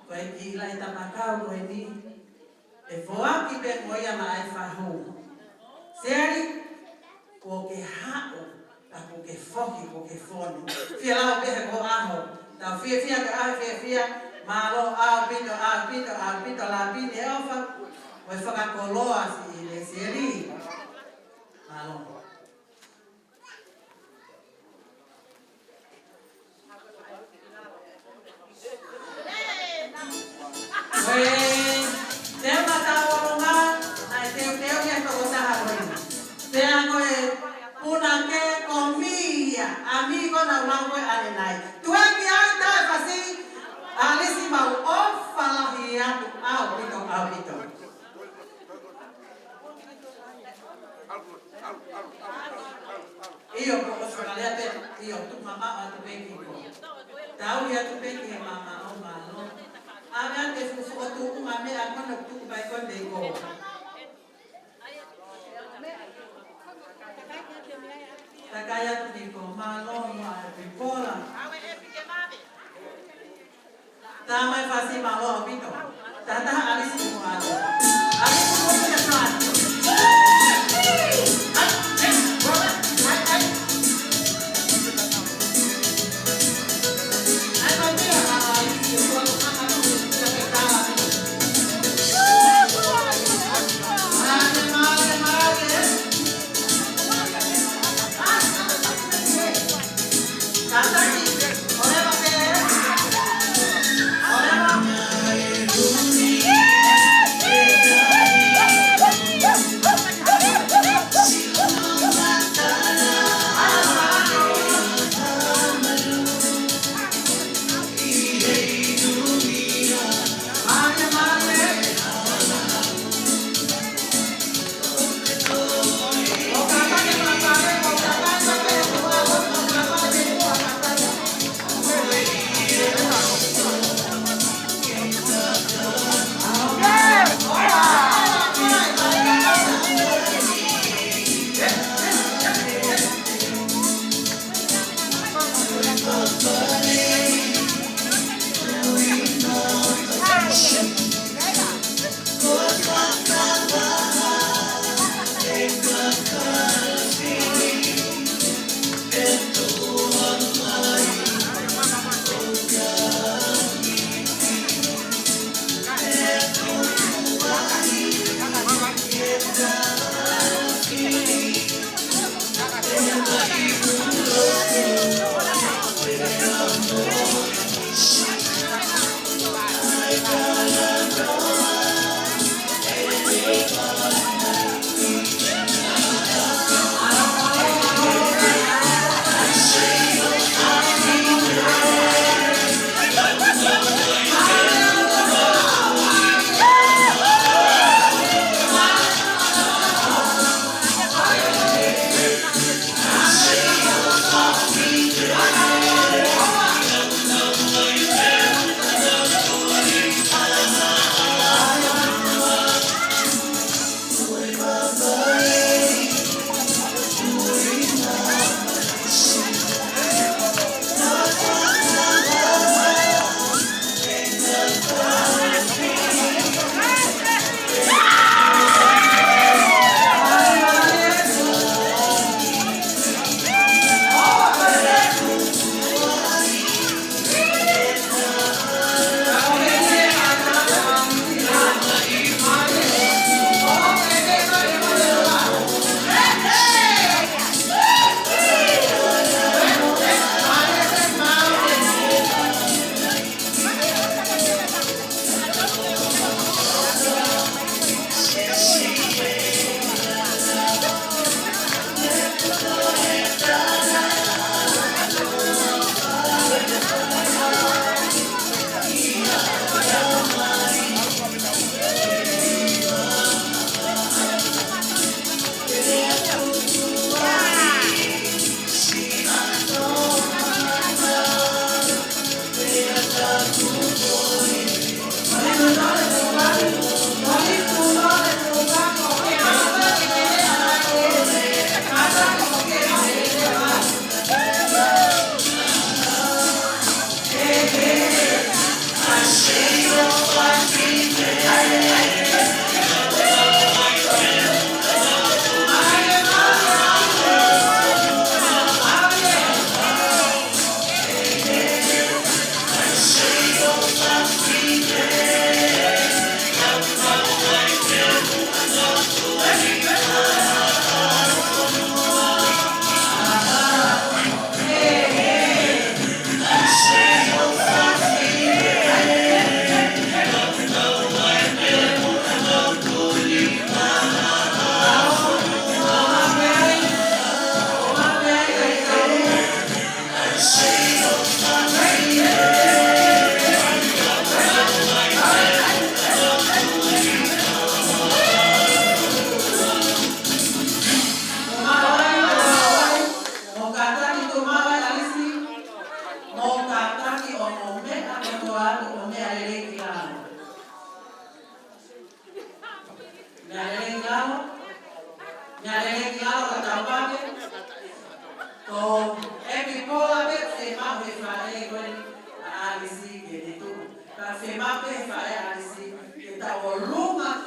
ko ki lai tapakau ko ni e foa ki pe moia mai fahu. Seri ko ke hao ta ko ke foki ko ke fone. Fia la pe ko aho. Ta fia ka fia malo a pito la pini ofa. Ko whakakoloa si le seri. Malo. Teo matawalunga, ai teo ia toko saha koina. Tea koe puna ke komia, amigo na ulango ale nai. Tueki ai tae pasi, alisi mau ofa lahi atu au pito. Iyo ko osvalea pe, iyo tu mama atu peki ko. Tau ia tu peki mama o malo. Amen te fufu o tu mame a kono tu bai kon de go. Takaya tu di ko malo ma pipola. Tamai fasi malo pito. Tata alisi mo alo. Alisi mo ke prato.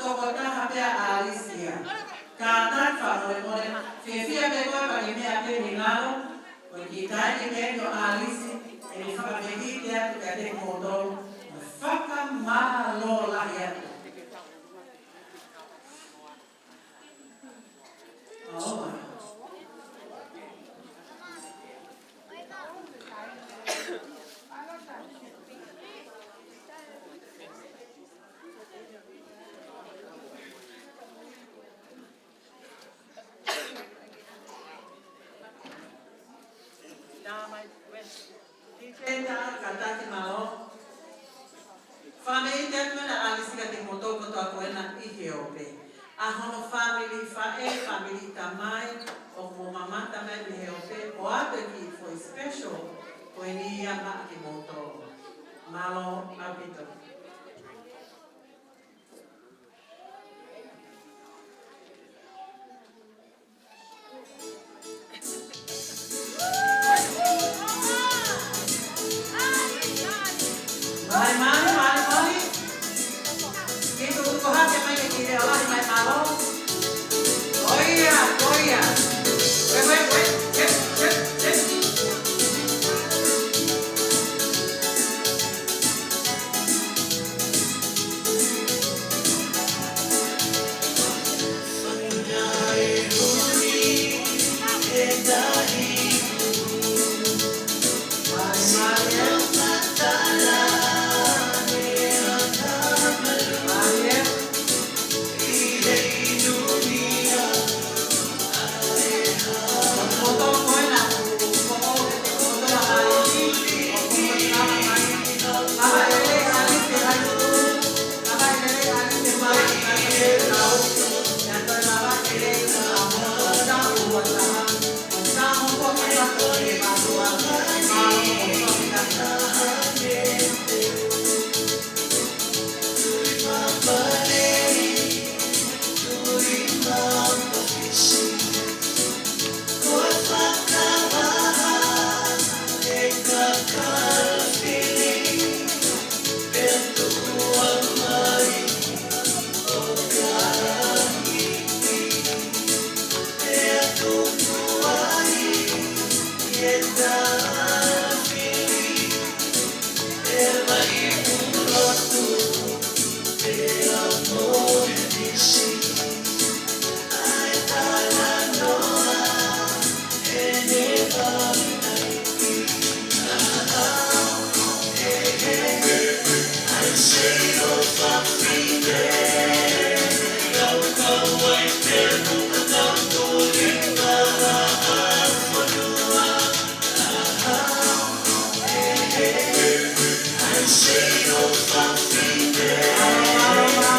toko taha pea Alicia. Ka tak fa mo mo fia pe ko pa ni a pe ni lalo. Ko ki tai ni me no Alicia e ni fa pe ki te atu ka te mo do. Faka malo la ya. Oh. Kita kata si malo. Family temple na alis ka ting moto ko to ako na ihiope. Ahono family family tamai o mo mama tamai ihiope o ato ki foi special ko ni yama ki moto. Malo abito. Mari. Itu Tuhan yang main kiri Allah yang main malo. Oh iya. Wait. Cek.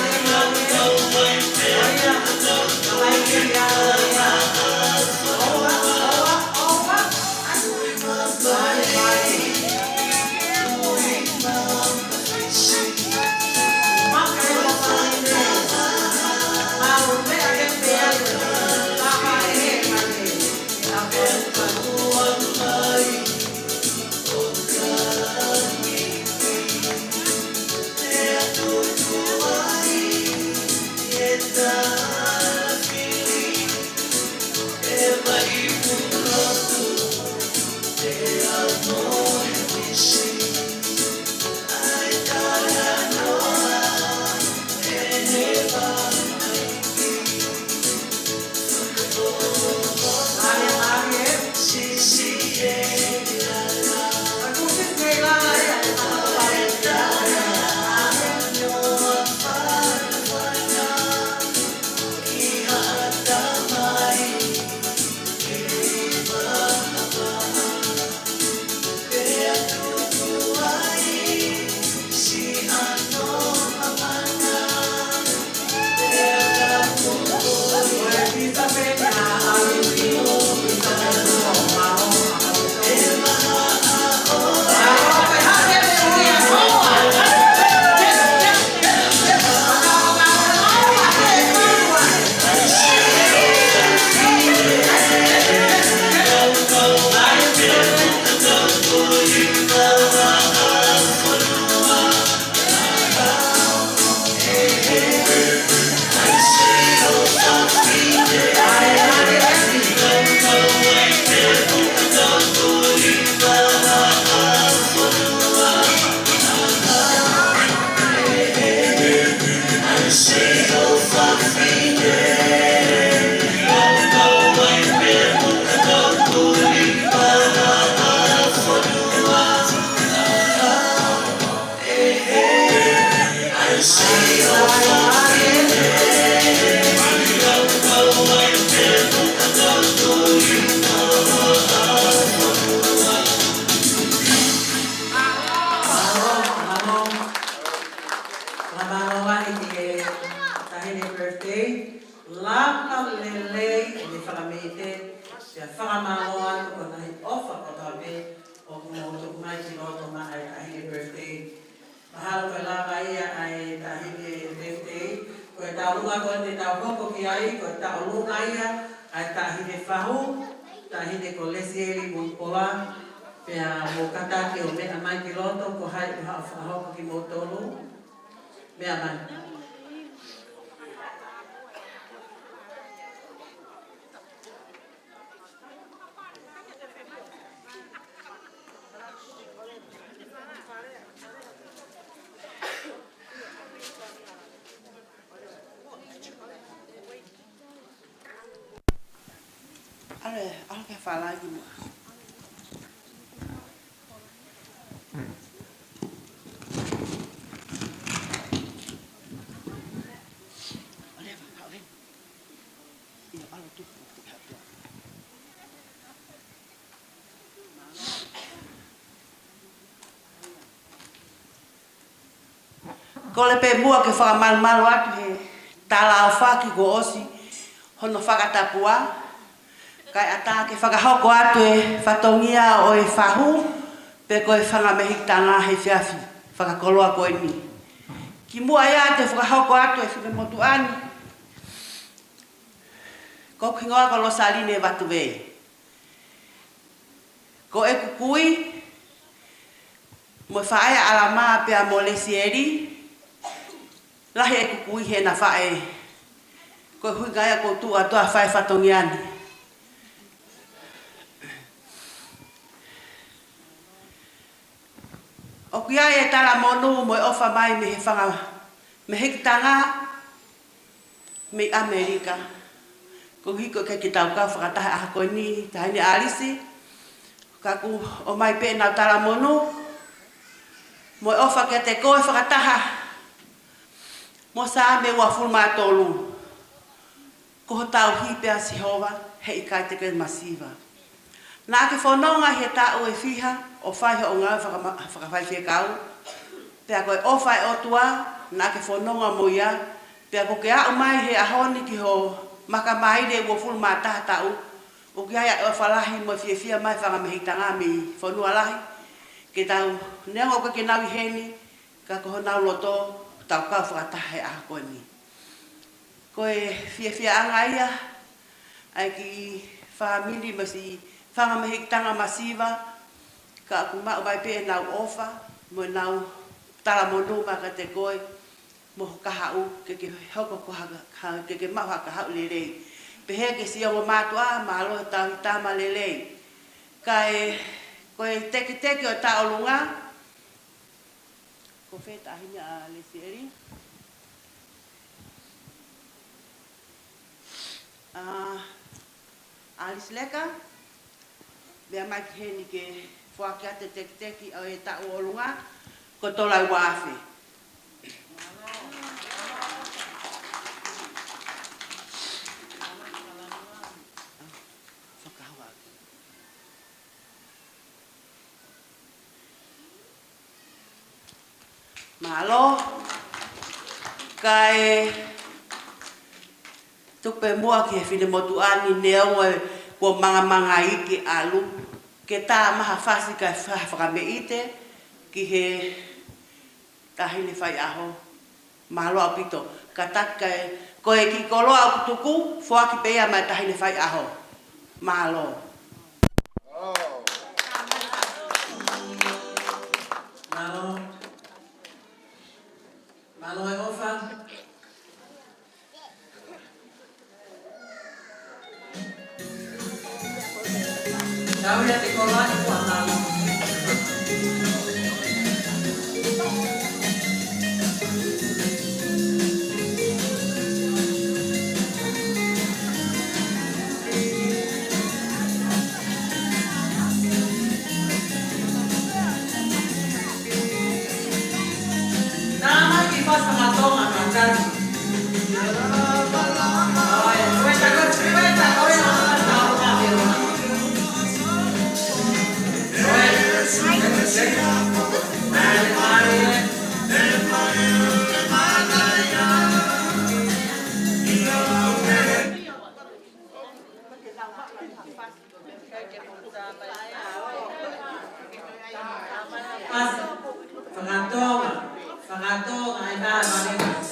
Malo. Ale ke fala lagi mo. Ko le pe mua ke whakamalmalo atu he tala au whaki ko osi hono whakatapua kai ata ke whakahoko atu e whatongia o e whahu pe ko e whangamehitanga he whiawhi whakakoloa ko e ni. Ki mua ia te whakahoko atu e whine motu ani ko kingoa ko lo saline e watu vei. Ko e kukui mo whaea alama pe a mo lesieri lahi e kukui he na whae. Ko hui gaya ko tu atoa whae whatongiani. O kia e tala monu mo e ofa mai me he whanga me hekitanga me Amerika. Ko hiko ke ki tau kau whakatahe aha koe ni tahini alisi. Kaku o mai pe na tala monu mo e ofa ke te koe whakataha mo sa me ua fulma tolu. Ko tau hipea Sihova he ikai te ke masiva. Nā ke whanonga he tāu e whiha o whaihe o ngau whakawhai whia kau. Pea koe o whai o tua, nā ke whanonga mo ia. Pea ko ke au mai he ahoni ki ho makamaire ua fulma taha tāu. O ki aia o whalahi mo whia mai whangamehitanga mi whanua lahi. Ke tau neango ko ke nawi heni, ka ko nau loto, tau kau whakatahe aha koe ni. Koe whia anga ia, ai ki whamili masi whangamehitanga masiva, ka aku mau mai pe nau ofa, mo nau tala monu maka te koe, mo kahau, ke hoko ko ke mau kahau lelei. Pehe ke si o matua, malo tau hitama lelei. Kai koe teke o ta olunga, ko feta ahini a lesieri. Alis leka, bea mai ki heni ke whakia te teki o e ta olunga, ko tolai wafe. Malo, kai tupe mua ki he whine motu ani neo e ko manga iki alu, ke tā maha whasi kai whakameite ki he tahine whai aho, malo apito, ka tak kai koe ki koloa au kutuku, whaki pea mai tahine whai aho, malo. Malo e ofa. Tau ia te kola i kua malo. Fangatong, ay ba, malimas.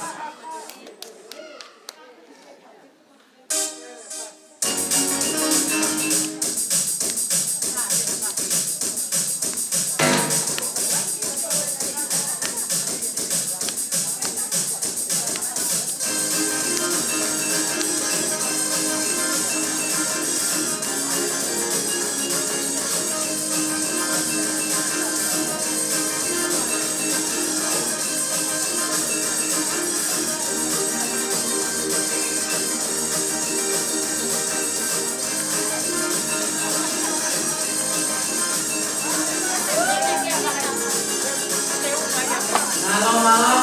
Malam-malam.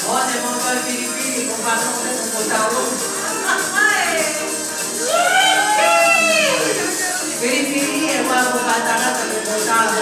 Oh, saya mau ke Filipina, kung paano ko pupunta ako. Filipina, ewan ko bata ka, pupunta ako.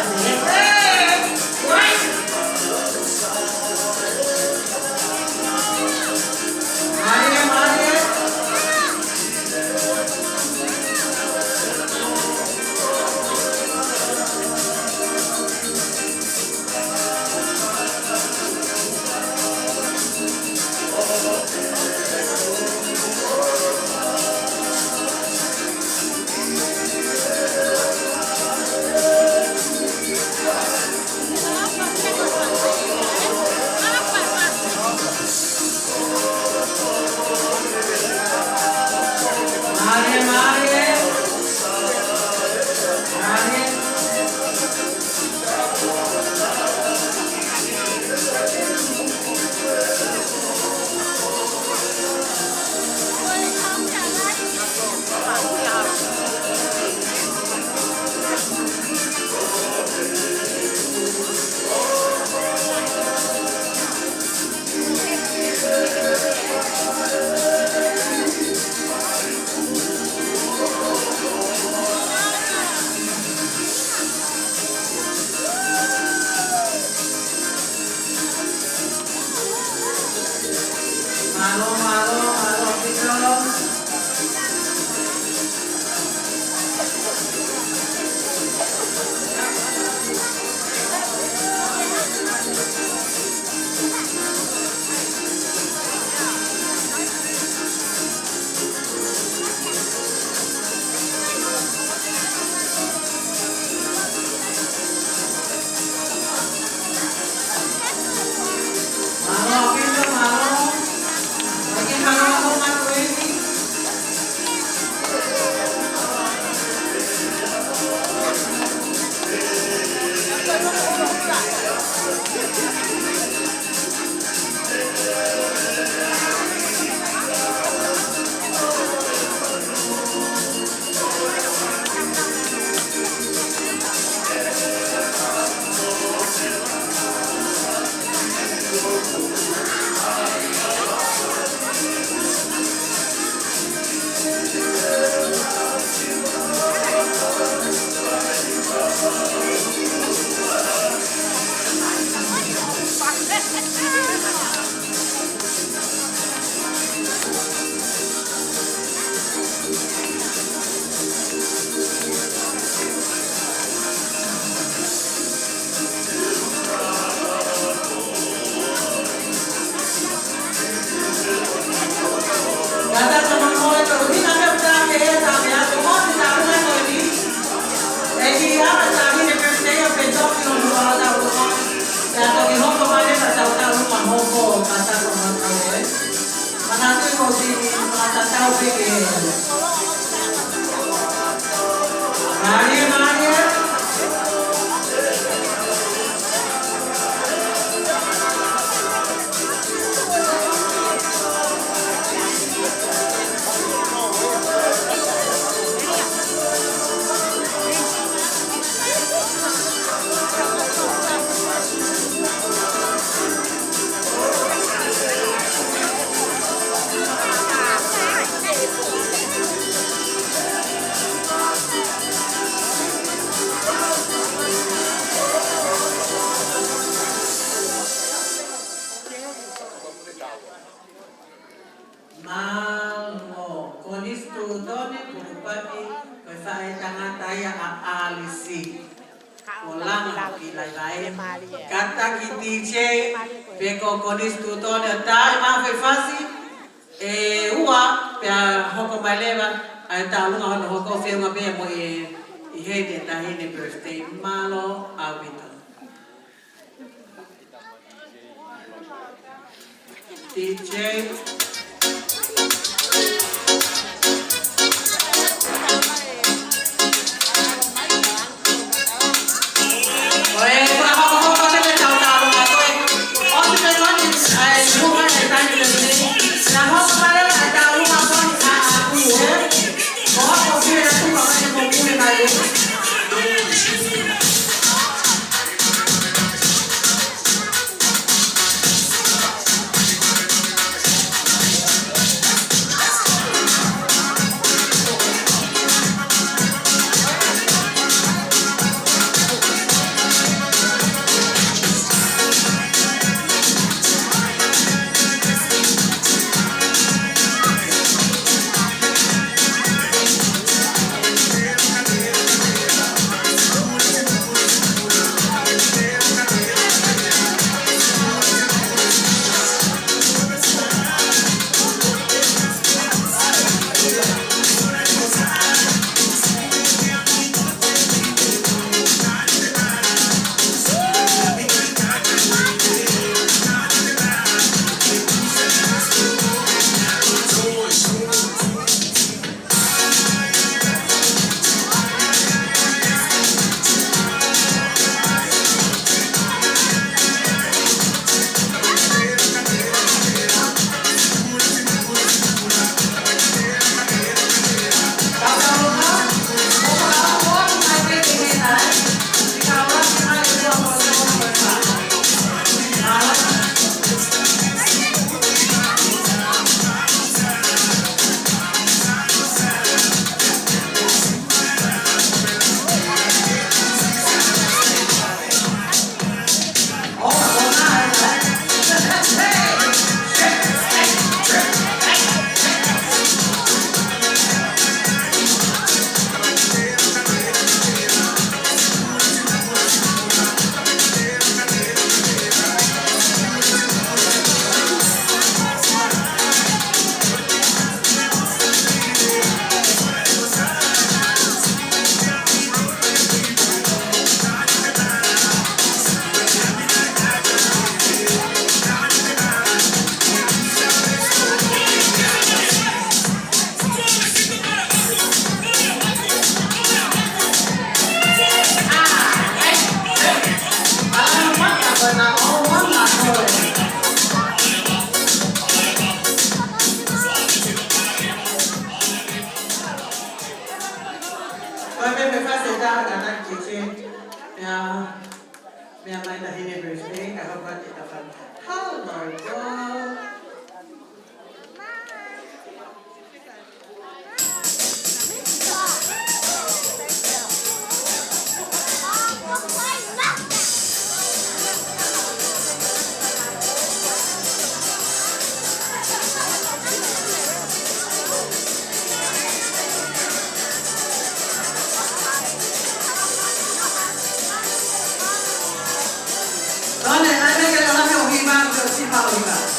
saya alisi. Olang hoki lai. Kata ki DJ peko konis tutone tai ma fe fasi ua pe hoko maleva ai ta lunga hoko fe ma be mo hede ta hede birthday malo awito. DJ Dale, dale que la me ojiva, que si pa ojiva.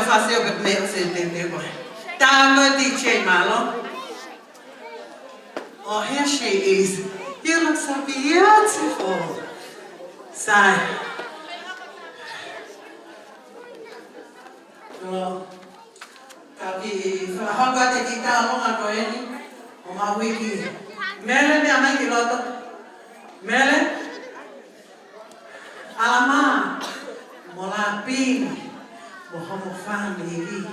fazer o que você entendeu. Tama DJ Malo. Oh, here she is. You look so beautiful. Sai. Well, kaki haga te kita longa ko eni. O ma wiki. Mele me amai ki loto. Mele. Alama. Mola pini. Mohomo family.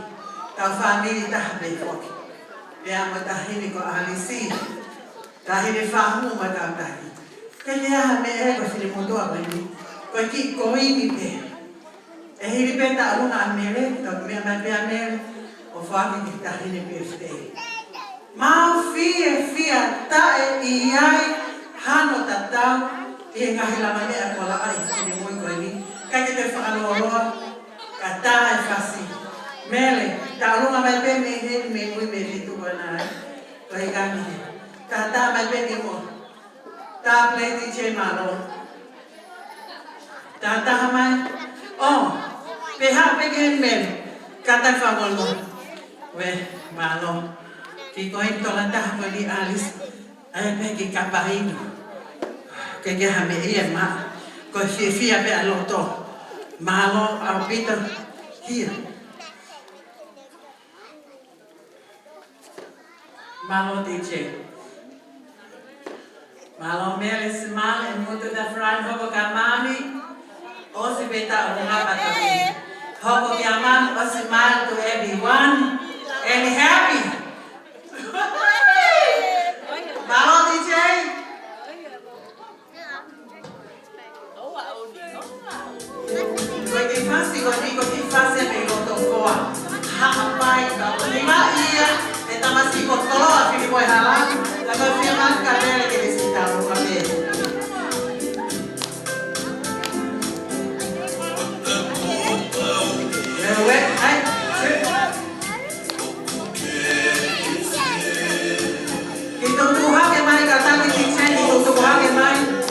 Tau family ta be foki. Be ama ta hini ko alisi. Ta hini fahu ma ta tahi. Kaya me e ko sini mundo abani. Ko ki ko ini te. E hiri pe ta alunga mele, ta me ma pe mele. O family ta hini birthday. Mau fia ta e iai hano tatau e ngahila mane a kola ai sini moi ko ini. Kaya te whakaloroa, ka tā e whasi. Mele, tā runga mai pene he me mui me ritu wana ai. Ko he gangi he. Tā mai pene mo. Tā play DJ Malo. Tā mai. Oh, peha peke mele. Kata whangol mo. We, Malo. Ki ko hei tola taha ko ni Alice. Ai peke kapahinu. Keke hame ia ma. Ko fia pe aloto. Malo au Peter here. Malo DJ. Malo mele smile and mutu da front hoko kamani. Osi beta unga patabi. Hoko kiaman osi smile to everyone and happy. Malo DJ. Porque faz amigo que faz a pergunta fora. Rapaz, lima ia, então mas se controlou a filha foi ralar, agora foi mais cabelo que eles estavam no cabelo. Então tu hake mai kata que tem sendo tu hake mai.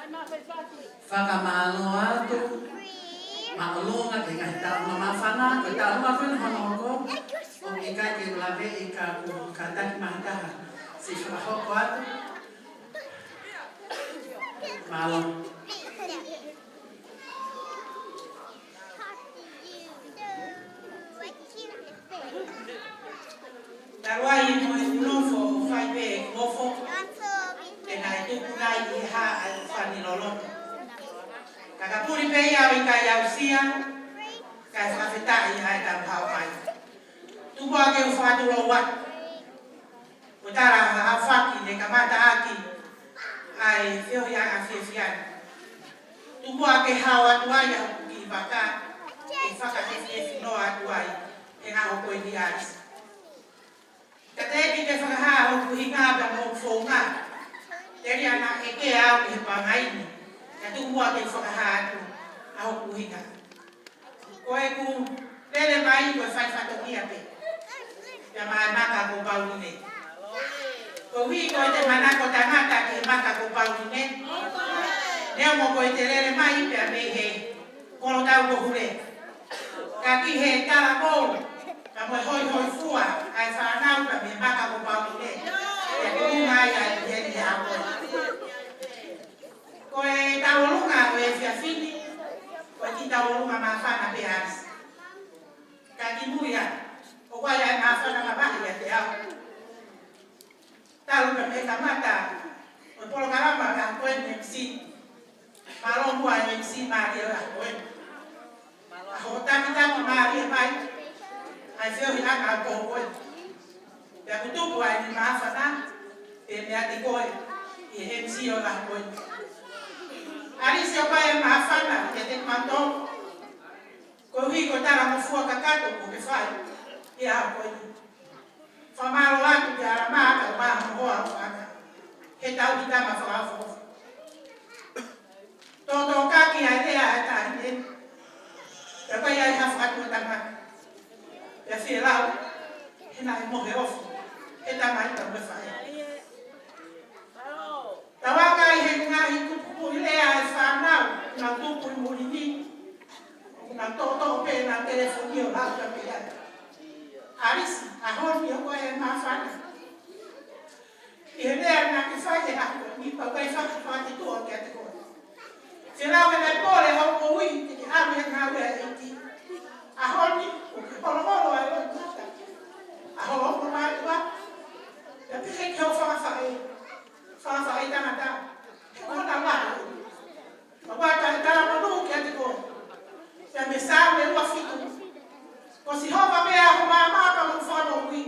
Whakamalo atu. Maolonga te ngai tau na mawhana, ko tau mawhana honoko. O i kai ke lawe i ka taki mahataha. Si whakahoko atu. Malo. Taruai mo e unofo whai pe ngofo. Te nai tuku nai i ha al whanilolo. Kakapuri pe iau i kai au sia. Kai whawhetai i hai tau hau ai. Tupua ke u whāturo wat. O tara ha whaki ne kamata aki. Ai whio i anga whiwhian. Tupua ke hau atu ai au ki waka. E whakahefi no atu ai. E ngā hoko i ni aris. Ka te ki te whakaha o kuhinga pa mō whōnga. Te ria nā e ke au ki he pangaini. Ka tu mua ke whakaha atu a o kuhinga. Ko e ku lele mai ko e whai whatokia pe. Ia mai maka ko paurine. Ko hui ko e te manako tangata ki he maka ko paurine. Neo mo ko e te lele mai pe a me he kolo tau ko hure. Ka ki he tala kōru. Ka moe hoi hoi fua, ai whanau ka me maka ko paurine. Ia ke ungai ai ki heni hea koe. Ko e taurunga ko e whiawhini, ko e ki taurunga ma whana pe aris. Ka ki muia, o kwa ia ma whana ma bahi a te au. Taru ka me kamata, o polo karama ka koe MC. Ma rombua MC Maria a koe. A ho taki Maria mai. Ai whio hi anga a koe. Ia kutupu ai ni ma whana, e mea te koe, i MC o la koe. Ari se o pai ma whana, e te manto. Ko hui ko tara mo fua kakato ko ke whai, i a koe. Whamaro atu ki ara maa ka maha hoa o whana. He tau ki tama whakawho. Toto kaki ai rea e tahine. E pai ai hafu atu e tamaki. E whirau, he nai mohe ofu. He tamai tau me whai. Tawaka i he ngahi kupupu i lea e whanau. Nga tupu i murini. Nga toto pe nga telefoni o lau ka me ia. Arisi, a honi o koe e maa whana. I he lea nga ki whai he ako, ni pau kai whakawhati tua ki a te koe. Whirau e nei pole hau ko ui, te ki ame e ngā wea e ti. A honi, o ki holo e roi mata. A holo mai tua. Ia pihe ki hau whakawhai. Whakawhai tangata. He kona wā. Ma wata e tara manu ki a te koe. Ia me sā me ua whitu. Ko si hopa mea ho māmaka mo whano ui.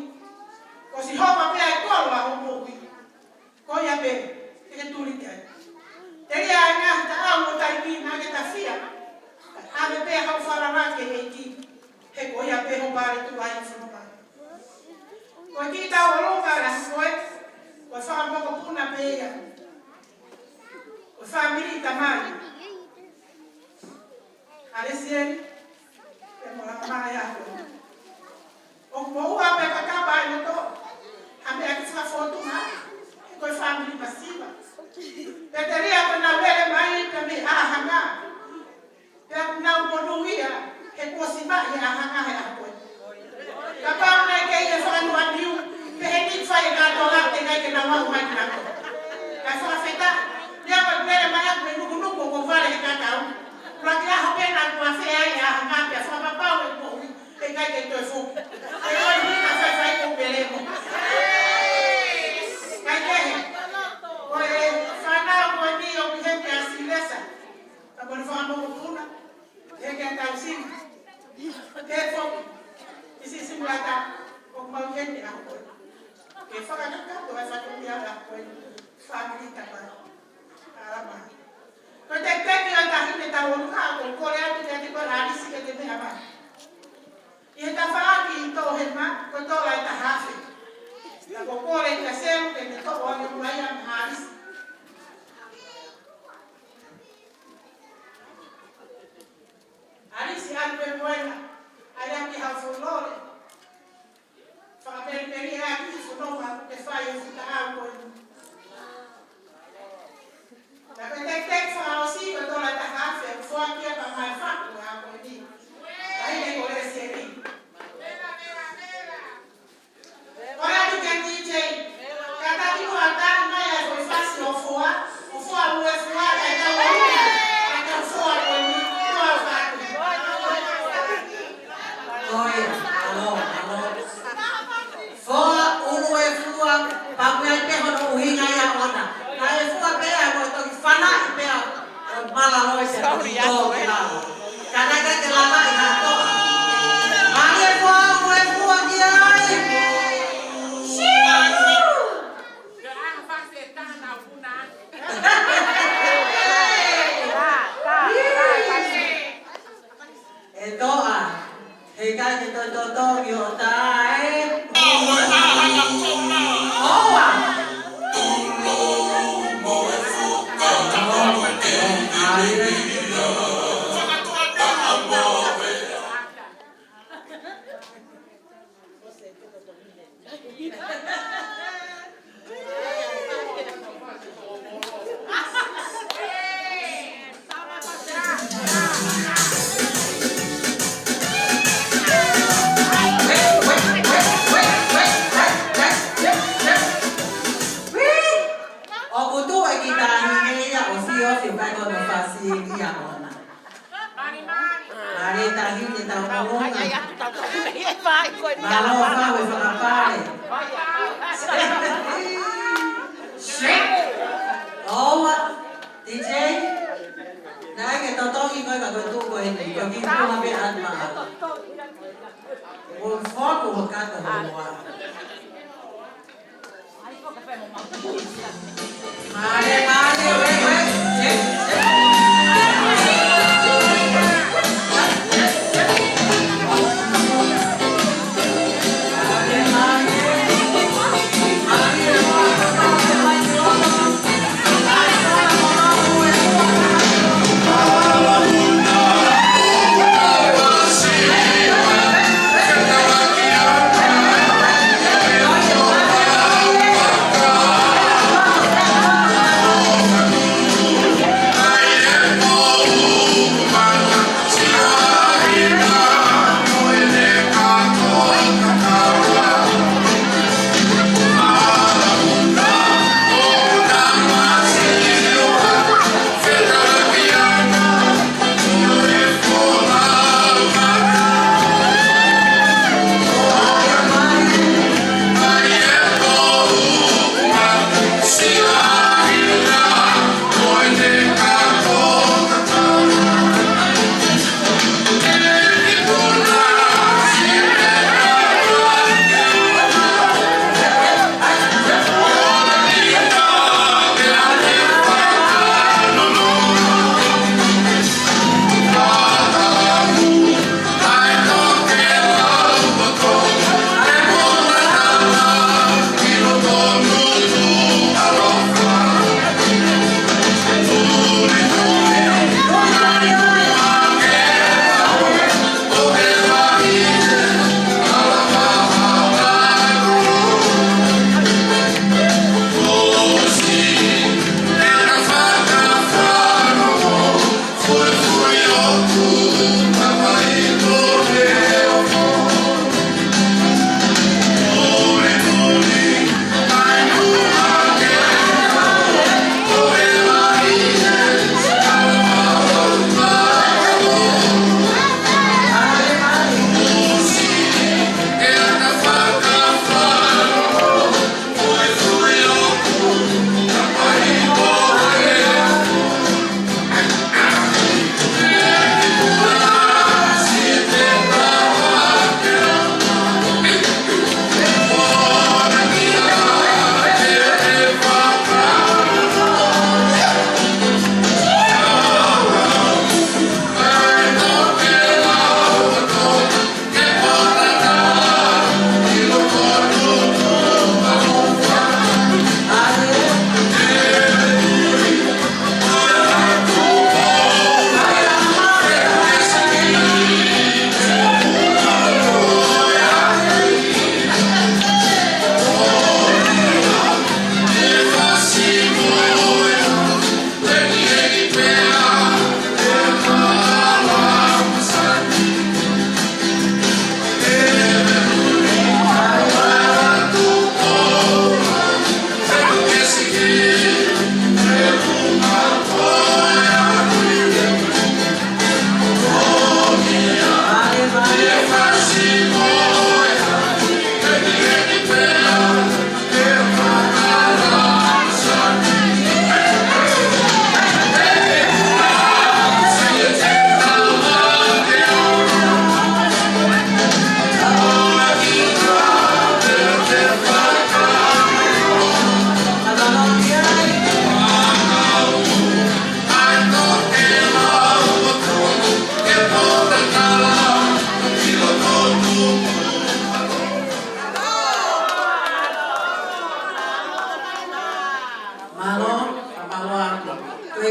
Ko si hopa mea e kolo a ho mo ui. Ko ia pe, te ke turi te ai. Te rea e ngā ta au o tai mi nā ke ta whia. Ame pe hau wharana ke hei ki. He ko ia pe ho pare tu ai i whanoma. Ko ki tau alonga la koe. Ko whakamoko puna pe ia. Ko whamiri tamari. Ale sieri. E mo la mai a koe. O mo ua pe kakapa e moto. Ame a ki whafotu ma. Ko whamiri masiva. Pe te rea ko na wele mai pe me ahanga. Pe na uponuia. He kosi mai e ahanga he a koe. Ka pau nei ke ia whanu aniu. Pe he ni whai e gato lau te ngai ke na wau mai ki na koe. Ka whawheta. Rea ko wele mai aku e nuku ko wale he kakau. Kura ki aho pena kua whea i ahanga pe a whamapau e koe. E ngai ke toi fuki. E oi hina whai ko pelemo. Kai kehe. Ko e whanau ko e ni o ki he a silesa. Ka kone whanau puna. He ke a tau sini. Ke foki. Isi simulata. O mau hende a koe. Ke whakanaka ko e whakumi a koe. Whamiri tapa. Arama. Ko te teki o tahine tau o nuka ko kore atu te koe arisi ke te mea mai. I he ta whaaki i tō he ma, ko tō lai ta hawhi. Ta ko kore i ka seru ke te tō o ane uai am arisi. Arisi anu e moena. Ai aki hau whulore. Whakaperi aki i whunonga te whai e whita au koe. Ta koe tek to ke la. Kana ka te lava I ha to. Mane fua ki ai. E toa, he kai te to ki o tae. Oa! Mane,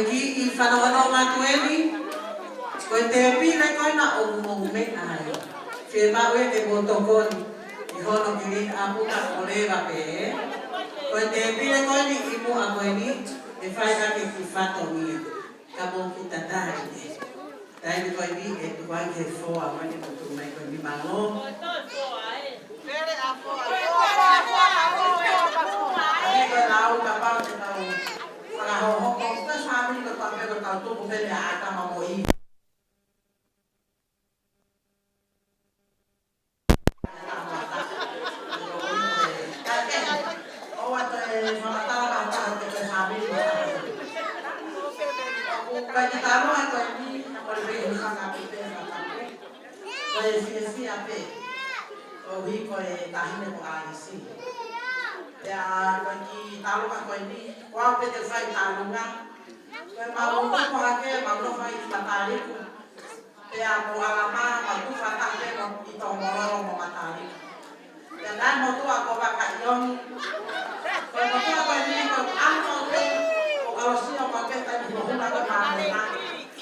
ki I whanonga tueni, koe te pile koe na o me ai. Whie maue e motokoni, I hono ki rin apuka o rewa pe. Koe te pile koe ni I mua koe ni, e whai ake ki whato ni, ka mō ki tatai ni. Tai ni koe ni e tuai ke whoa, wani kutu mai koe ni mango. Ani koe lau ka pao te tau, whakahohoko, ka sāmi ko tau peko tau tuku pene a ata mamo I. Koe te taroa koe ni, koe rei hanga pipe whakapu. Koe whiawhia pe, o hi koe tahine ko aisi. Pea koe ki taroa koe ni, wau pe te whai tarunga. Koe maungu ko hake, maungu whai I matariku. Pea ko alama, maungu whatake no I tō mororo mo matariku. Pea nai motua ko waka ioni. Koe motua koe ni, koe anko pe, kalau siapa pakai tadi mohon agak mana,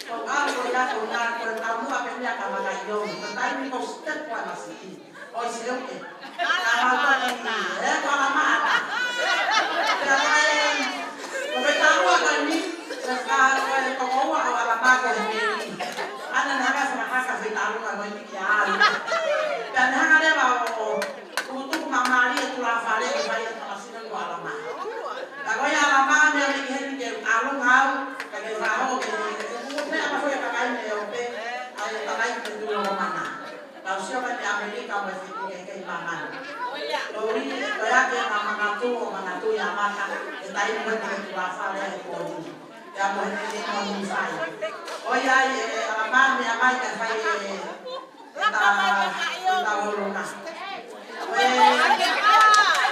kalau kau ya kau nak kamu apa ni akan makan jom, tetapi kau step kau masih, oh siapa ke? Kalau kau ini, kalau mana? Kalau tahu apa ni, sekarang kau mau apa kau ini? Anak naga sama kakak tahu apa ini kian, dan hang ada bawa untuk mamali itu lafale supaya masih nunggu alamat. Kalau yang alamat dia lagi alung hau kage raho ke ne apa foi pakai ne ope ai pakai ke dulu mana kalau siapa di Amerika masih punya keimanan lori kayak yang mangatu yang makan kita ini berarti lafal ya itu yang mau ini mau saya oh ya alaman ya mai kan saya kita ulunga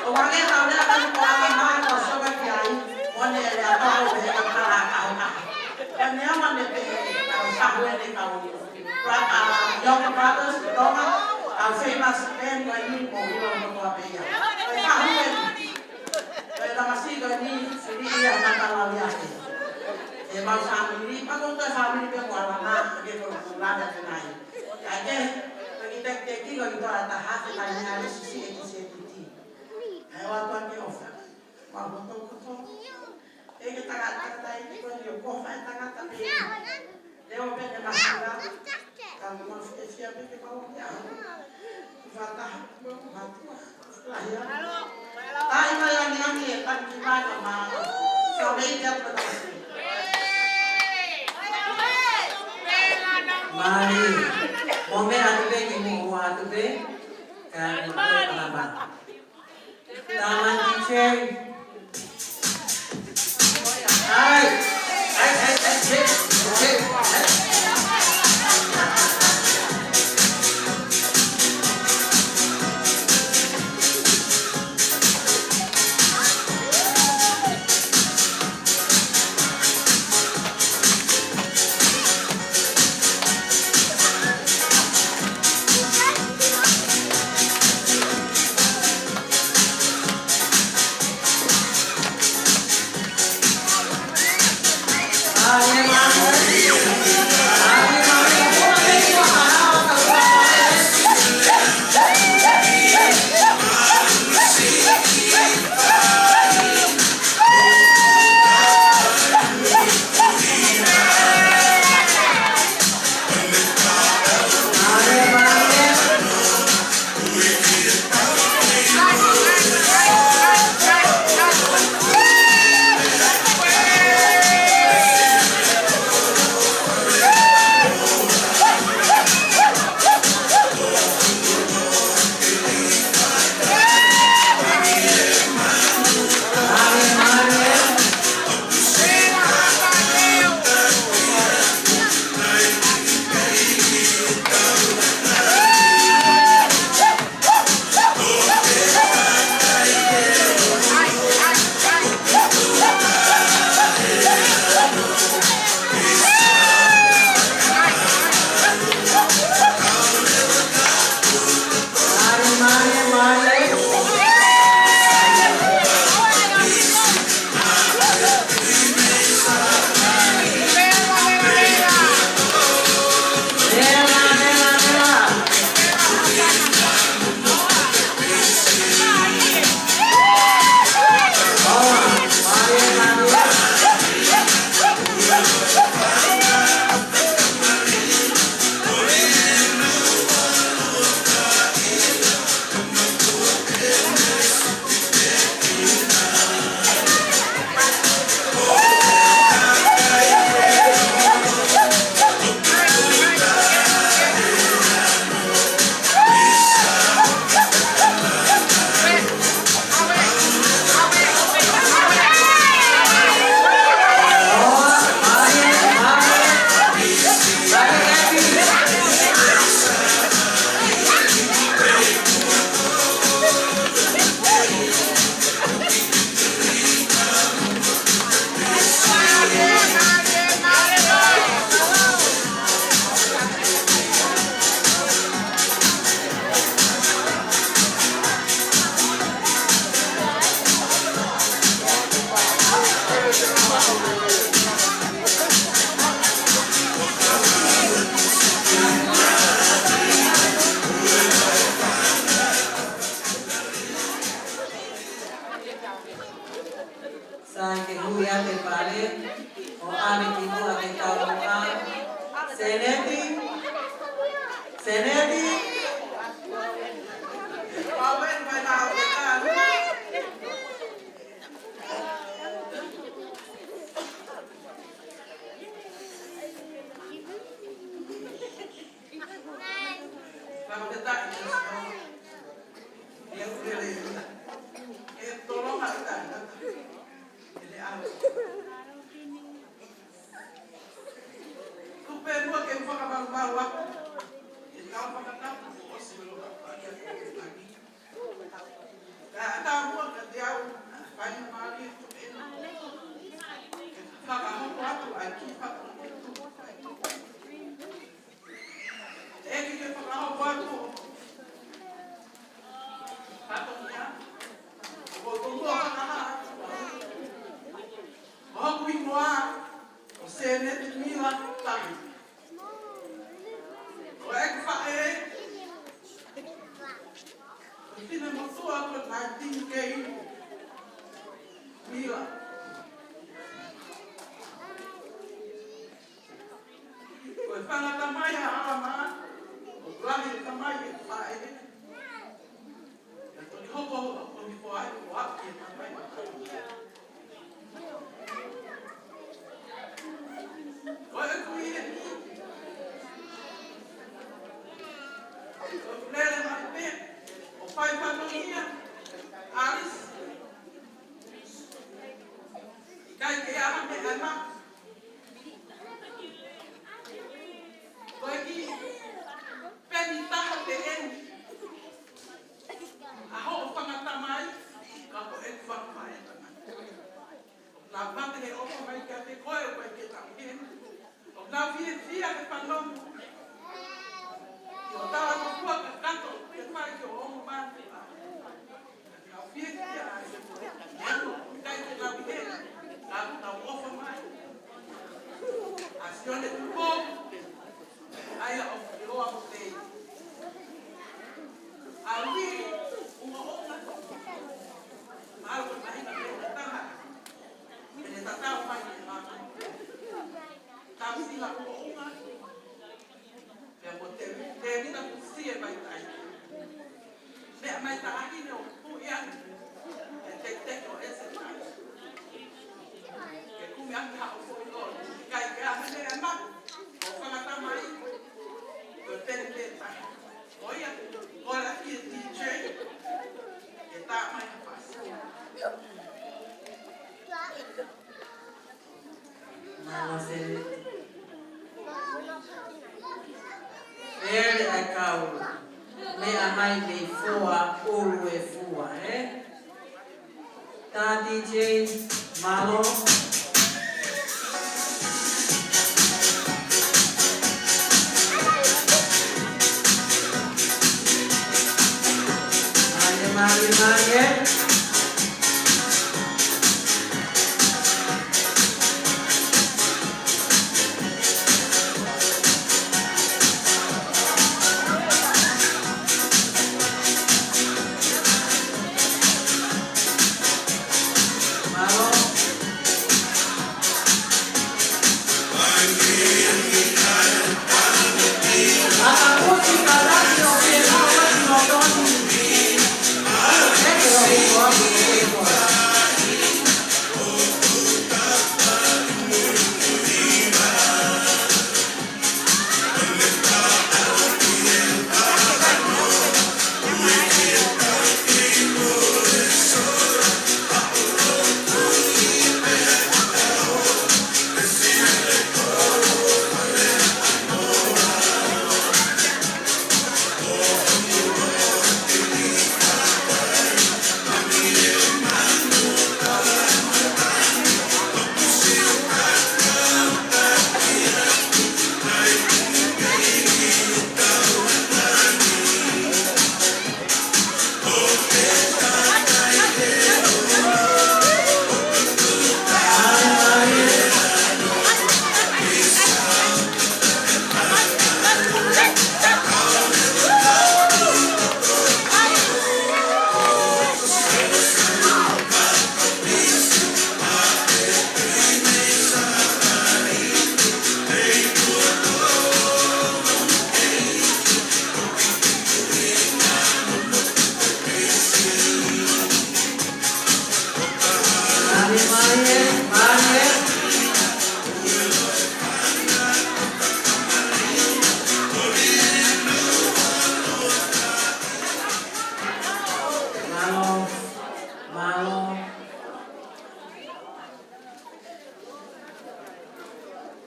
orangnya tahu dia akan alaman kalau siapa kiai One ya tahu be kepala kau nak. Dan yang mana be kau sahwe ni kau. Young brothers, doma, famous men kau ini mau hilang betul apa ya. Kau sahwe ni. Kau masih kau ini sendiri yang mata lalu ya. Mau sahwe ni, aku tu sahwe ni kau lama dia berpulang dan lain. Jadi kita kau itu ada hati tanya ada sisi itu. Waktu ni offer. Mau betul. Kita kata ini kau dia kau faham tak tapi dia orang yang masalah kalau masih siapa yang kau dia fatah matu lahir tai yang ni tak gimana mah sampai jam berapa mari momen atu be ibu atu be kan apa taman cicing Hai. Sa ke hui ate pare, o ame ki mua ke tau mua. Seneti? Seneti? Pawen vai tau ke tau. Vamos a dar dia boleh tolong ada ini aku tu perlu ke fakam bawa ini kau fakam tak sebelum lagi ada buat dia banyak mali tu fakam waktu lagi fakam itu kita fakam waktu Patungnya, botongnya mana? Oh, kuingwa, senet mila tadi. Oek fae, ini nama tua aku nanti kei mila. Oek fana tamaya ama, oklami tamaya fae. Hoko oni foi o aqui também. Olha com ele. O pleno mais bem. O pai família. Alice. Cai que a me ama. Vai que penita de ele. Aho pangatamay, kako ekfak mai tangan. Labat he opo mai kate koe koe ke tamkin. Na via ke panom. Yo tawa ko kwa ka kanto ke mai ke o ma. Na via yo kai ke na via. Na ta opo mai. Acione ko. Aya of yo of day. Ali algo mais na frente tá ele tá vai lá tá se lá uma eu botei termina por si vai tá né mas tá aqui não o ia tem esse mais que como é que a foi lá cai que a mulher é má ou fala tá mais eu tenho que tá olha aqui DJ que tá mais Nala sele. Ele é cau. Me amai me foa, ulu e fua, Tá DJ Malo. Maria. Malo.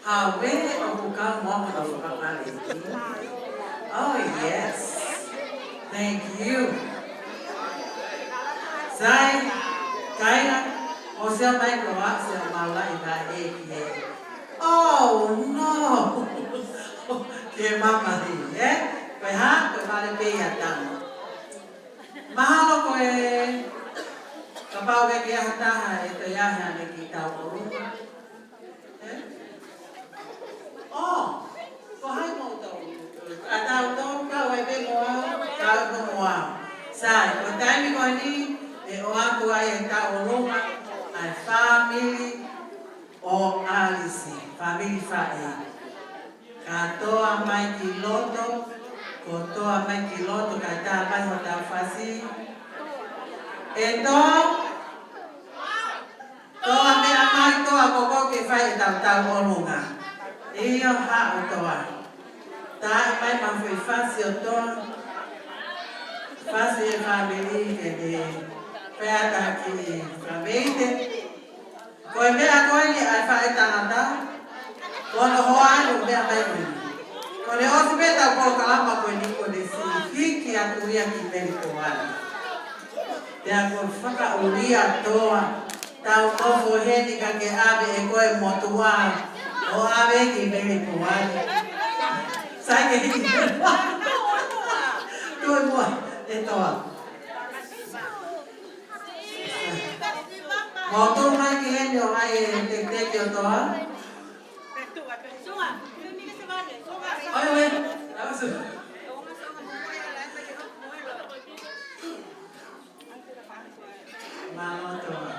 Hawe o buka mo ka whakapare. Oh yes. Thank you. Sai, kaya, o siya may gawa siya mala ina eki. Oh no. Kaya mama din, eh? Kaya ha, kaya pala peyatan. Mahalo ko eh. Kapag kaya hatahan, ito yahan nakita ko. Eh? Oh, kuhay mo ito. Ataw ito, kaway be mo, kaway mo mo. Sai, kung tayo mi ko ni, o ako ay tao roma, ay family o alisi, family fae. Kato ang may kiloto, koto ang may kiloto, kata may hotel fasi. Ito, to ang may amay to, ako ko kifay itaw-taw o runga. Iyo ha o to ah. Ta may mafay fasi o to, fasi family kede, kaya taki family. Kung may ako ni alfa itanata, kung hoan ube amay mo. Kung osbeta ko kalama ko ni ko desi, hiki atu ya kibeli kuwala. Kaya kung whakauria toa, tau kofo heni ka ke abe e koe motua, o abe ki beri puwani. Sai ke hiki tuwe mua, e toa. Motu mai ki heni o ai e tek o toa. Oi, oi, awasu. Mama toa.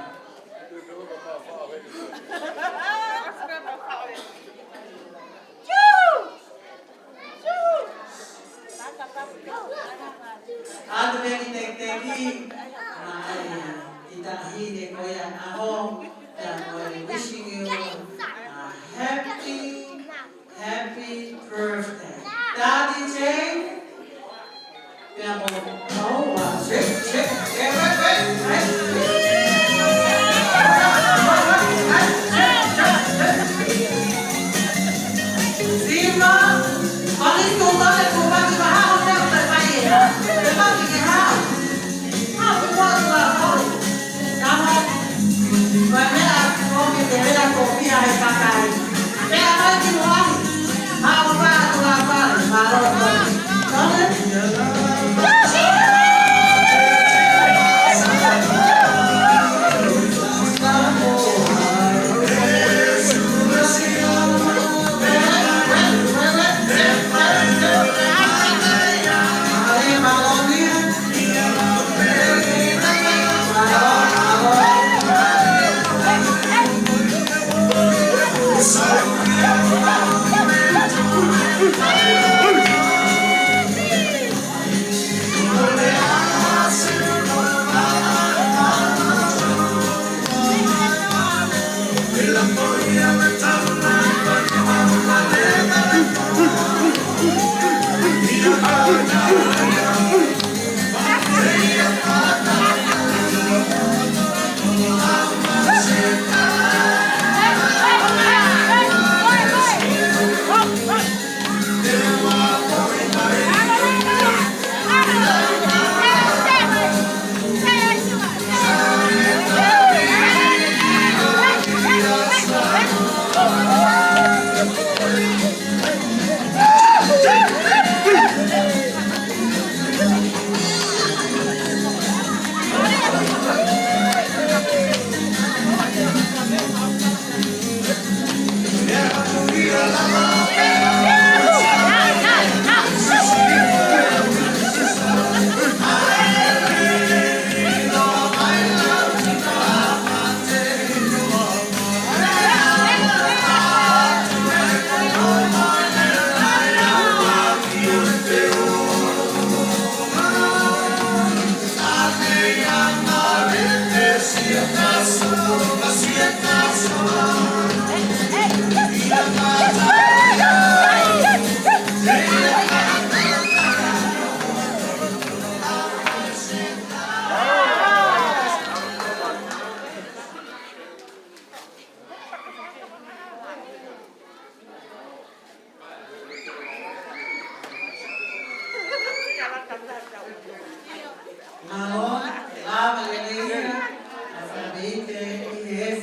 Ado begi tek-teki, kita hide koya aho, and we're wishing you a happy birthday. Daddy J.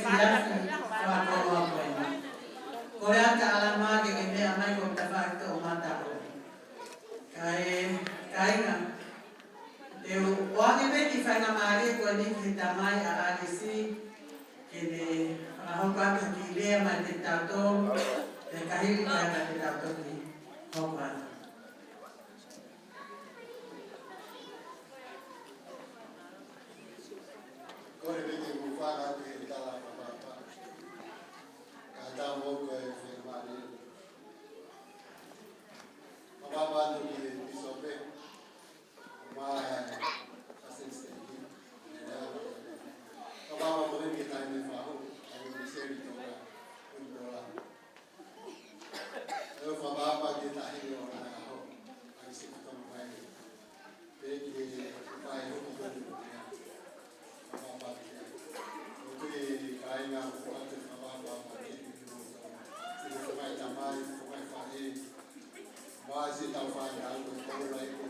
siasi whakoa koe. Koe aka alama ke mea mai ko tawhakta o matako. Kai ngā. Te oange peti whainga maare koe ni ki tamai a alisi ke ne ahokaka ki lea mai te tautou te kahiri kaka te tautou ki hokaka. Koe reke mufara te tala papapa. Ka tamo koe whemare. Papapa no ki pisope. Mai asistente. Papapa mo rin kita ni faho. Ay mo seri toka. Undola. Yo papapa kita hiyo na ho. Ay sito mai. Peki mai ho ko ni. Papapa. Oke kai nga ko ate papapa pa ni. Sino ko mai tamai ko mai fahe. Vai se tal fa algo ko lai ko.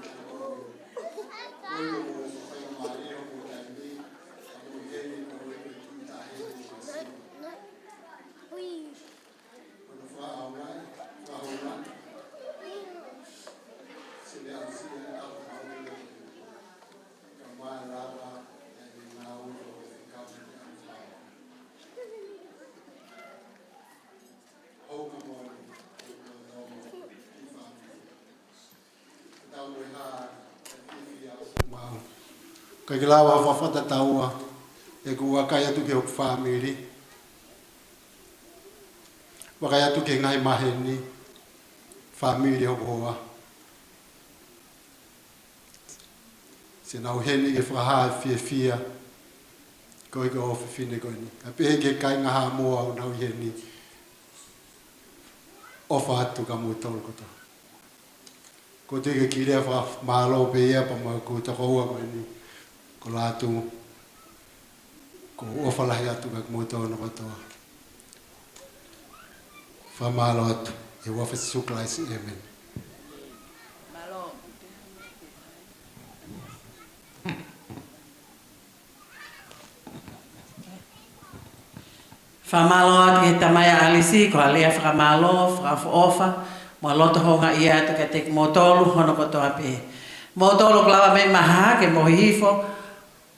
Kai lawa whawhata taua e kua kai atu ke hoku whamiri. Wakai atu ke ngai maheni whamiri hoku hoa. Se nau heni ke whahaa fia koi ka ofi fine koi ni. A pehe ke kai ngaha mua o nau heni ofa atu ka mui tolu koto. Ko te ke kirea wha mahalo pe ia pa ma ku tako ua koi ni. Ko lātu, ko ofalahi atu ka kumutoa na katoa. Whamalo atu, e wawhisi suklaisi, amen. Malo. Whamalo atu ki tamaya alisi, ko alea whamalo, whaofa, mo loto honga ia atu ka te motolu hono kotoa pe. Motolu klawa me maha ke mohifo,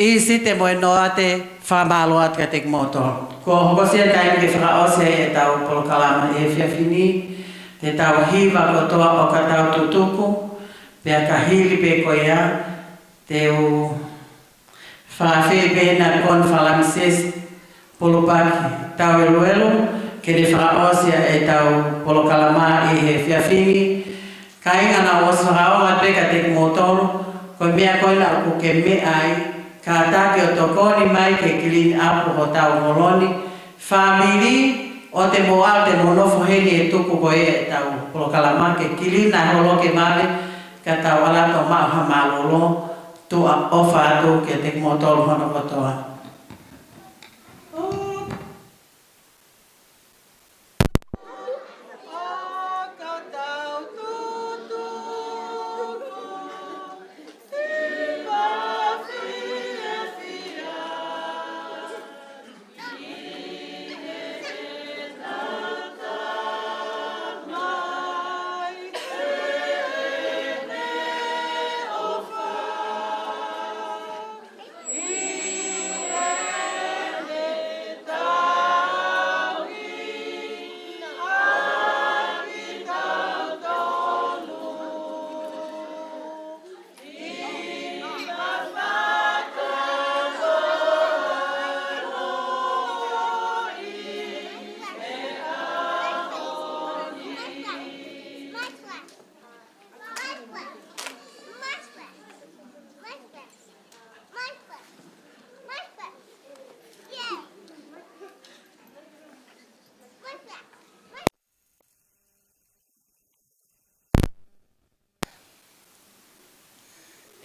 isi te moe noa te whamalo atu ka te motolu. Ko hokosia taimi ke whakaose e tau polokalama e whiawhini, te tau hiva kotoa o ka tau tutuku, pea ka hili pe ko ia, te u whawhi pēna kon whalamises polopaki tau eluelu, ke te whakaosia e tau polokalama e he whiawhini, ka inga na os whakaonga pe ka te motolu, ko mea koina ku ke me ai, ka take o tokoni mai ke clean up ho tau moloni, family o te moa te monofo heni e tuku ko e tau polokalama ke clean na holo ke male, ka tau ala to maa hamalolo, tu a ofa atu ke te motolu hono kotoa.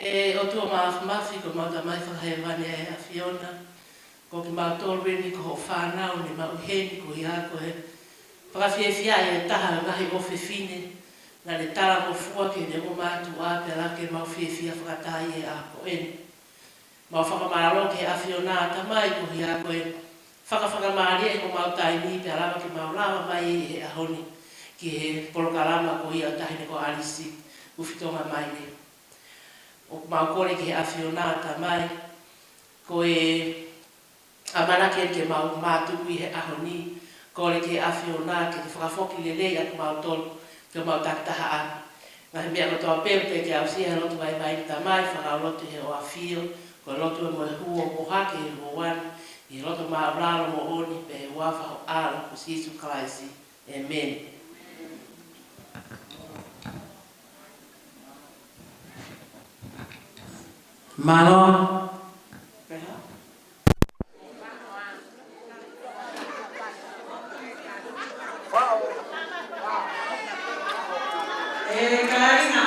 E o tua mafi ko mauta mai whakahewane e a Fiona. Ko ki mautoro rini ko ho whanau ni mauheni ko ia ko he. Whakawhiawhia e taha ngahi ofe fine. Nga le tala ko fua ke ne mo mātu a te lake mauwhiawhia whakatai e a ko eni. Mau whakamaro ke a Fiona a tamai ko ia ko e. whakawhakamaria e ko mautai ni te alawa ki maulawa mai e ahoni ki he polokalama ko ia tahine ko alisi ufitonga mai ne. O maukore ki he awhionata mai ko e amanake ke mau mātuku i he ahoni kore ki he awhiona ke te whakafoki lelei atu mautolu ke mau taktaha ana. Ngahi mea ko toa pēr te ke au siha lotu vai vai ta mai whakau lotu he o awhio ko lotu e mo e huo mo hake he mo wani i lotu maa raro mo oni pe he wafa ho ala ko Jesu Christ. Amen. Malo. Karina.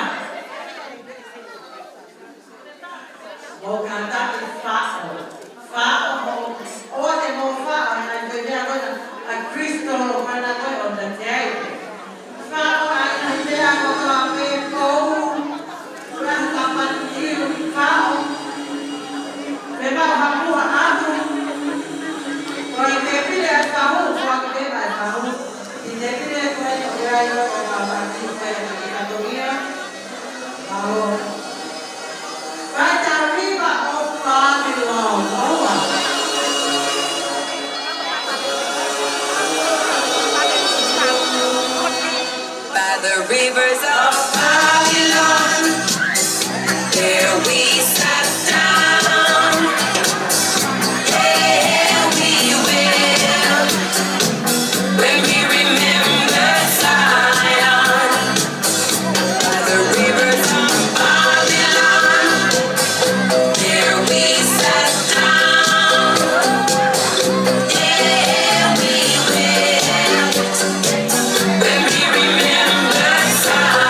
Vou cantar de Fáo. Fáo, hoje vou falar, mas eu já vou a Cristo para nós onde tem. Fáo, ainda tem a coisa bem boa. Para tamanho, Fáo. Beba a rua ado. Quando tem filha é Fáo, quando tem mais Fáo. E tem filha é quando eu ia para a right down river of Babylon. By the rivers of Babylon, there we sat down. There we will, when we remember Zion. By the rivers of Babylon, there we sat down. There we will, when we remember Zion.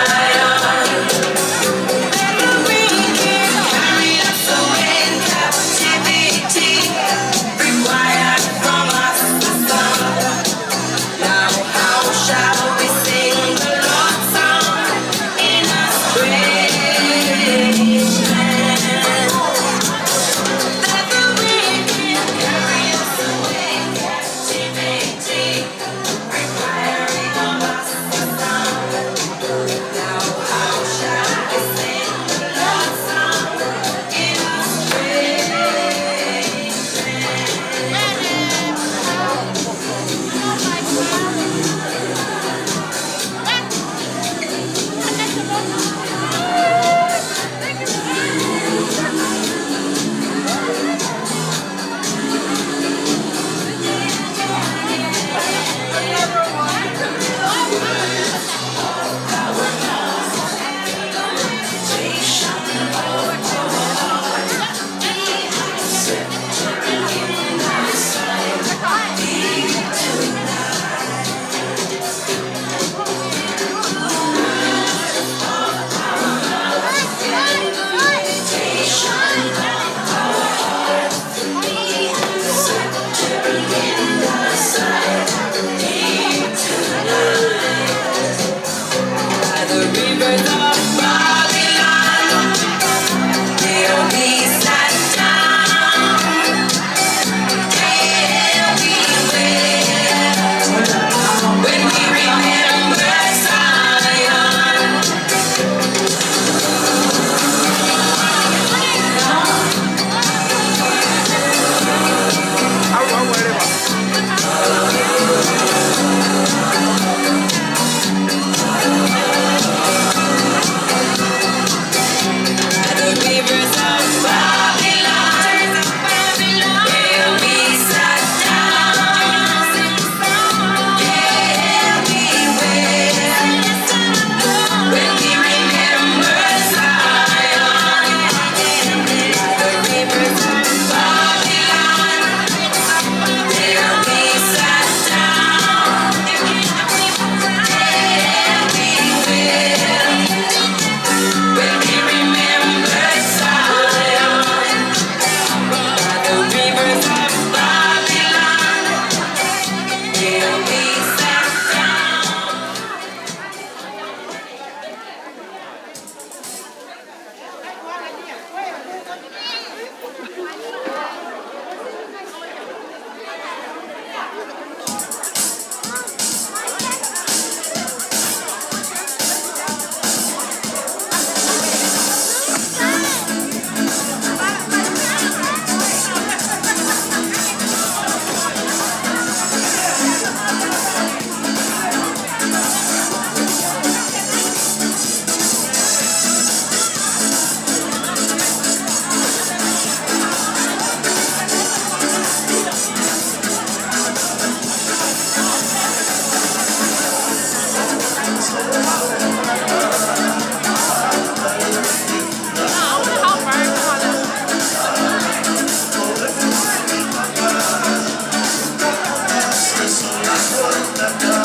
Thank you.